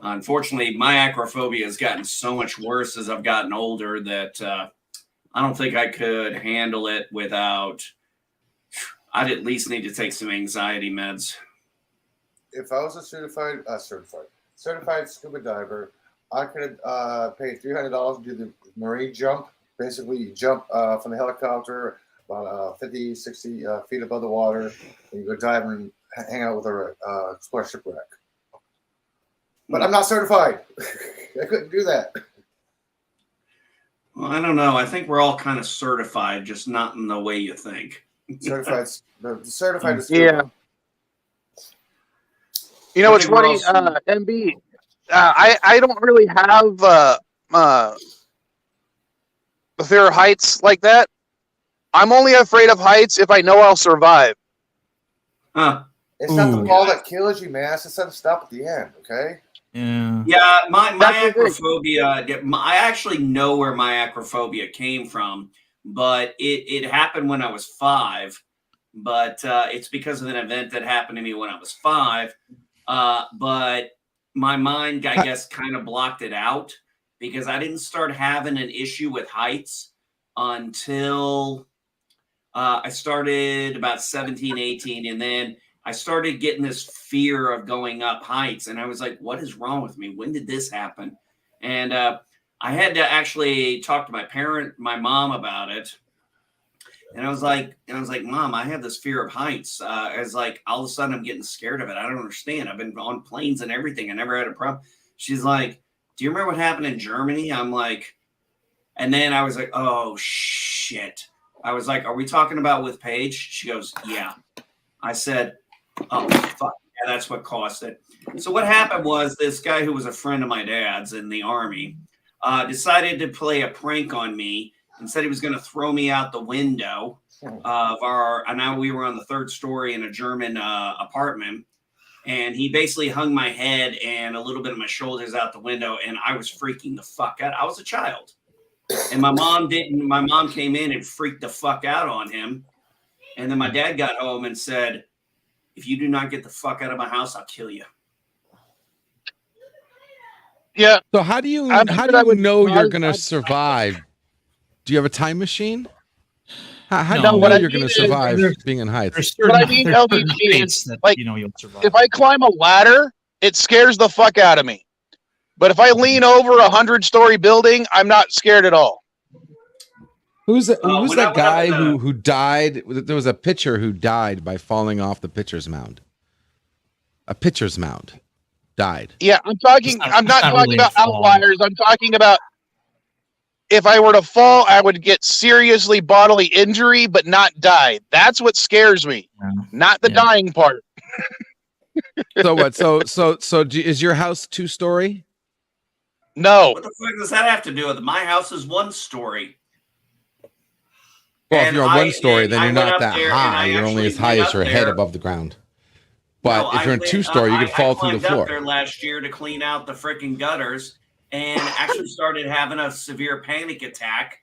Unfortunately, my acrophobia has gotten so much worse as I've gotten older that I don't think I could handle it without. I'd at least need to take some anxiety meds. If I was a certified scuba diver. I could pay $300 to do the marine jump. Basically, you jump from the helicopter about 50, 60 feet above the water, and you go dive and hang out with a explore shipwreck. But I'm not certified. I couldn't do that. Well, I don't know. I think we're all kind of certified, just not in the way you think. Certified is yeah. You know, it's funny, MB. I don't really have a fear of heights like that. I'm only afraid of heights if I know I'll survive. Huh. It's not the fall that kills you, man. It's the sudden stop at the end, okay? Yeah. Yeah, my acrophobia, I actually know where my acrophobia came from, but it happened when I was 5. But it's because of an event that happened to me when I was 5. But my mind, I guess, kind of blocked it out because I didn't start having an issue with heights until I started about 17, 18. And then I started getting this fear of going up heights. And I was like, what is wrong with me? When did this happen? And I had to actually talk to my mom about it. And I was like, Mom, I have this fear of heights. It's like all of a sudden I'm getting scared of it. I don't understand. I've been on planes and everything. I never had a problem. She's like, do you remember what happened in Germany? I'm like, and then I was like, oh shit. I was like, are we talking about with Paige? She goes, yeah. I said, oh fuck. Yeah, that's what caused it. So what happened was this guy who was a friend of my dad's in the Army decided to play a prank on me and said he was going to throw me out the window of and now we were on the 3rd story in a German apartment. And he basically hung my head and a little bit of my shoulders out the window. And I was freaking the fuck out. I was a child. And my mom came in and freaked the fuck out on him. And then my dad got home and said, if you do not get the fuck out of my house, I'll kill you. Yeah. So how do you know you're going to survive? Do you have a time machine? How do you know you're going to survive being in heights? What I mean, LBG, is like, you'll survive. If I climb a ladder, it scares the fuck out of me. But if I lean over a 100-story building, I'm not scared at all. Who's that guy who died? There was a pitcher who died by falling off the pitcher's mound. A pitcher's mound died. Yeah, I'm not talking really about outliers. I'm talking about if I were to fall, I would get seriously bodily injury, but not die. That's what scares me, not the dying part. So what? So is your house 2-story? No. What the fuck does that have to do with it? My house is 1-story. Well, if you're on 1-story, then you're not that high. You're only as high as your head above the ground. But if you're in 2-story, you could fall through the floor. I climbed up there last year to clean out the freaking gutters, and actually started having a severe panic attack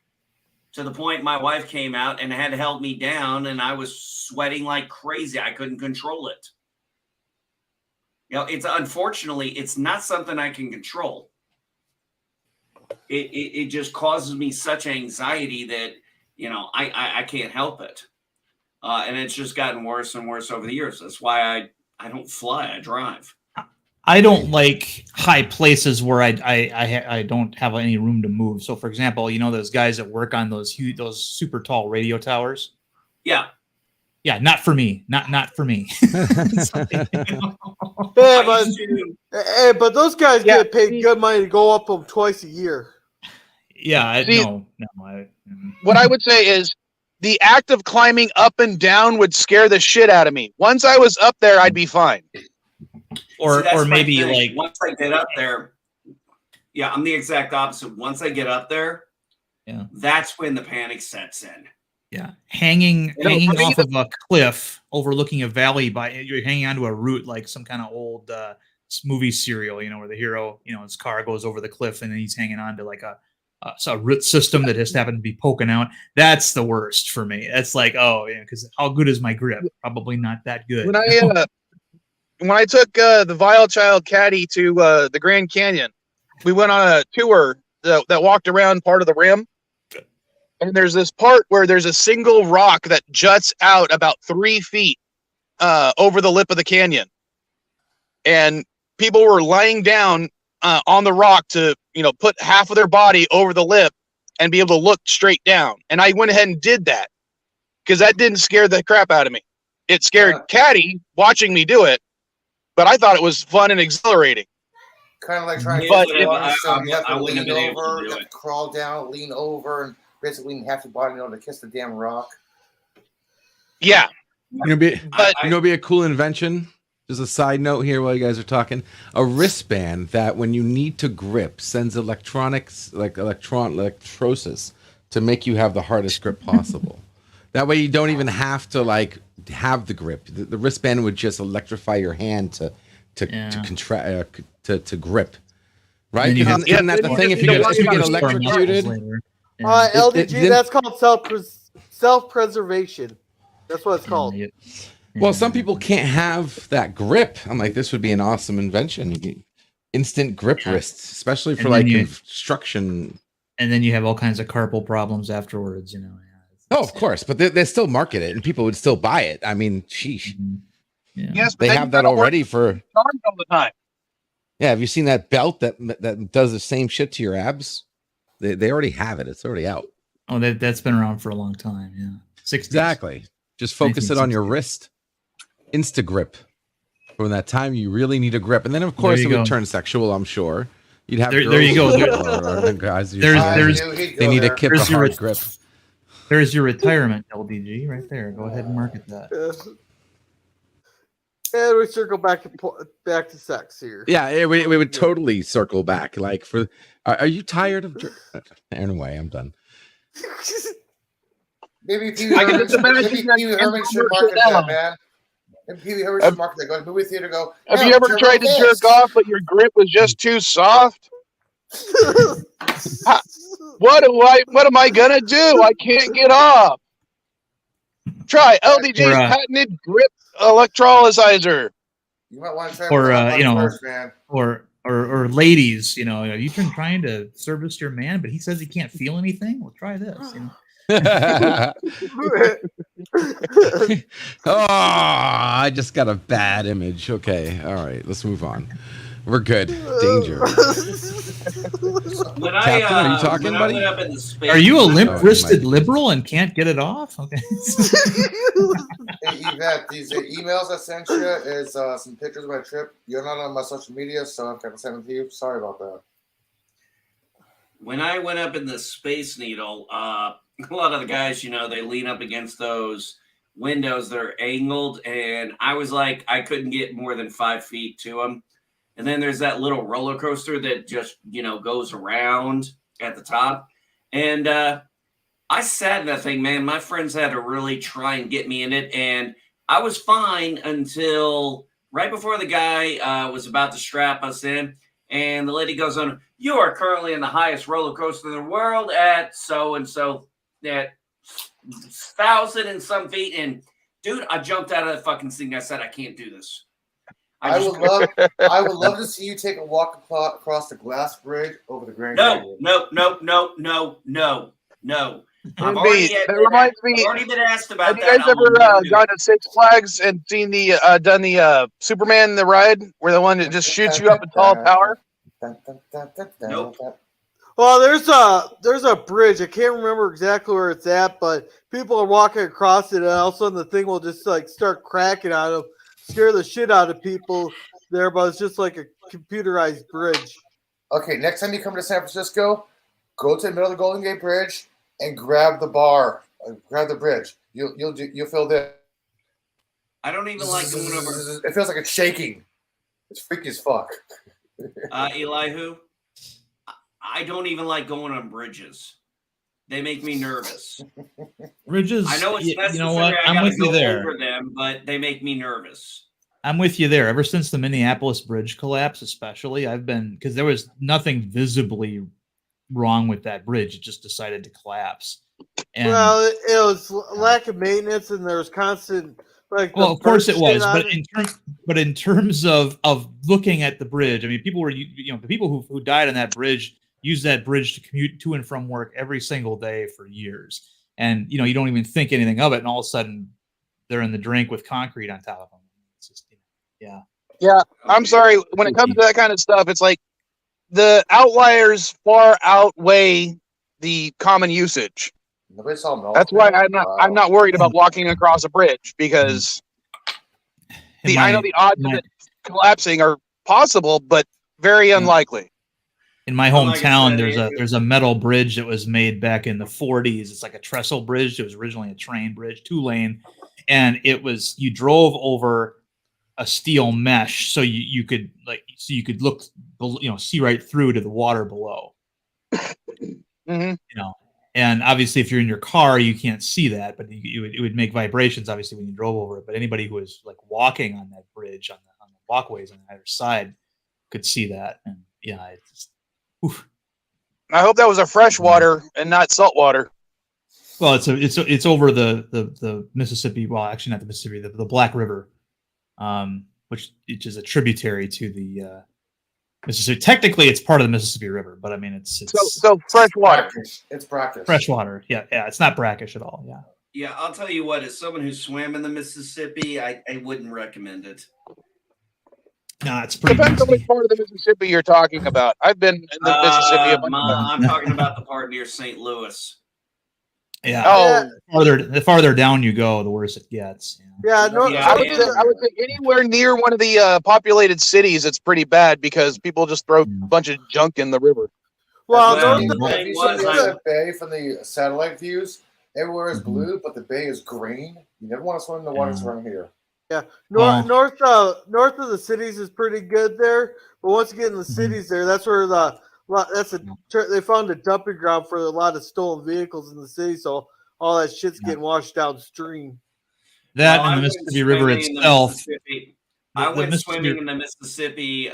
to the point my wife came out and had held me down, and I was sweating like crazy. I couldn't control it. It's unfortunately, it's not something I can control. It just causes me such anxiety that, I can't help it. And it's just gotten worse and worse over the years. That's why I don't fly, I drive. I don't like high places where I don't have any room to move. So, for example, those guys that work on those super tall radio towers. Yeah. Yeah, not for me. Not for me. But those guys get paid good money to go up them twice a year. Yeah, what I would say is the act of climbing up and down would scare the shit out of me. Once I was up there, I'd be fine. Or maybe like once I get up there, I'm the exact opposite. Once I get up there, that's when the panic sets in. Yeah, hanging off of a cliff overlooking a valley you're hanging onto a root like some kind of old movie serial, where the hero, his car goes over the cliff and then he's hanging on to like a root system that just happened to be poking out. That's the worst for me. That's like, because how good is my grip? Probably not that good. When I took the Vile Child Caddy to the Grand Canyon, we went on a tour that walked around part of the rim. And there's this part where there's a single rock that juts out about 3 feet over the lip of the canyon. And people were laying down on the rock to, put half of their body over the lip and be able to look straight down. And I went ahead and did that because that didn't scare the crap out of me. It scared Caddy watching me do it, but I thought it was fun and exhilarating. Kind of like trying to But you have to lean over, you have to crawl down, lean over, and basically lean half your body in order to kiss the damn rock. Yeah. Be a cool invention. Just a side note here while you guys are talking. A wristband that when you need to grip sends electrosis to make you have the hardest grip possible. That way you don't even have to have the grip. The wristband would just electrify your hand to grip. Right? Isn't that the thing? If you get electrocuted. LDG, that's called self-preservation. That's what it's called. Well, some people can't have that grip. I'm like, this would be an awesome invention. You get instant grip wrists, especially for construction. And then you have all kinds of carpal problems afterwards, Oh, of course, but they still market it, and people would still buy it. I mean, sheesh. Yeah. Yes, they have that already for all the time. Yeah, have you seen that belt that does the same shit to your abs? They already have it. It's already out. Oh, that's been around for a long time. Yeah, 60s. Exactly. Just focus it on your wrist. Insta grip. From that time, you really need a grip, and then of course it would turn sexual. I'm sure you'd have. There you go. Guys, they need a hard grip. There's your retirement, LDG, right there. Go ahead and market that. And we circle back to sex here. Yeah, we would totally circle back. Like, are you tired of? Anyway, I'm done. Maybe Pee Wee Herman should market that, man. And Pee Wee Herman should market that. Go to the movie theater. Go. Have you ever tried to jerk off, but your grip was just too soft? What am I gonna do? I can't get off. Try LDG's patented grip electrolyzer. You might want to try first, man. Or ladies, are you trying to service your man, but he says he can't feel anything? Well, try this. Oh, I just got a bad image. Okay, all right, let's move on. We're good. Danger. Captain, are you talking, buddy? Are you a limp-wristed liberal and can't get it off? Okay. Hey, Yvette, these emails I sent you is some pictures of my trip. You're not on my social media, so I'm going to send them to you. Sorry about that. When I went up in the Space Needle, a lot of the guys, they lean up against those windows that are angled, and I was like, I couldn't get more than 5 feet to them. And then there's that little roller coaster that just, goes around at the top. And I sat in that thing, man. My friends had to really try and get me in it. And I was fine until right before the guy was about to strap us in. And the lady goes on, "You are currently in the highest roller coaster in the world at so-and-so, at 1,000 and some feet." And, dude, I jumped out of the fucking thing. I said, I can't do this. I would love to see you take a walk across the glass bridge over the Grand Canyon. No. I've already been asked about that. Have you guys ever gone to Six Flags and seen done the Superman the ride, where the one that just shoots you up a tall tower? Nope. Well, there's a bridge. I can't remember exactly where it's at, but people are walking across it, and all of a sudden the thing will just start cracking out of. Scare the shit out of people there, but it's just like a computerized bridge. Okay, next time you come to San Francisco, go to the middle of the Golden Gate Bridge and grab the bar, grab the bridge. You'll feel this. I don't even like going over. It feels like it's shaking. It's freaky as fuck. Elihu, I don't even like going on bridges. They make me nervous. Bridges. I know it's necessary. You know what? I'm with you there. Over them, but they make me nervous. I'm with you there. Ever since the Minneapolis bridge collapse, especially, I've been, because there was nothing visibly wrong with that bridge. It just decided to collapse. And, well, it was lack of maintenance, and there was constant well, of course it was, but in terms of looking at the bridge, I mean, people were the people who died on that bridge used that bridge to commute to and from work every single day for years. And, you don't even think anything of it. And all of a sudden they're in the drink with concrete on top of them. It's just, yeah. Yeah, I'm sorry. When it comes to that kind of stuff, it's like the outliers far outweigh the common usage. That's why I'm not worried about walking across a bridge because I know the odds of it collapsing are possible, but very unlikely. In my hometown, there's a metal bridge that was made back in the 40s. It's like a trestle bridge. It was originally a train bridge, 2-lane, and you drove over a steel mesh, so you could look, see right through to the water below. Mm-hmm. And obviously, if you're in your car, you can't see that, but it would make vibrations obviously when you drove over it. But anybody who was like walking on that bridge on the walkways on either side could see that, and it's just. Oof. I hope that was a freshwater and not saltwater. Well, it's over the Mississippi. Well, actually, not the Mississippi, the Black River, which is a tributary to the Mississippi. Technically, it's part of the Mississippi River, but I mean, it's so freshwater. It's brackish. Freshwater, yeah, it's not brackish at all. Yeah. Yeah, I'll tell you what. As someone who swam in the Mississippi, I wouldn't recommend it. No, it's pretty. Depends on which part of the Mississippi you're talking about. I've been in the Mississippi. I'm talking about the part near St. Louis. Yeah. Oh, the farther down you go, the worse it gets. I would say anywhere near one of the populated cities, it's pretty bad because people just throw a bunch of junk in the river. Well, if you see the bay from the satellite views, everywhere is blue, but the bay is green. You never want to swim in the waters around here. Yeah, north of the cities is pretty good there, but once you get in the cities there, that's where they found a dumping ground for a lot of stolen vehicles in the city, so all that shit's getting washed downstream. That and the Mississippi River itself. I went swimming in the Mississippi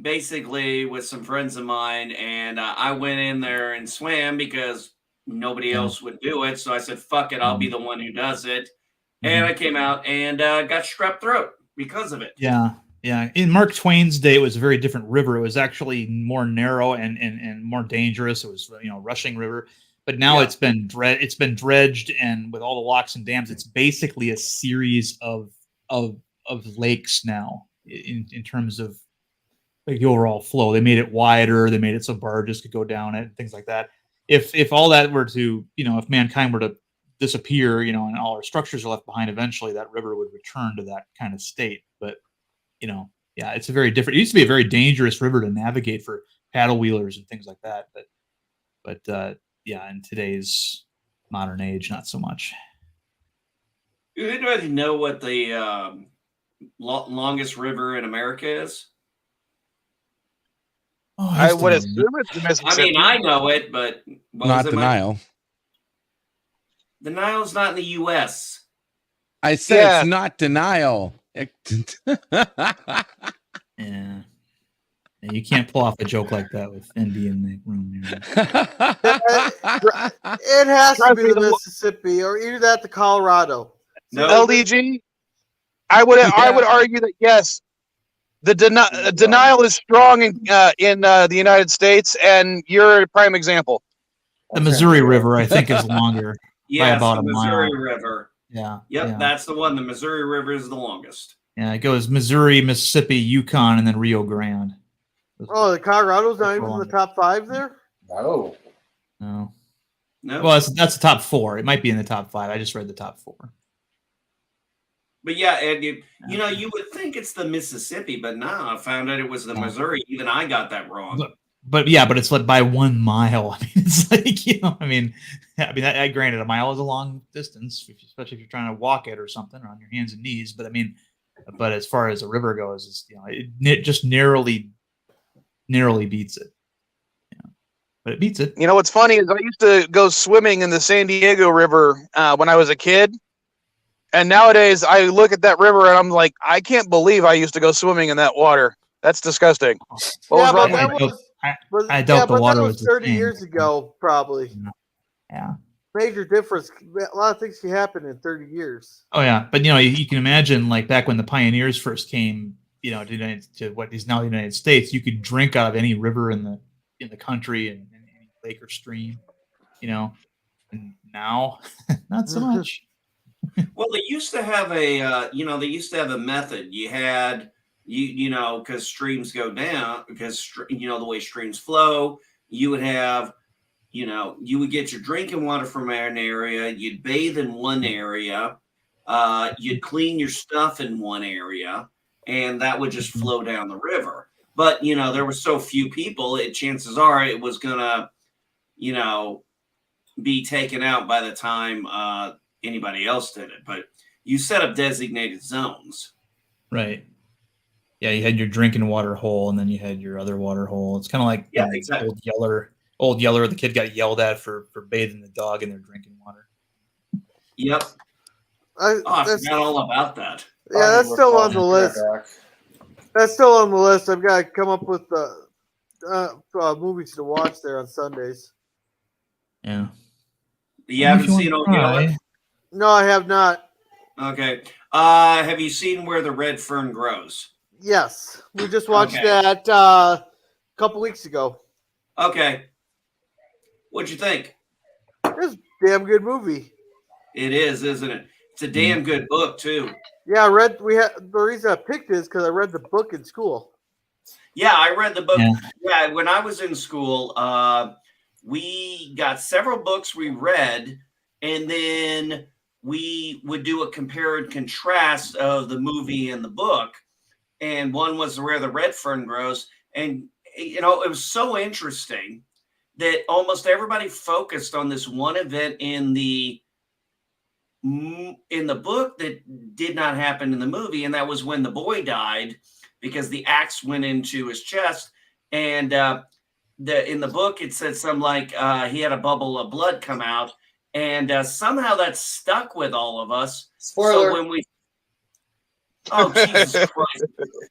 basically with some friends of mine, and I went in there and swam because nobody else would do it. So I said, fuck it, I'll be the one who does it. And I came out and got strep throat because of it. Yeah. Yeah. In Mark Twain's day, it was a very different river. It was actually more narrow and more dangerous. It was, rushing river. But now it's been dredged, and with all the locks and dams, it's basically a series of lakes now in terms of like the overall flow. They made it wider. They made it so barges could go down it and things like that. If all that were to, if mankind were to disappear, and all our structures are left behind, eventually that river would return to that kind of state. But, it's a very different. It used to be a very dangerous river to navigate for paddle wheelers and things like that. But in today's modern age, not so much. Do anybody know what the longest river in America is? Oh, I would assume it's the Mississippi. I mean, I know it, but not the Nile. The Nile's not in the U.S. I said it's not the Nile. Yeah. You can't pull off a joke like that with NB in the room. It has to be the Mississippi or either that the Colorado. No. LDG. I would argue that yes, the denial is strong in the United States, and you're a prime example. The Missouri River, I think, is longer. Yes, by about the a Missouri mile. River. Yeah. Yep, yeah. That's the one. The Missouri River is the longest. Yeah, it goes Missouri, Mississippi, Yukon, and then Rio Grande. Oh, the Colorado's not even in the top 5 there? No. Well, that's the top 4. It might be in the top 5. I just read the top 4. But yeah, and you would think it's the Mississippi, but now I found out it was the Missouri. Even I got that wrong. But it's like by 1 mile. I mean, it's like, granted, a mile is a long distance, especially if you're trying to walk it or something, or on your hands and knees. But but as far as a river goes, it's, it just narrowly beats it. But it beats it. What's funny is I used to go swimming in the San Diego River when I was a kid. And nowadays I look at that river and I'm like, I can't believe I used to go swimming in that water. That's disgusting. What was wrong with me? I doubt the water was 30 years ago, probably. Yeah. Major difference. A lot of things can happen in 30 years. Oh yeah, but you can imagine like back when the pioneers first came, to what is now the United States, you could drink out of any river in the country and any lake or stream, and now not so much. Well, they used to have a, they used to have a method. You had, because streams go down, because, the way streams flow, you would have, you would get your drinking water from an area, you'd bathe in one area, you'd clean your stuff in one area, and that would just flow down the river. But, there were so few people, chances are it was going to, be taken out by the time anybody else did it. But you set up designated zones. Right. Yeah, you had your drinking water hole, and then you had your other water hole. It's kind of like exactly. Old Yeller. The kid got yelled at for bathing the dog in their drinking water. Yep. I forgot all about that. Yeah, that's still on the list. That's still on the list. I've got to come up with the movies to watch there on Sundays. Yeah. You haven't seen Old Yeller? No, I have not. Okay. Have you seen Where the Red Fern Grows? Yes. We just watched that a couple weeks ago. Okay. What'd you think? It's a damn good movie. It is, isn't it? It's a damn good book, too. Yeah, the reason I picked it is because I read the book in school. Yeah, I read the book. Yeah, when I was in school, we got several books we read, and then we would do a compare and contrast of the movie and the book. And one was Where the Red Fern Grows. And, it was so interesting that almost everybody focused on this one event in the book that did not happen in the movie. And that was when the boy died because the axe went into his chest. And, in the book, it said something like he had a bubble of blood come out, and somehow that stuck with all of us. Spoiler. So when oh, Jesus Christ,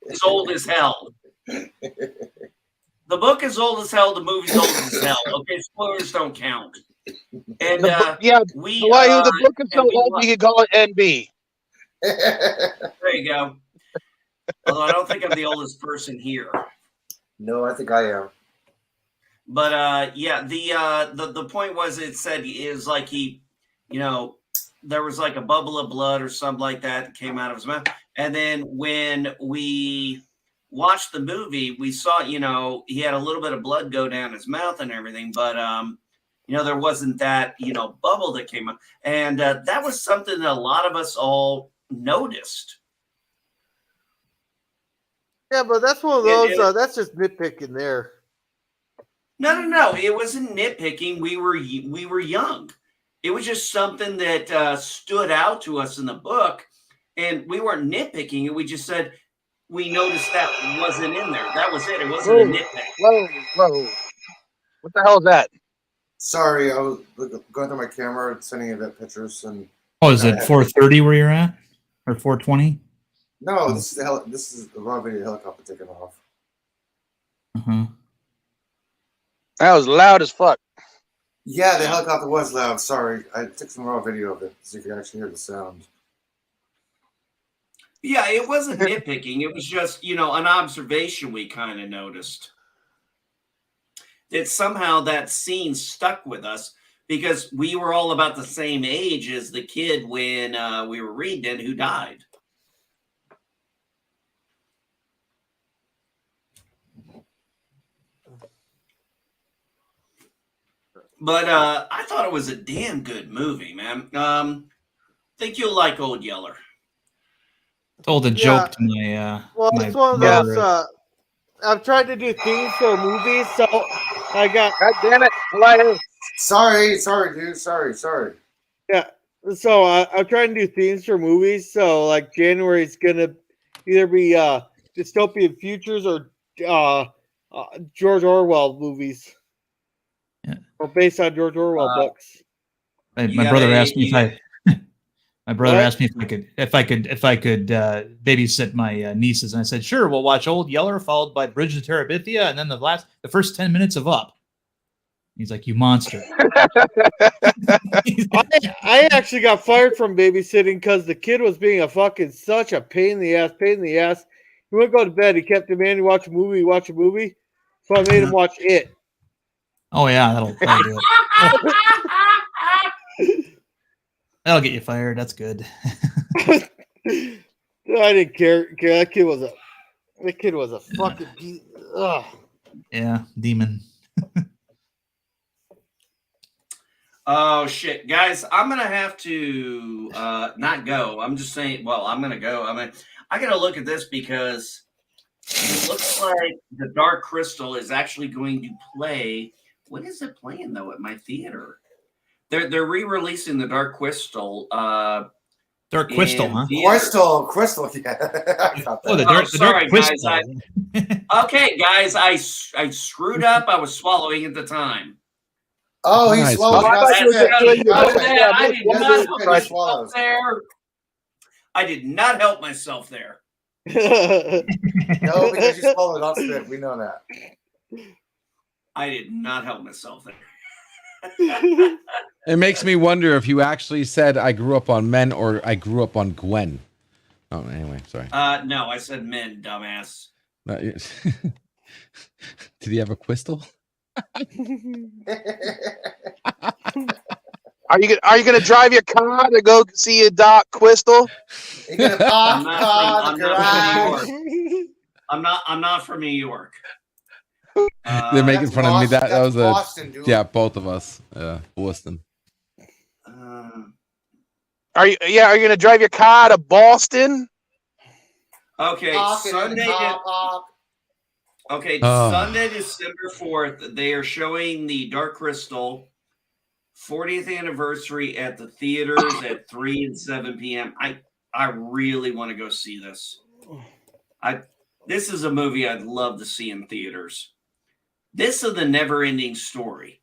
it's old as hell. The book is old as hell. The movie's old as hell. Okay, spoilers don't count. And the book is so old we could call it NB. There you go. Although I don't think I'm the oldest person here. No, I think I am. But the point was, it said is like he, there was like a bubble of blood or something like that came out of his mouth. And then when we watched the movie, we saw, he had a little bit of blood go down his mouth and everything, but there wasn't that, bubble that came up. And that was something that a lot of us all noticed. Yeah, but that's one of those, that's just nitpicking there. No. It wasn't nitpicking. We were young. It was just something that stood out to us in the book, and we weren't nitpicking it. We just said we noticed that wasn't in there. That was it. It wasn't a nitpick. Whoa! What the hell is that? Sorry, I was going through my camera and sending you the pictures. And is it 4:30 where you're at, or 4:20? No, this is the raw video helicopter taking off. That was loud as fuck. Yeah, the helicopter was loud. Sorry. I took some raw video of it so you can actually hear the sound. Yeah, it wasn't nitpicking. It was just, an observation we kind of noticed. That somehow that scene stuck with us because we were all about the same age as the kid when we were reading it who died. But I thought it was a damn good movie, man. Think you'll like Old Yeller. Told a joke to my well, it's one of those. I've tried to do themes for movies, so I got. God damn it! Sorry, dude. Sorry. Yeah. So I'm trying to do themes for movies. So like January is gonna either be dystopian futures or George Orwell movies. Yeah. Or based on George Orwell books. My brother asked me if I could babysit my nieces, and I said, sure, we'll watch Old Yeller followed by Bridge to Terabithia, and then the first 10 minutes of Up. He's like, you monster. I actually got fired from babysitting because the kid was being such a pain in the ass. He wouldn't go to bed. He kept demanding watch a movie. So I made him watch it. Oh yeah, that'll do it. That'll get you fired. That's good. I didn't care. That kid was a fucking piece. Ugh. Yeah, demon. Oh shit, guys! I'm gonna have to not go. I'm just saying. Well, I'm gonna go. I gotta look at this because it looks like the Dark Crystal is actually going to play. When is it playing though at my theater? They're re-releasing the Dark Crystal. Dark Crystal, huh? Crystal. Yeah. The Dark Crystal. Guys. Okay, guys, I screwed up. I was swallowing at the time. Oh, he swallowed. I did not help myself there. No, because you swallowed off script. We know that. I did not help myself there. It makes me wonder if you actually said I grew up on men or I grew up on Gwen. Oh, anyway, sorry. No, I said men, dumbass. Did he have a crystal? Are you gonna drive your car to go see a Doc Crystal? You gonna park car, I'm not from New York. They're making fun of me. That was Boston, dude. yeah, both of us. Boston. Are you gonna drive your car to Boston? Okay, Sunday. Sunday, December 4th, they are showing the Dark Crystal 40th anniversary at the theaters at 3 and 7 p.m. I really want to go see this. This is a movie I'd love to see in theaters. This is the never-ending story.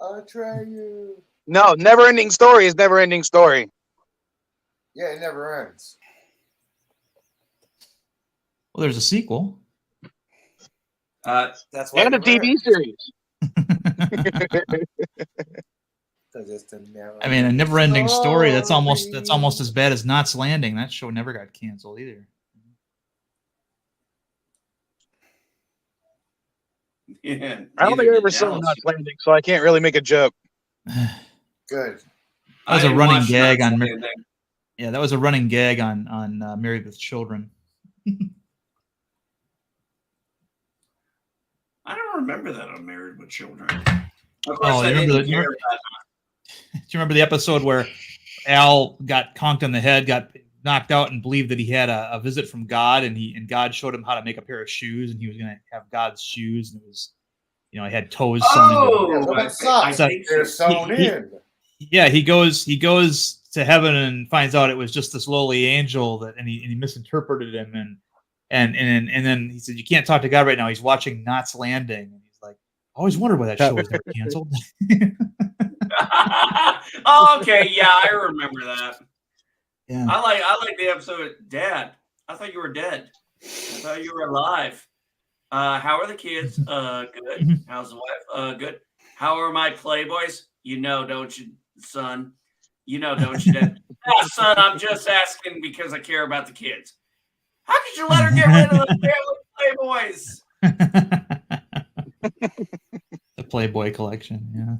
I'll try you. No, never-ending story is never-ending story. Yeah, it never ends. Well, there's a sequel. That's why. And a TV series. I mean, a never-ending story. That's almost as bad as Knots Landing. That show never got canceled either. Yeah, I don't think I ever saw Knots Landing, so I can't really make a joke. Good. That was a running gag on. Yeah, that was a running gag on Married with Children. I don't remember that on Married with Children. Of course, Oh, do you remember the episode where Al got conked on the head, got knocked out, and believed that he had a visit from God, and God showed him how to make a pair of shoes, and he was going to have God's shoes, and it was, he had toes sewn into they're sewn in. Yeah, he goes to heaven and finds out it was just this lowly angel and he misinterpreted him, and then he said, "You can't talk to God right now. He's watching Knots Landing." And he's like, "I always wondered why that show was never canceled." Oh, okay, yeah, I remember that. Yeah, I like the episode. Dad, I thought you were dead. I thought you were alive. How are the kids? Good. How's the wife? Good. How are my playboys? You know, don't you, son? You know, don't you, Dad? Yeah, son, I'm just asking because I care about the kids. How could you let her get rid of the Playboys? The Playboy collection, yeah.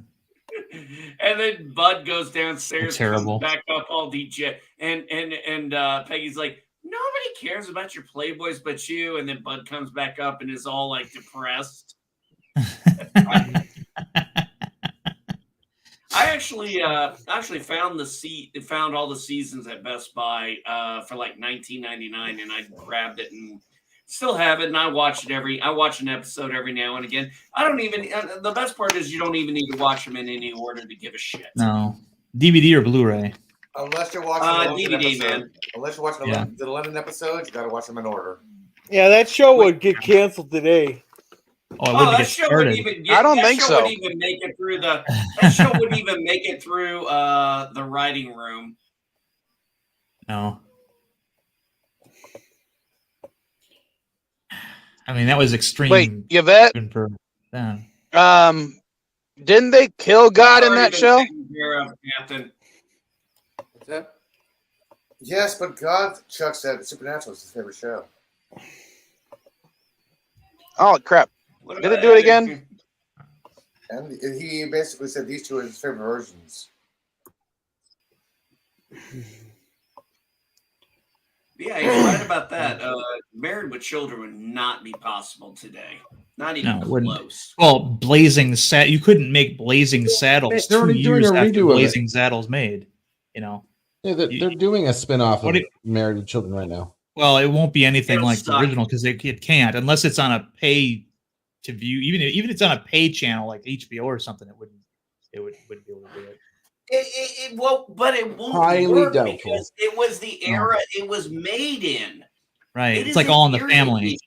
And then Bud goes downstairs, terrible. comes back up all DJ, and Peggy's like, "Nobody cares about your Playboys but you." And then Bud comes back up and is all like depressed. I actually found all the seasons at Best Buy for like $19.99, and I grabbed it and still have it, and I watch an episode every now and again. I don't even the best part is you don't even need to watch them in any order to give a shit. No, DVD or Blu-ray. Unless you're watching the DVD, man. Unless you're watching the London episodes, you got to watch them in order. Yeah, that show would get canceled today. That show wouldn't even get. I don't think so. Wouldn't even make it through that show wouldn't even make it through the writing room. No. I mean, that was extreme. Wait, Yvette? Didn't they kill God in that show? What's that? Yes, but God, Chuck said Supernatural is his favorite show. Oh, crap. Did it do it again? And he basically said these two are his favorite versions. Yeah, he's right about that. Married with Children would not be possible today. Not even close. Well, Blazing Saddles. You couldn't make Blazing Saddles They're 2 already doing years a after redo of it. Blazing Saddles made. You know. Yeah, they're doing a spin-off of What Married with Children right now. Well, it won't be anything It'll like the suck. original because it can't unless it's on a pay to view. Even if it's on a pay channel like HBO or something, it wouldn't be able to do it. It won't, but it won't Highly work doubtful. because it was the era it was made in. Right. It It's like isn't All in the irritating. Family.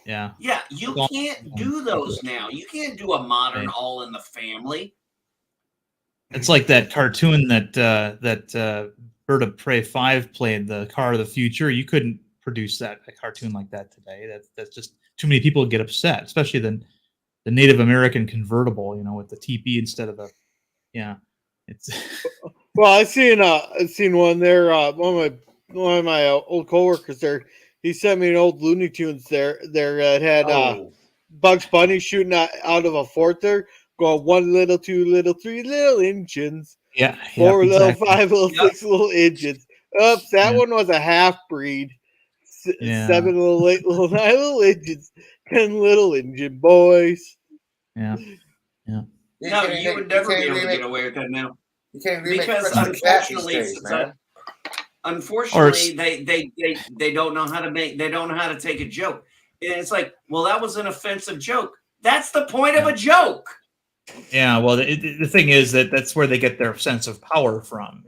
Yeah. Yeah, you can't do those now. You can't do a modern Right. All in the Family. It's like that cartoon that Bird of Prey 5 played, the Car of the Future. You couldn't produce a cartoon like that today. That's just too many people would get upset, especially the Native American convertible, with the TP instead of the It's Well, I've seen one there. One of my old coworkers there. He sent me an old Looney Tunes there. It had Bugs Bunny shooting out of a fort there, going 1 little, 2 little, 3 little engines. 4 little, exactly. 5 little, 6 little engines. Oops, that one was a half breed. 7 little, 8 little, 9 little engines. 10 little engine boys. Yeah. No, you would never be able to get away with that now. You can't remake Because Christmas Cat these unfortunately, days, man. unfortunately, they don't know how to they don't know how to take a joke. And it's like, well, that was an offensive joke. That's the point of a joke. Yeah, well, the thing is that's where they get their sense of power from.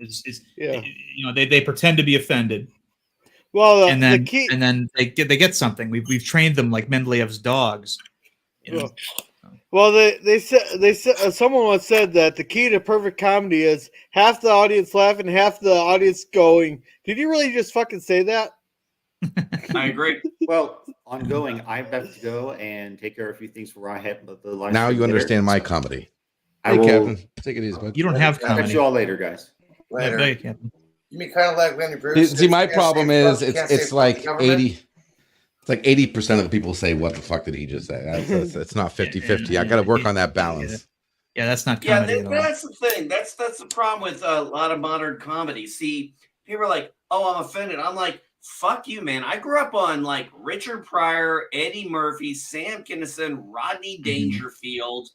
They pretend to be offended. Well, and then they get something. We've trained them like Mendeleev's dogs. Well, they said someone once said that the key to perfect comedy is half the audience laughing, half the audience going. Did you really just fucking say that? I agree. Well, ongoing, I have to go and take care of a few things before I have the live. Now stream you later. understand my comedy. I Hey, will- Captain, take it easy, bud. You don't have I'll catch comedy. you all later, guys. Later. Yeah, Captain. You mean kind of like Lenny Bruce? See, my Can't problem say is fuck- can't it's say like fuck the government? 80. It's like 80% of the people say, "What the fuck did he just say?" It's not 50-50. I got to work on that balance. Yeah, that's not Yeah, comedy at all. that's the thing. That's the problem with a lot of modern comedy. See, people are like, "Oh, I'm offended." I'm like, "Fuck you, man." I grew up on like Richard Pryor, Eddie Murphy, Sam Kinison, Rodney Dangerfield,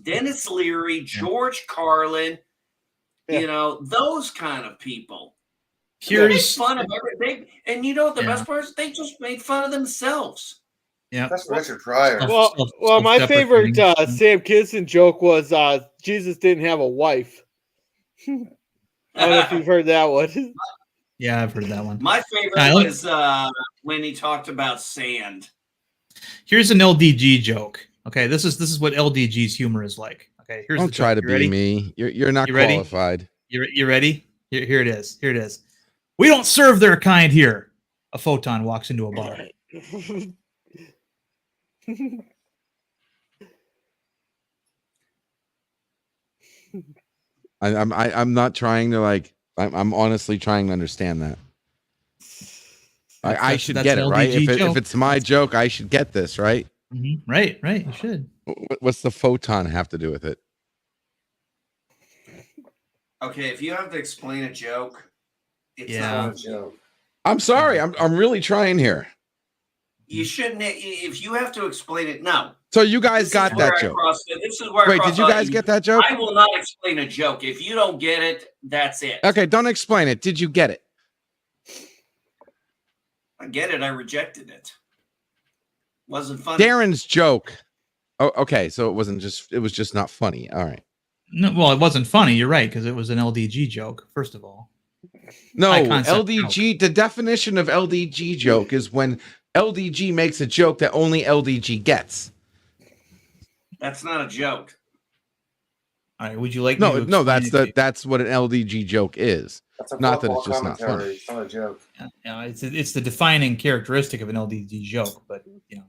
Dennis Leary, George Carlin. Those kind of people. They make fun of everything, and you know what the best part is? They just made fun of themselves. Yeah, That's Richard Pryor. Well, my favorite Sam Kinison joke was Jesus didn't have a wife. I don't know if you've heard that one. Yeah, I've heard that one. My favorite was when he talked about sand. Here's an LDG joke. Okay, this is what LDG's humor is like. Okay, here's Don't the try joke. to You ready? be me. You're not You ready? qualified. You ready? Here it is. Here it is. We don't serve their kind here. A photon walks into a bar. I'm not trying to like. I'm honestly trying to understand that. I should get it right. If it's my joke, I should get this right. Right. You should. What's the photon have to do with it? Okay, if you have to explain a joke, it's Yeah. not a joke. I'm sorry. I'm really trying here. You shouldn't. If you have to explain it, no. So you guys got that joke. This is where. Wait, did you guys get that joke? I will not explain a joke. If you don't get it, that's it. Okay, don't explain it. Did you get it? I get it. I rejected it. Wasn't funny. Darren's joke. Oh, okay. So it was just not funny. All right. No, well, it wasn't funny. You're right, because it was an LDG joke. First of all, no, high concept LDG. joke. The definition of LDG joke is when LDG makes a joke that only LDG gets. That's not a joke. All right. Would you like? No, me to no. explain That's what an LDG joke is. That's a Not that football it's just not commentary. funny. It's not a joke. Yeah, it's the defining characteristic of an LDG joke, but yeah.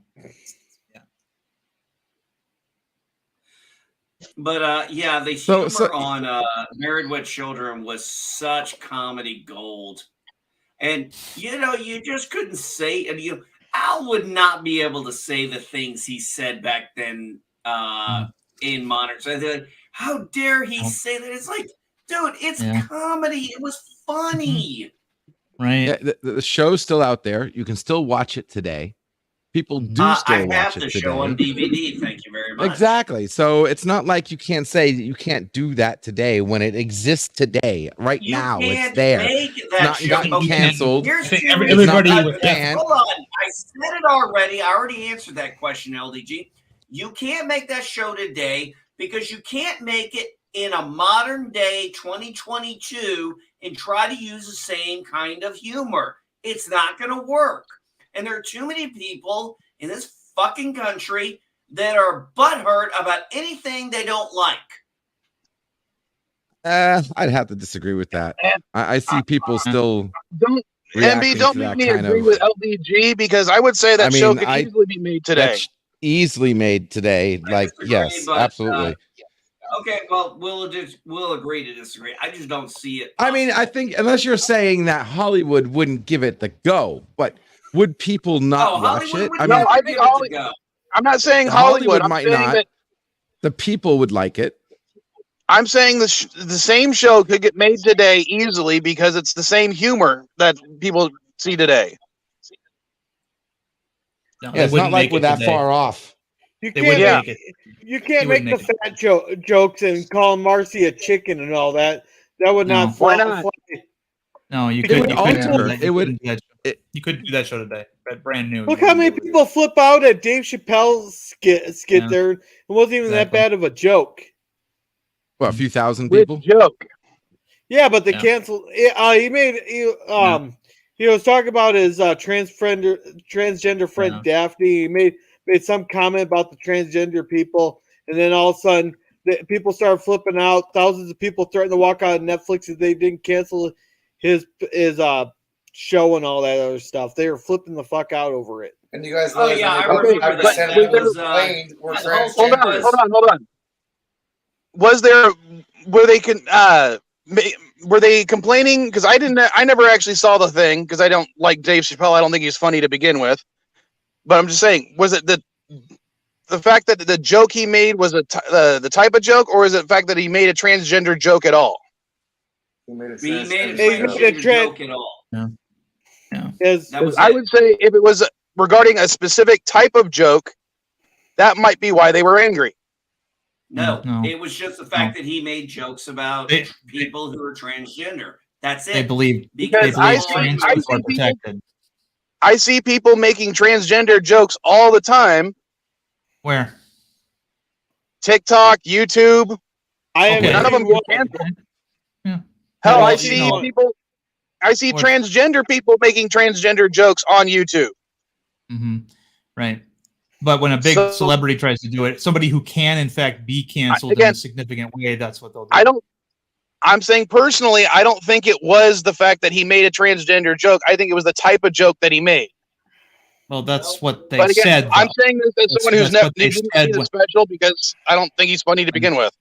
But yeah, the humor on Married with Children was such comedy gold, and you just couldn't say. And Al would not be able to say the things he said back then in modern. So they're like, how dare he say that? It's like, Dude, it's comedy. It was funny. Right. Yeah, the show's still out there. You can still watch it today. People do still watch it today. I have the show on DVD. Thank you very much. Exactly. So it's not like you can't say that you can't do that today when it exists today. Right now, it's there. It's not gotten canceled. Everybody hold on. I said it already. I already answered that question, LDG. You can't make that show today because you can't make it in a modern day 2022 and try to use the same kind of humor. It's not going to work. And there are too many people in this fucking country that are butthurt about anything they don't like. I'd have to disagree with that. I see people still don't make me agree with LDG because I would say that show could easily be made today. Easily made today. Like, yes, but, absolutely. Okay, well, we'll agree to disagree. I just don't see it. I mean, I think unless you're saying that Hollywood wouldn't give it the go, but would people not watch it? I mean, I think Hollywood. I'm not saying Hollywood might not. That the people would like it. I'm saying the same show could get made today easily because it's the same humor that people see today. No, it's not like we're that far off. You can't make the fat jokes and call Marcy a chicken and all that. That would not fly. Why not? No, you couldn't. You couldn't do that show today. That brand new. Look how many people flip out at Dave Chappelle's skit there. It wasn't even that bad of a joke. Well, a few thousand people. Joke. Yeah, but they canceled. He was talking about his transgender friend Daphne. He made some comment about the transgender people, and then all of a sudden, people started flipping out. Thousands of people threatened to walk out of Netflix if they didn't cancel his show and all that other stuff. They were flipping the fuck out over it. And you guys, I remember that. Hold on. Were they complaining? Because I never actually saw the thing because I don't like Dave Chappelle. I don't think he's funny to begin with. But I'm just saying, was it the fact that the joke he made was the type of joke, or is it the fact that he made a transgender joke at all? He made a transgender joke at all. Yeah. I would say if it was regarding a specific type of joke, that might be why they were angry. No, it was just the fact that he made jokes about people who are transgender. That's it. They believe trans people are protected. I see people making transgender jokes all the time. Where? TikTok, YouTube. None of them get canceled. Yeah. Hell, I see transgender people making transgender jokes on YouTube. Mm-hmm. Right. But when a big celebrity tries to do it, somebody who can in fact be canceled in a significant way, that's what they'll do. I'm saying personally, I don't think it was the fact that he made a transgender joke. I think it was the type of joke that he made. Well, that's what they said. Though. I'm saying this as someone who's never seen the special because I don't think he's funny to begin with.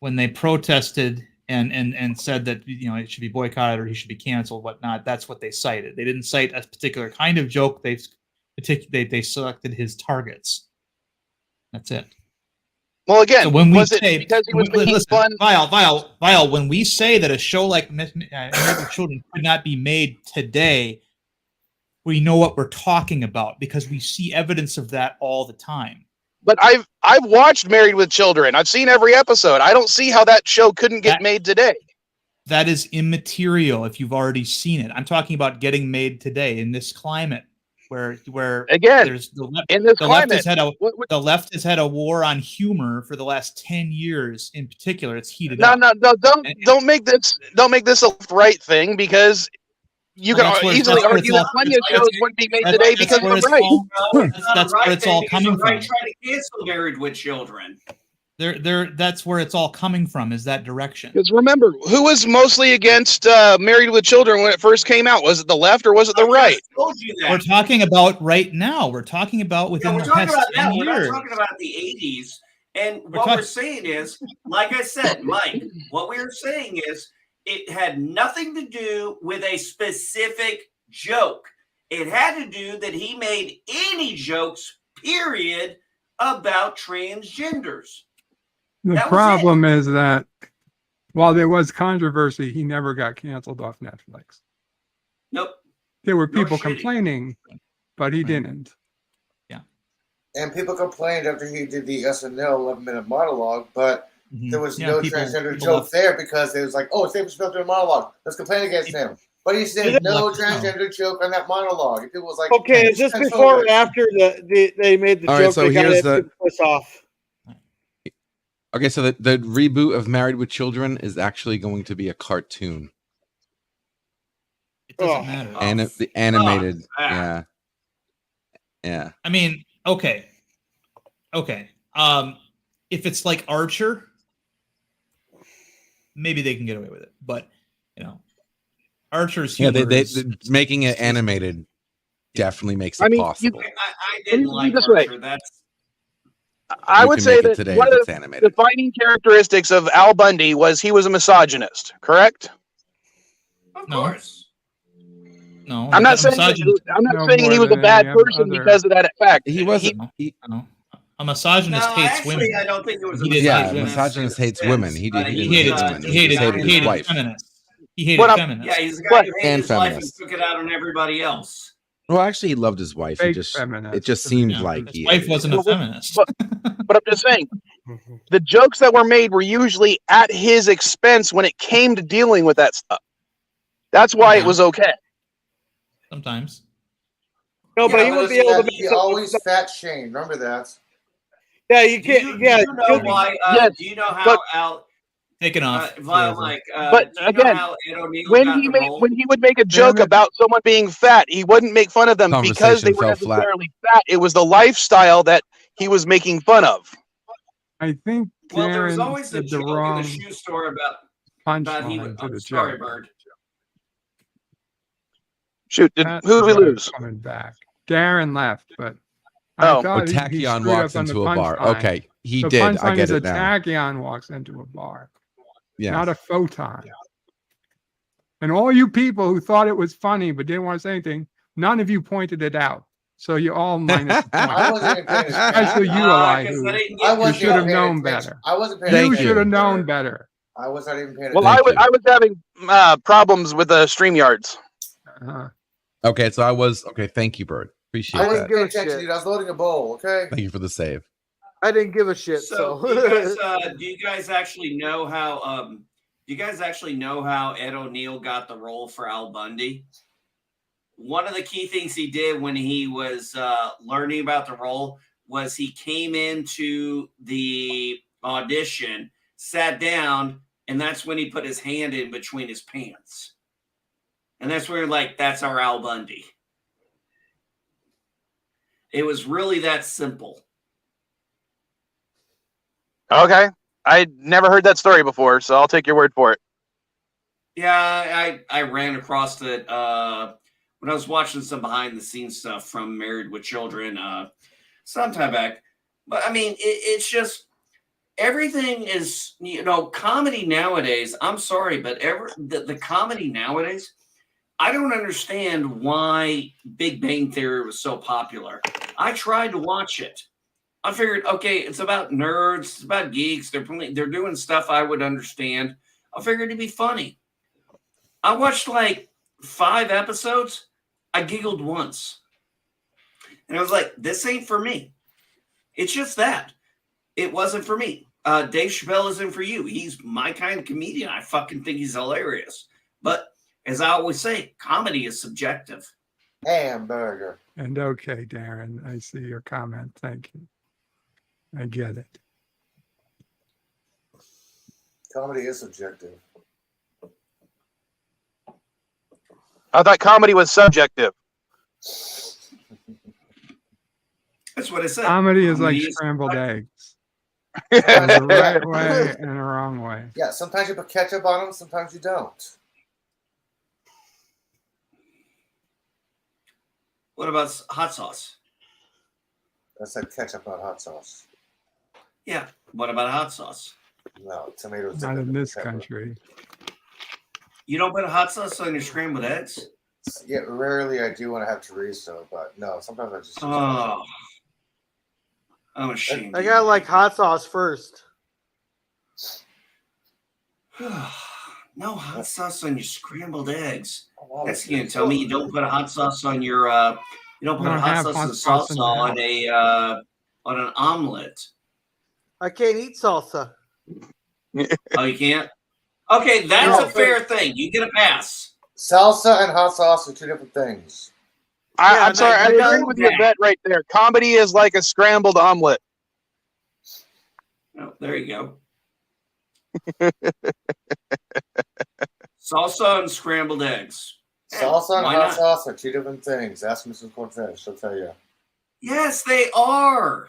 When they protested and said that it should be boycotted or he should be canceled, whatnot, that's what they cited. They didn't cite a particular kind of joke. They selected his targets. That's it. Well, again, so when was it because he was making fun? Vile, when we say that a show like Married with Children could not be made today, we know what we're talking about because we see evidence of that all the time. But I've watched Married with Children. I've seen every episode. I don't see how that show couldn't get made today. That is immaterial if you've already seen it. I'm talking about getting made today in this climate. Where again, there's the left has had a war on humor for the last 10 years in particular. It's heated up. Don't make this a right thing because you can easily argue that plenty of shows wouldn't be made today because of the right. That's where it's all coming from. Trying to cancel Married with Children. That's where it's all coming from, is that direction. Because remember, who was mostly against Married with Children when it first came out? Was it the left or was it the right? Told you that. We're talking about right now. We're talking about within the past 10 years. We're not talking about the 80s. And what we're saying is, like I said, Mike, what we're saying is it had nothing to do with a specific joke. It had to do that he made any jokes, period, about transgenders. The problem is that While there was controversy, he never got canceled off Netflix. Nope. There were No people shitty. complaining, but he didn't. And people complained after he did the SNL 11-minute monologue, but there was no transgender joke there because it was like, oh, David Spelter a monologue. Let's complain against him. But he said no transgender joke on that monologue. And people was like, okay, is this before or after they made the All joke? right, so they got here's it piss off. Okay, so the reboot of Married with Children is actually going to be a cartoon. It doesn't matter. And the animated, man. yeah. I mean, okay. If it's like Archer, maybe they can get away with it. But Archer's humor they making it animated definitely makes it possible. I didn't like Archer. I would say that today one of the defining characteristics of Al Bundy was he was a misogynist, correct? Of course. No, I'm not saying he was a bad person because of that fact. He wasn't. A misogynist hates women. I don't think it was. A misogynist hates women. He hated women. He hated his wife. Feminists. He hated feminists. Yeah, he's a guy who hated his life and took it out on everybody else. Well, actually, he loved his wife. It just seemed like his wife wasn't a feminist. But I'm just saying, the jokes that were made were usually at his expense when it came to dealing with that stuff. That's why it was okay. Sometimes. No, but he would be able to. He always fat shamed. Remember that? Yeah, you can't. Do you know why? Do you know how Al? Taken off. But again, when he would make a joke about someone being fat, he wouldn't make fun of them because they were necessarily fat. It was the lifestyle that he was making fun of. I think. Well, there was always a joke in the shoe store about he was. Sorry, Bird. Shoot, who did we lose? Coming back. Darren left, but I thought Tachyon walks into a bar. Line. Okay, he did. I get it now. Tachyon walks into a bar. Yeah. Not a photon. And all you people who thought it was funny but didn't want to say anything, none of you pointed it out. So you all minus points. I wasn't even paying attention. Especially you, Eli, who should have known better. I wasn't paying attention. You should have known better. I was not even paying attention. Well, I was having problems with the StreamYards. Okay, so I was okay. Thank you, Bird. Appreciate that. I wasn't paying attention, dude. I was loading a bowl. Okay. Thank you for the save. I didn't give a shit. So, do you guys actually know how? Do you guys actually know how Ed O'Neill got the role for Al Bundy? One of the key things he did when he was learning about the role was he came into the audition, sat down, and that's when he put his hand in between his pants. And that's where, that's our Al Bundy. It was really that simple. Okay. I never heard that story before, so I'll take your word for it. Yeah, I ran across it when I was watching some behind-the-scenes stuff from Married with Children some time back. But, I mean, it's just everything is, comedy nowadays. I'm sorry, but the comedy nowadays, I don't understand why Big Bang Theory was so popular. I tried to watch it. I figured, okay, it's about nerds, it's about geeks. They're doing stuff I would understand. I figured it'd be funny. I watched 5 episodes. I giggled once. And I was like, this ain't for me. It's just that. It wasn't for me. Dave Chappelle isn't for you. He's my kind of comedian. I fucking think he's hilarious. But as I always say, comedy is subjective. Hamburger. And okay, Darren, I see your comment. Thank you. I get it. Comedy is subjective. I thought comedy was subjective. That's what I said. Comedy is like scrambled eggs. There's a right way and a wrong way. Yeah, sometimes you put ketchup on them, sometimes you don't. What about hot sauce? I said ketchup, not hot sauce. Yeah. What about hot sauce? No, tomatoes. Not in this country. You don't put hot sauce on your scrambled eggs? Yeah, rarely I do when I have chorizo, but no, sometimes I just. Oh. I'm ashamed. I got hot sauce first. No hot sauce on your scrambled eggs. Oh, That's gonna tell me you don't put hot sauce on your you don't put Don't hot have sauce hot and sauce salsa in the on house. on an omelet. I can't eat salsa. Oh, you can't? Okay, that's No, a fair thing. You get a pass. Salsa and hot sauce are two different things. Yeah, I'm sorry. I I agree with you, Vet, right there. Comedy is like a scrambled omelet. Oh, there you go. Salsa and scrambled eggs. Salsa and why hot not? sauce are two different things. Ask Mrs. Cortez. She'll tell you. Yes, they are.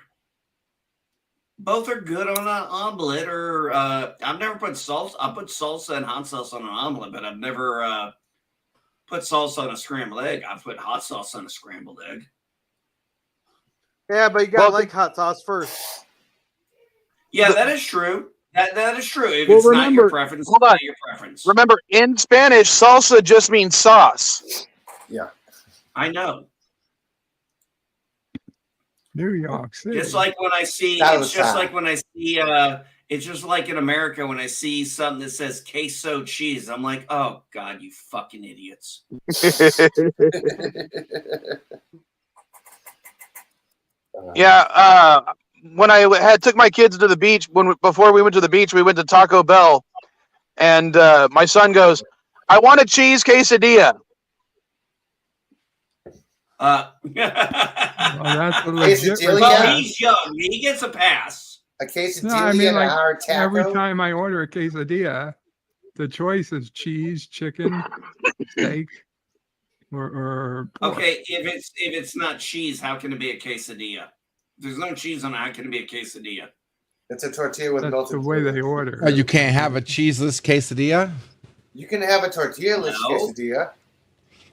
Both are good on an omelet, or I've never put salsa. I put salsa and hot sauce on an omelet, but I've never put salsa on a scrambled egg. I've put hot sauce on a scrambled egg. Yeah, but you gotta like hot sauce first. Yeah, that is true. That is true. If Well, it's not your remember- preference, hold it's on. not your preference. Remember, in Spanish, salsa just means sauce. Yeah. I know. New York City. It's like when I see. That It's was just time. like when I see. It's just like in America when I see something that says queso cheese. I'm like, oh God, you fucking idiots. Yeah, when I took my kids to the beach, before we went to the beach, we went to Taco Bell, and my son goes, "I want a cheese quesadilla." Well, that's a legit Quesadilla? Well, request. he's young. He gets a pass. A quesadilla No, I mean, and like a hard taco. every time I order a quesadilla, the choice is cheese, chicken, steak, or pork. Okay, if it's not cheese, how can it be a quesadilla? If there's no cheese on it, how can it be a quesadilla? It's a tortilla with That's melted the way cheese. they order. Oh, you can't have a cheeseless quesadilla? You can have a tortilla-less No. quesadilla.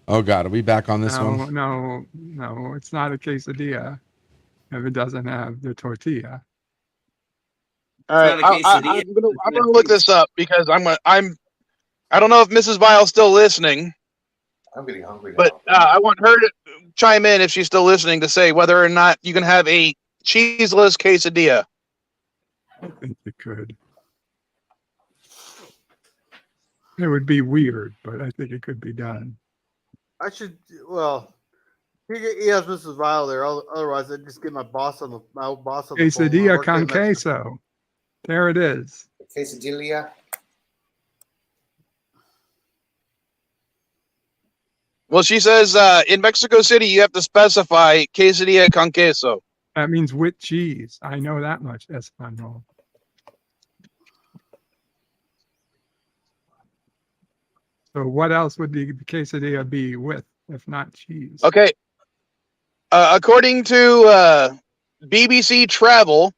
Oh God, are we back on this No, one? no, it's not a quesadilla if it doesn't have the tortilla. All right, not a quesadilla. I'm gonna look this up because I don't know if Mrs. Vile's still listening, I'm getting hungry now. but I want her to chime in if she's still listening to say whether or not you can have a cheeseless quesadilla. I think you could. It would be weird, but I think it could be done. I should. Well, he has Mrs. Vile there. Otherwise, I'd just get my boss on the phone. Quesadilla Work con him extra. queso. There it is. Quesadilla. Well, she says in Mexico City you have to specify quesadilla con queso. That means with cheese. I know that much, Espanol. So what else would the quesadilla be with, if not cheese? Okay. According to BBC Travel,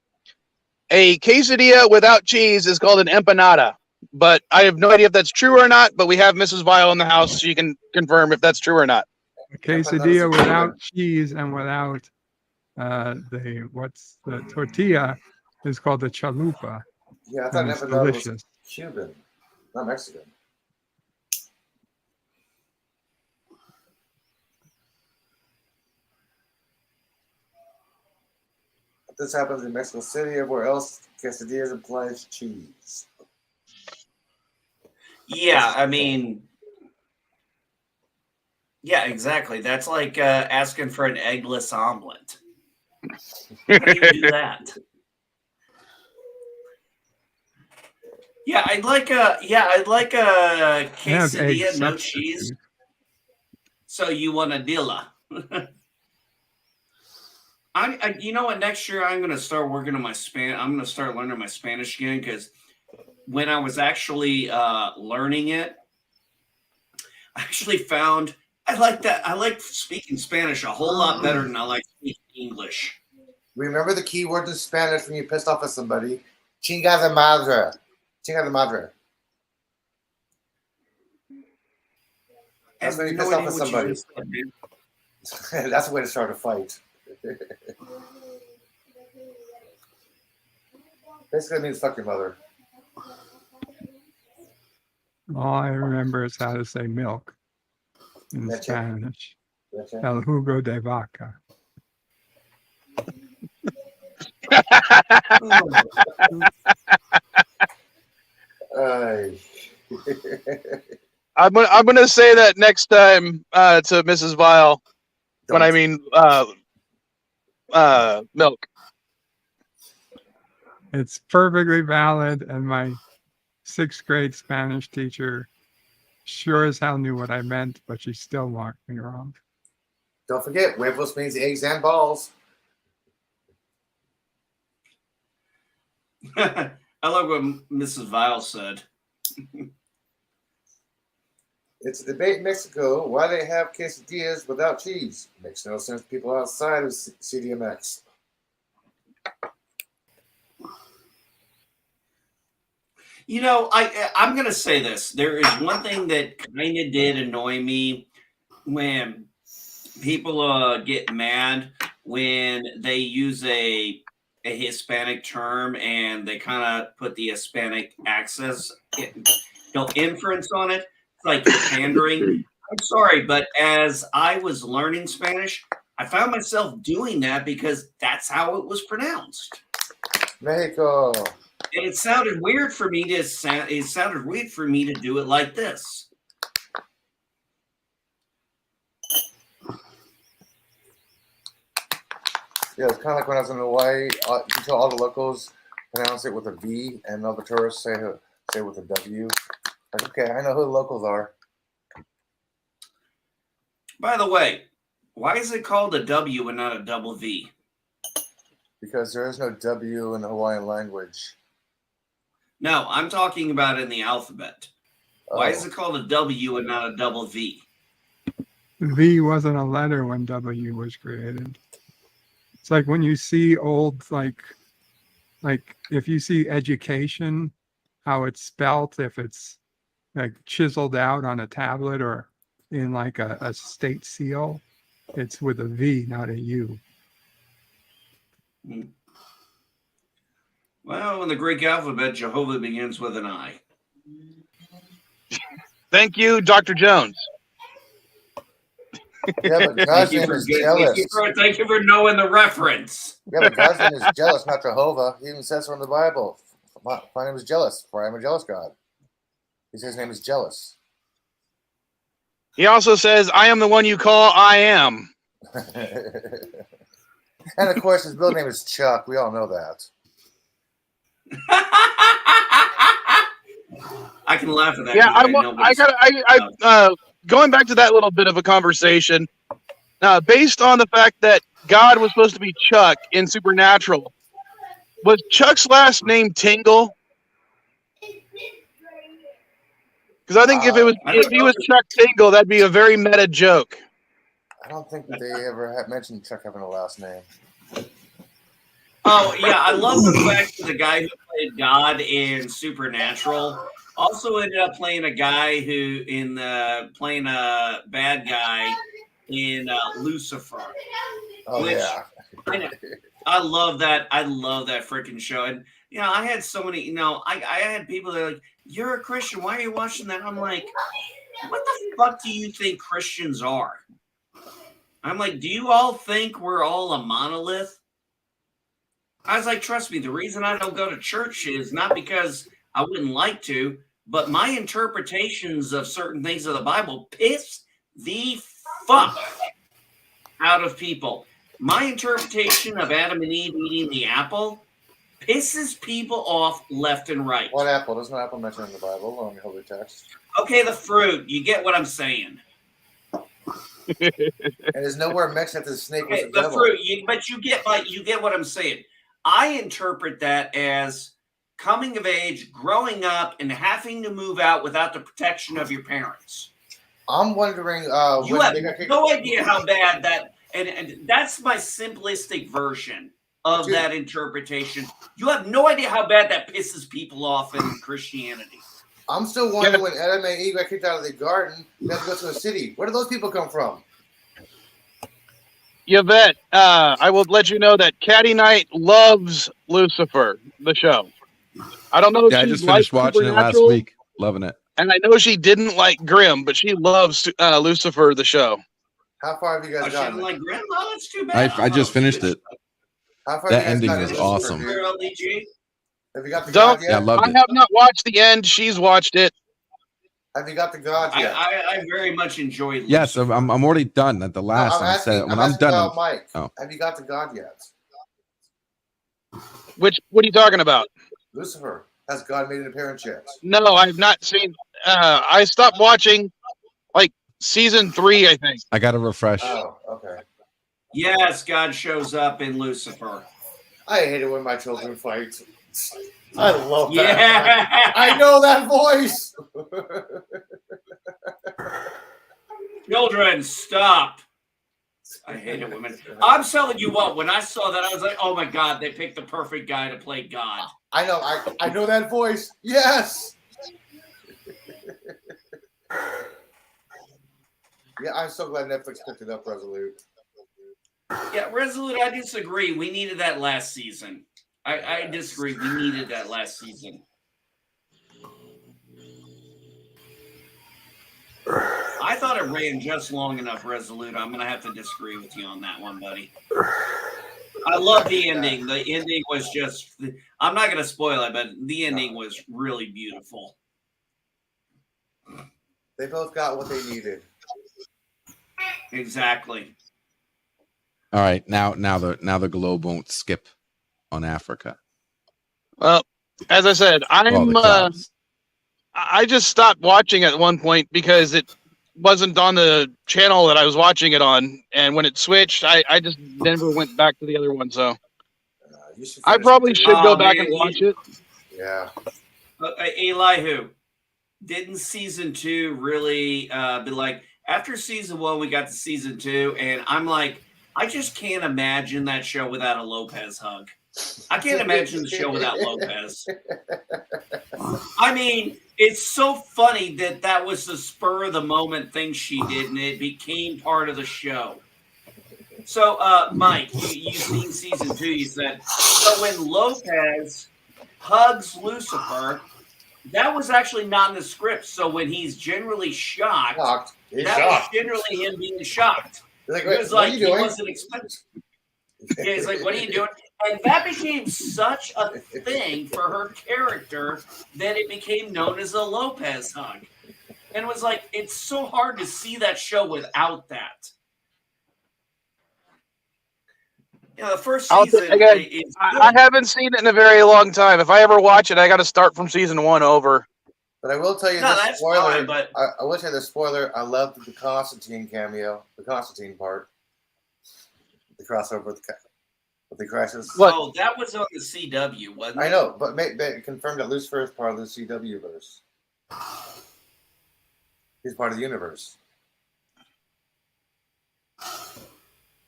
a quesadilla without cheese is called an empanada. But I have no idea if that's true or not. But we have Mrs. Vile in the house. She can confirm if that's true or not. A quesadilla without cheese and without the tortilla is called the chalupa. Yeah, I thought and it's empanada was delicious. Cuban, not Mexican. If this happens in Mexico City, everywhere else, quesadillas implies cheese. Yeah, I mean, yeah, exactly. That's like asking for an eggless omelet. How do you do that? Yeah, I'd like a Have egg quesadilla, no substitute. cheese. So you want a dilla? You know what? Next year I'm going to start working on my I'm going to start learning my Spanish again because when I was actually learning it, I actually found I like that. I like speaking Spanish a whole lot better than I like speaking English. Remember the key word in Spanish when you're pissed off at somebody? Chingada madre. Chingada madre. That's when you piss off at somebody. That's the way to start a fight. Basically, it means fuck your mother. All I remember is how to say milk in Leche. Spanish. Leche. El jugo de vaca. Ay. I'm gonna say that next time to Mrs. Vile when I mean milk. It's perfectly valid, and my 6th grade Spanish teacher sure as hell knew what I meant, but she still marked me wrong. Don't forget, huevos means eggs and balls. I love what Mrs. Vile said. It's a debate in Mexico why they have quesadillas without cheese. Makes no sense to people outside of CDMX. You know, I'm going to say this. There is one thing that kind of did annoy me when people get mad when they use a Hispanic term and they kind of put the Hispanic access, inference on it. It's like pandering. I'm sorry, but as I was learning Spanish, I found myself doing that because that's how it was pronounced. Mexico. And it sounded weird for me to do it like this. Yeah, it's kind of like when I was in Hawaii. You tell all the locals pronounce it with a V, and all the tourists say with a W. Like, okay, I know who the locals are. By the way, why is it called a W and not a double V? Because there is no W in the Hawaiian language. No, I'm talking about in the alphabet. Why is it called a W and not a double V? V wasn't a letter when W was created. It's like when you see old, like if you see education, how it's spelt, if it's like chiseled out on a tablet or in like a state seal, it's with a V, not a U. Well, in the Greek alphabet, Jehovah begins with an I. Thank you, Dr. Jones. Yeah, but God's name is jealous. Thank you for knowing the reference. Yeah, but God's name is jealous, not Jehovah. He even says so in the Bible. My name is jealous, for I am a jealous God. He says his name is jealous. He also says, I am the one you call I am. And of course, his real name is Chuck. We all know that. I can laugh at that. Yeah, going back to that little bit of a conversation, based on the fact that God was supposed to be Chuck in Supernatural, was Chuck's last name Tingle? Because I think if he was Chuck Tingle, that'd be a very meta joke. I don't think they ever have mentioned Chuck having a last name. Oh yeah, I love the fact that the guy who played God in Supernatural also ended up playing a guy playing a bad guy in Lucifer. Oh yeah, I love that. I love that freaking show. And I had so many. I had people that are like, "You're a Christian. Why are you watching that?" I'm like, "What the fuck do you think Christians are?" I'm like, "Do you all think we're all a monolith?" I was like, trust me, the reason I don't go to church is not because I wouldn't like to, but my interpretations of certain things of the Bible piss the fuck out of people. My interpretation of Adam and Eve eating the apple pisses people off left and right. What apple? There's no apple mentioned in the Bible on the Holy Text. Okay, the fruit. You get what I'm saying. And there's nowhere mentioned that the snake was the devil. Fruit. But you get what I'm saying. I interpret that as coming of age, growing up, and having to move out without the protection of your parents. I'm wondering. You have no idea how bad that, and that's my simplistic version of that interpretation. You have no idea how bad that pisses people off in Christianity. I'm still wondering when Adam and Eve got kicked out of the garden, they had to go to a city. Where did those people come from? Yvette, I will let you know that Caddy Knight loves Lucifer, the show. I don't know if I just finished watching it last week. Loving it. And I know she didn't like Grimm, but she loves Lucifer, the show. How far have you guys gotten? She didn't like Grimm? Oh, that's too bad. I just finished it. How far that ending is awesome. Have you got the I have not watched the end. She's watched it. Have you got the God yet? I very much enjoyed. Yes, I'm already done at the last. No, I'm done, Mike. Oh. Have you got the God yet? What are you talking about? Lucifer. Has God made an appearance yet? No, I've not seen. I stopped watching like season 3, I think. I got to refresh. Oh, okay. Yes, God shows up in Lucifer. I hate it when my children fight. I love that. Yeah. I know that voice. Children, stop. I hate it when I'm telling you what, when I saw that, I was like, oh my God, they picked the perfect guy to play God. I know. I know that voice. Yes. Yeah, I'm so glad Netflix picked it up, Resolute. Yeah, Resolute, I disagree. We needed that last season. I disagree. We needed that last season. I thought it ran just long enough, Resolute. I'm going to have to disagree with you on that one, buddy. I love the ending. The ending was just, I'm not going to spoil it, but the ending was really beautiful. They both got what they needed. Exactly. All right, now the globe won't skip on Africa. Well, as I said, I just stopped watching at one point because it wasn't on the channel that I was watching it on, and when it switched, I just never went back to the other one. So I probably should go back and watch it. Yeah. Elihu, didn't season 2 really be like, after season 1, we got to season 2, and I'm like, I just can't imagine that show without a Lopez hug. I can't imagine the show without Lopez. I mean, it's so funny that was the spur of the moment thing she did, and it became part of the show. So, Mike, you've seen season 2, you said. So when Lopez hugs Lucifer, that was actually not in the script. So when he's generally shocked, was generally him being shocked. Like, it was like he wasn't expecting. Yeah, he's like, what are you doing? And that became such a thing for her character that it became known as a Lopez hug. And it was like, it's so hard to see that show without that. You know, the first season I haven't seen it in a very long time. If I ever watch it, I got to start from season 1 over. But I will tell you the spoiler. Fine, I will tell you the spoiler. I loved the Constantine cameo, the Constantine part, the crossover with the Crisis. What? Oh, that was on the CW, wasn't it? I know, but it confirmed that Lucifer is part of the CW verse. He's part of the universe.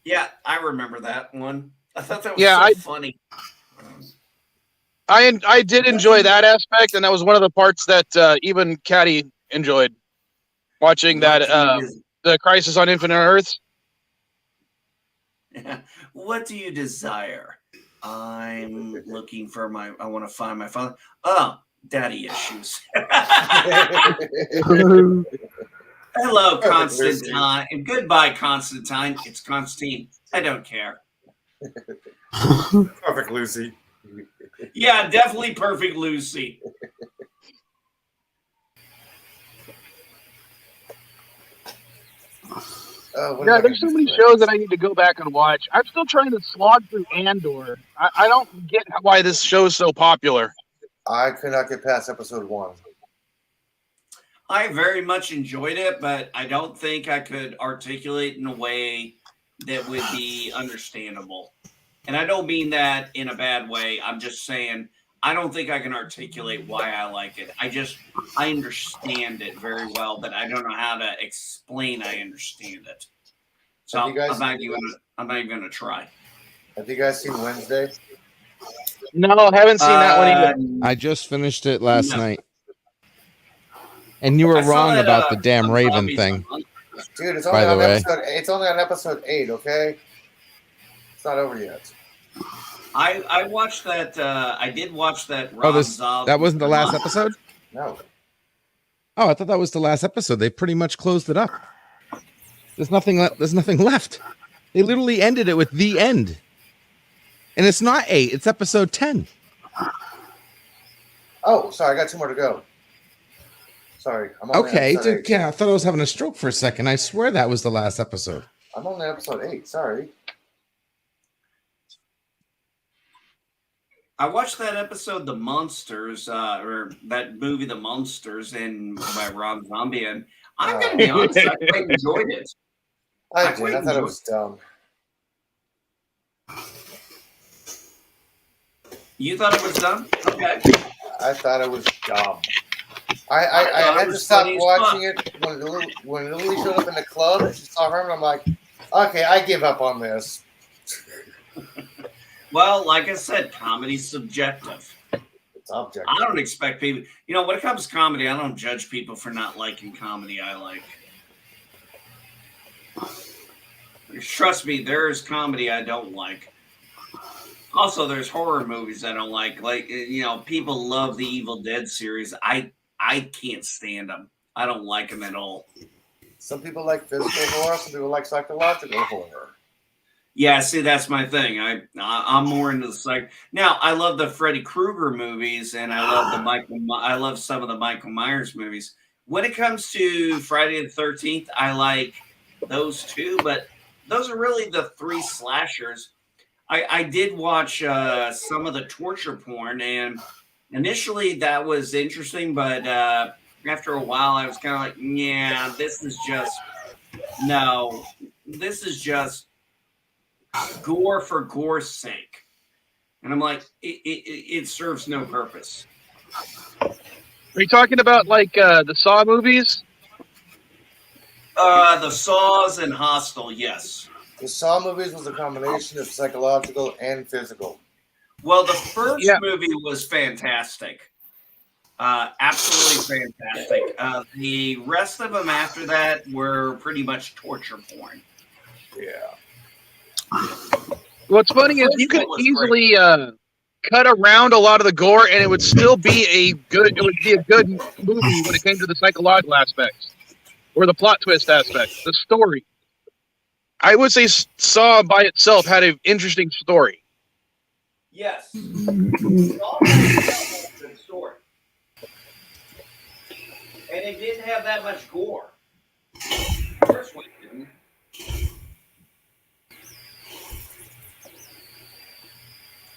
Yeah, I remember that one. I thought that was funny. I did enjoy that aspect, and that was one of the parts that even Caddy enjoyed. Watching that the Crisis on Infinite Earths. What do you desire? I'm looking for I want to find my phone. Oh, daddy issues. Hello, Constantine. Goodbye, Constantine. It's Constantine. I don't care. Perfect, Lucy. Yeah, definitely perfect, Lucy. There's so many shows that I need to go back and watch. I'm still trying to slog through Andor. I don't get why this show is so popular. I could not get past episode 1. I very much enjoyed it, but I don't think I could articulate in a way that would be understandable. And I don't mean that in a bad way. I'm just saying I don't think I can articulate why I like it. I understand it very well, but I don't know how to explain I understand it. So I'm not even gonna try. Have you guys seen Wednesday? No, I haven't seen that one either. I just finished it last night. And you were wrong about the damn Raven thing. Dude, it's only on episode 8, okay? It's not over yet. I watched that. I did watch that. That wasn't the last episode? No. Oh, I thought that was the last episode. They pretty much closed it up. There's nothing left. They literally ended it with the end. And it's not 8. It's episode 10. Oh, sorry. I got 2 more to go. Sorry. I'm on Okay, episode 8. yeah, I thought I was having a stroke for a second. I swear that was the last episode. I'm on episode 8. Sorry. I watched that episode, The Monsters, or that movie, The Monsters, and by Rob Zombie, and I'm going to be honest, I quite enjoyed it. I did. I thought it was dumb. You thought it was dumb? Okay. I thought it was dumb. I had to stop watching it when Lily showed up in the club and she saw her, and I'm like, okay, I give up on this. Well, like I said, comedy's subjective. It's objective. I don't expect people, when it comes to comedy, I don't judge people for not liking comedy I like. Trust me, there's comedy I don't like. Also, there's horror movies I don't like. Like, people love the Evil Dead series. I can't stand them. I don't like them at all. Some people like physical horror. Some people like psychological horror. Yeah, see, that's my thing. I'm more into the psych. Now, I love the Freddy Krueger movies, and I love some of the Michael Myers movies. When it comes to Friday the 13th, I like those two, but those are really the three slashers. I did watch some of the torture porn, and initially that was interesting, but after a while I was kind of like, yeah, this is just gore for gore's sake. And I'm like, it serves no purpose. Are you talking about like the Saw movies? The Saws and Hostel, yes. The Saw movies was a combination of psychological and physical. Well, the first movie was fantastic. Absolutely fantastic. The rest of them after that were pretty much torture porn. Yeah. What's funny is you could easily cut around a lot of the gore, and it would still be a good movie when it came to the psychological aspects or the plot twist aspect, the story. I would say Saw by itself had an interesting story. Yes. Saw had a good story. And it didn't have that much gore. The first one didn't.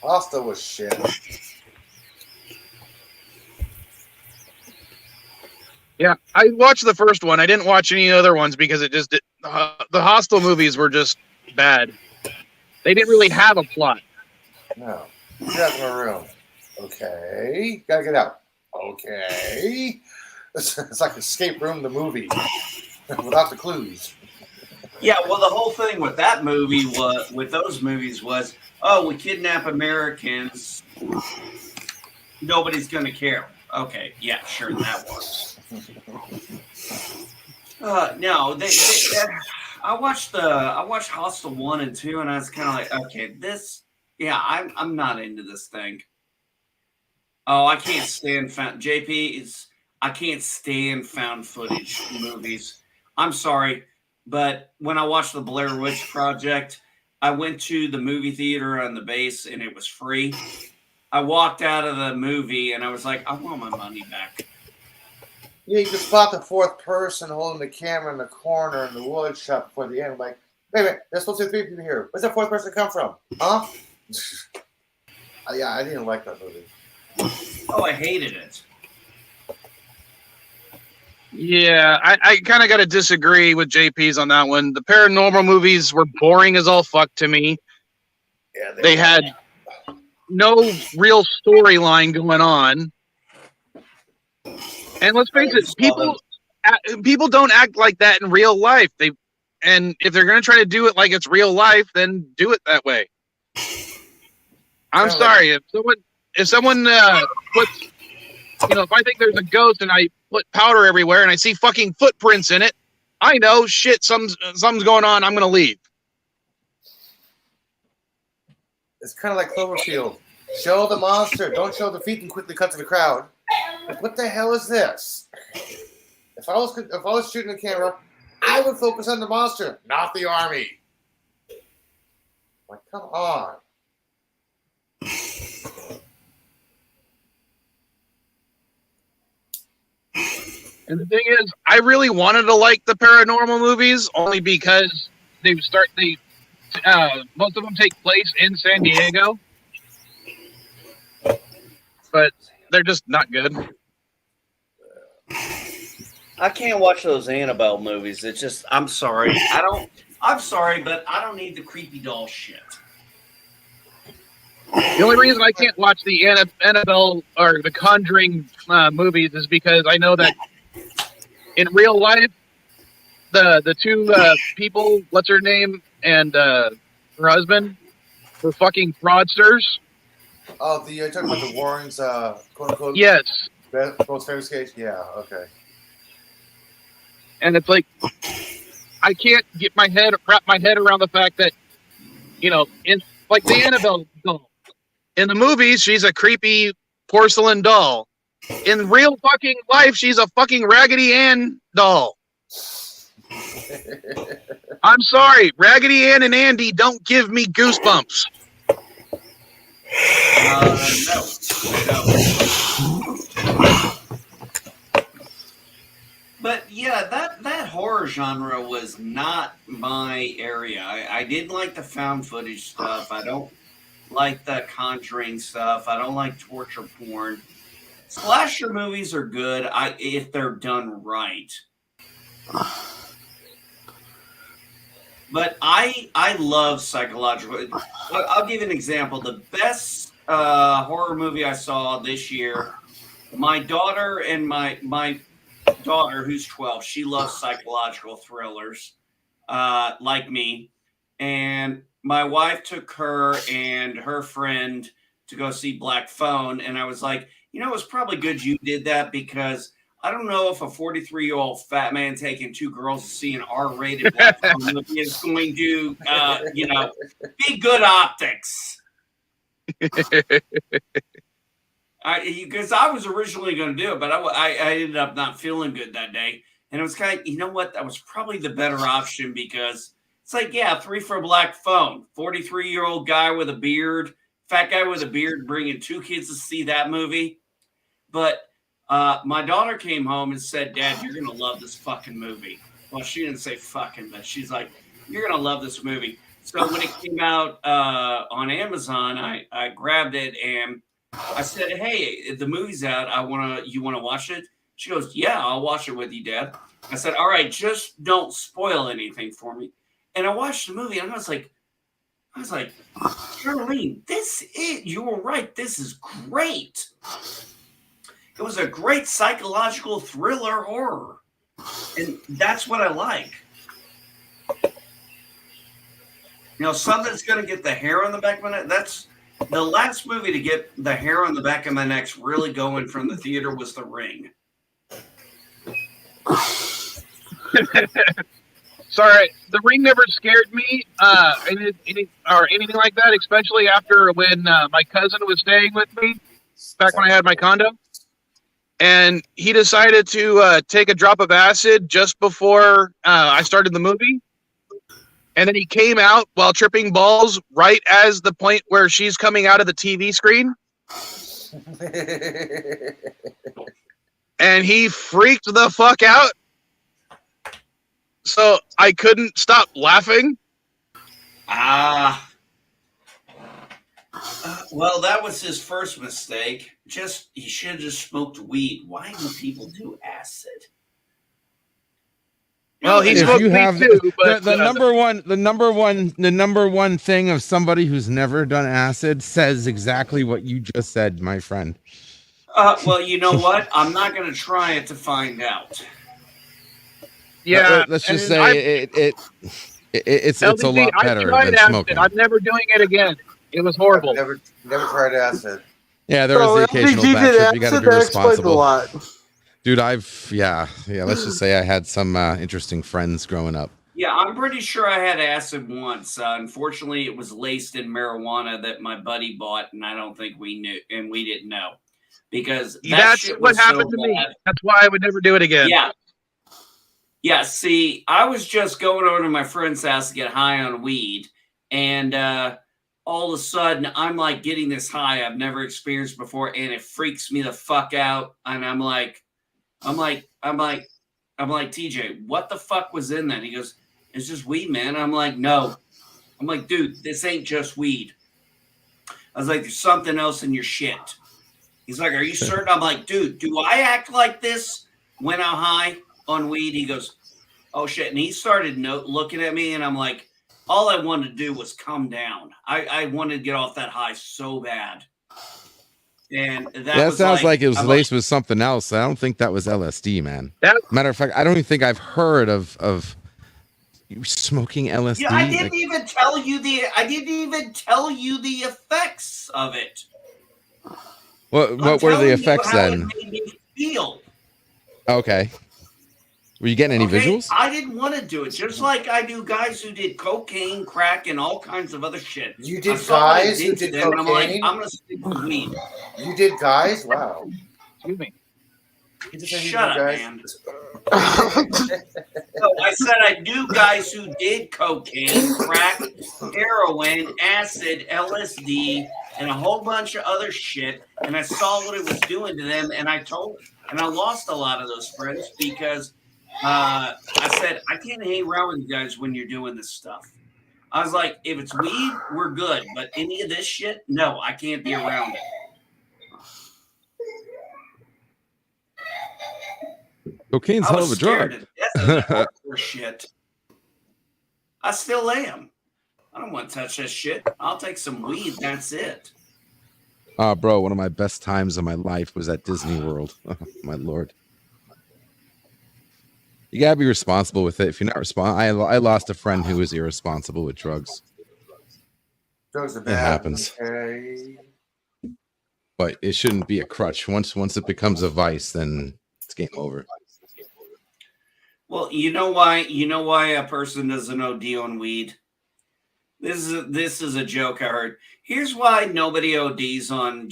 Hostel was shit. Yeah, I watched the first one. I didn't watch any other ones because it just the Hostel movies were just bad. They didn't really have a plot. No. Get out of my room. Okay. Gotta get out. Okay. It's like Escape Room, the movie, without the clues. Yeah, well, the whole thing with that movie with those movies was, we kidnap Americans. Nobody's gonna care. Okay, yeah, sure, that works. No, I watched Hostel 1 and 2, and I was kind of like, okay, I'm not into this thing. Oh, I can't stand I can't stand found footage movies. I'm sorry, but when I watched the Blair Witch Project, I went to the movie theater on the base, and it was free. I walked out of the movie, and I was like, I want my money back. Yeah, you could spot the fourth person holding the camera in the corner in the wood shop before the end. Like, wait a minute, there's supposed to be 3 people here. Where's that fourth person come from? Huh? Yeah, I didn't like that movie. Oh, I hated it. Yeah, I kind of got to disagree with JP's on that one. The paranormal movies were boring as all fuck to me. Yeah, they had no real storyline going on. And let's face it, people don't act like that in real life. And if they're going to try to do it like it's real life, then do it that way. I'm sorry if someone puts, if I think there's a ghost and I put powder everywhere and I see fucking footprints in it, I know shit. Something's going on. I'm going to leave. It's kind of like Cloverfield. Show the monster. Don't show the feet and quickly cut to the crowd. Like, what the hell is this? If I was shooting the camera, I would focus on the monster, not the army. Like, come on. And the thing is, I really wanted to like the paranormal movies only because most of them take place in San Diego, but they're just not good. I can't watch those Annabelle movies. It's just, I'm sorry. I'm sorry, but I don't need the creepy doll shit. The only reason I can't watch the Annabelle or the Conjuring movies is because I know that in real life, the two people, what's her name, and her husband, were fucking fraudsters. Oh, you're talking about the Warrens, quote unquote. Yes. Most famous case. Yeah. Okay. And it's like, I can't wrap my head around the fact that, in like the Annabelle doll, in the movies she's a creepy porcelain doll. In real fucking life, she's a fucking Raggedy Ann doll. I'm sorry, Raggedy Ann and Andy don't give me goosebumps. No. But yeah, that horror genre was not my area. I didn't like the found footage stuff. I don't like the Conjuring stuff. I don't like torture porn. Slasher movies are good if they're done right. But I love psychological. I'll give you an example. The best horror movie I saw this year, my daughter and my daughter, who's 12, she loves psychological thrillers like me. And my wife took her and her friend to go see Black Phone. And I was like, it was probably good you did that because I don't know if a 43-year-old fat man taking two girls to see an R-rated Black Phone movie is going to, be good optics. Because I was originally going to do it, but I ended up not feeling good that day. And it was kind of, that was probably the better option because it's like, yeah, 3 for a Black Phone. 43-year-old guy with a beard, fat guy with a beard bringing two kids to see that movie. But my daughter came home and said, Dad, you're going to love this fucking movie. Well, she didn't say fucking, but she's like, you're going to love this movie. So when it came out on Amazon, I grabbed it and I said, hey, the movie's out. You want to watch it? She goes, yeah, I'll watch it with you, Dad. I said, all right, just don't spoil anything for me. And I watched the movie and I was like, Charlene, you were right. This is great. It was a great psychological thriller horror. And that's what I like. Something's going to get the hair on the back of my neck. That's the last movie to get the hair on the back of my neck really going from the theater was The Ring. Sorry, The Ring never scared me or anything like that, especially after when my cousin was staying with me back when I had my condo. And he decided to take a drop of acid just before I started the movie. And then he came out while tripping balls right as the point where she's coming out of the TV screen. And he freaked the fuck out. So I couldn't stop laughing. Well, that was his first mistake. He should have just smoked weed. Why do people do acid? Well, he smoked weed too. But the number one thing of somebody who's never done acid says exactly what you just said, my friend. Well, you know what? I'm not going to try it to find out. Yeah, let's just say it's a lot better than smoking. I'm never doing it again. It was horrible. Never tried acid. Yeah, there was the occasional bad trip. You got to be responsible. Dude, let's just say I had some interesting friends growing up. Yeah, I'm pretty sure I had acid once. Unfortunately, it was laced in marijuana that my buddy bought, and I don't think we knew, and we didn't know. Because that's what happened to me. That's why I would never do it again. Yeah. Yeah, see, I was just going over to my friend's house to get high on weed, and all of a sudden, I'm like getting this high I've never experienced before, and it freaks me the fuck out. And I'm like, I'm like, TJ, what the fuck was in that? He goes, it's just weed, man. I'm like, no. I'm like, dude, this ain't just weed. I was like, there's something else in your shit. He's like, are you certain? I'm like, dude, do I act like this when I'm high on weed? He goes, oh shit. And he started looking at me, and I'm like, all I wanted to do was come down. I wanted to get off that high so bad. And that sounds like it was laced with something else. I don't think that was LSD, man. Matter of fact, I don't even think I've heard of you smoking LSD. Yeah, I didn't even tell you the effects of it. What were the effects then? It made me feel. Okay. Were you getting any visuals? I didn't want to do it, just like I do guys who did cocaine, crack, and all kinds of other shit. You did guys who did cocaine? I'm like, I'm going to stick with weed. You did guys? Wow. Excuse me. Shut up, man. No, I said I knew guys who did cocaine, crack, heroin, acid, LSD, and a whole bunch of other shit, and I saw what it was doing to them, and I lost a lot of those friends because I said, I can't hang around with you guys when you're doing this stuff. I was like, if it's weed, we're good, but any of this shit, no, I can't be around it. Cocaine's hell of a drug. Shit. I still am. I don't want to touch that shit. I'll take some weed. That's it. Bro, one of my best times of my life was at Disney World. Oh, my Lord. You gotta be responsible with it. If you're not responsible, I lost a friend who was irresponsible with drugs. Drugs are It bad. happens. Okay. But it shouldn't be a crutch. Once it becomes a vice, then it's game over. Well, you know why a person doesn't OD on weed? This is a joke I heard. Here's why nobody ODs on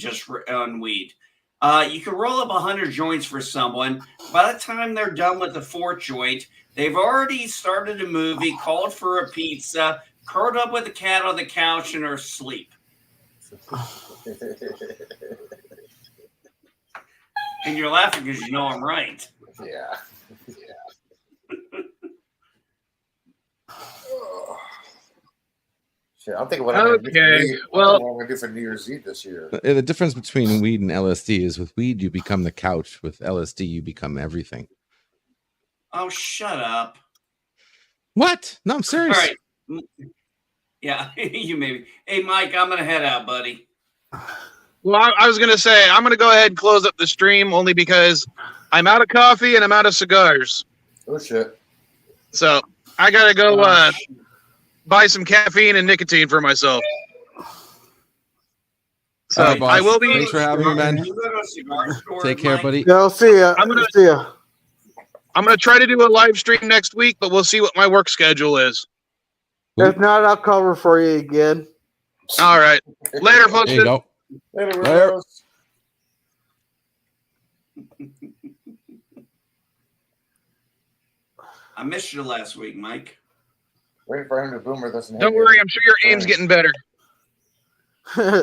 weed. You can roll up 100 joints for someone. By the time they're done with the 4th joint, they've already started a movie, called for a pizza, curled up with a cat on the couch, and are asleep. And you're laughing because you know I'm right. Yeah. Shit, I'm thinking what I'm going to do for New Year's Eve this year. The difference between weed and LSD is with weed, you become the couch. With LSD, you become everything. Oh, shut up. What? No, I'm serious. All right. Yeah, you maybe. Hey, Mike, I'm going to head out, buddy. Well, I was going to say, I'm going to go ahead and close up the stream only because I'm out of coffee and I'm out of cigars. Oh, shit. So I got to go buy some caffeine and nicotine for myself. So right, I will be. Thanks for having me, man. Take care, buddy. Yeah, I'll see ya. See ya. I'm going to try to do a live stream next week, but we'll see what my work schedule is. If not, I'll cover for you again. All right. Later, folks. There you go. Later. I missed you last week, Mike. Waiting for him to boomer this. Don't worry, I'm sure your aim's getting better.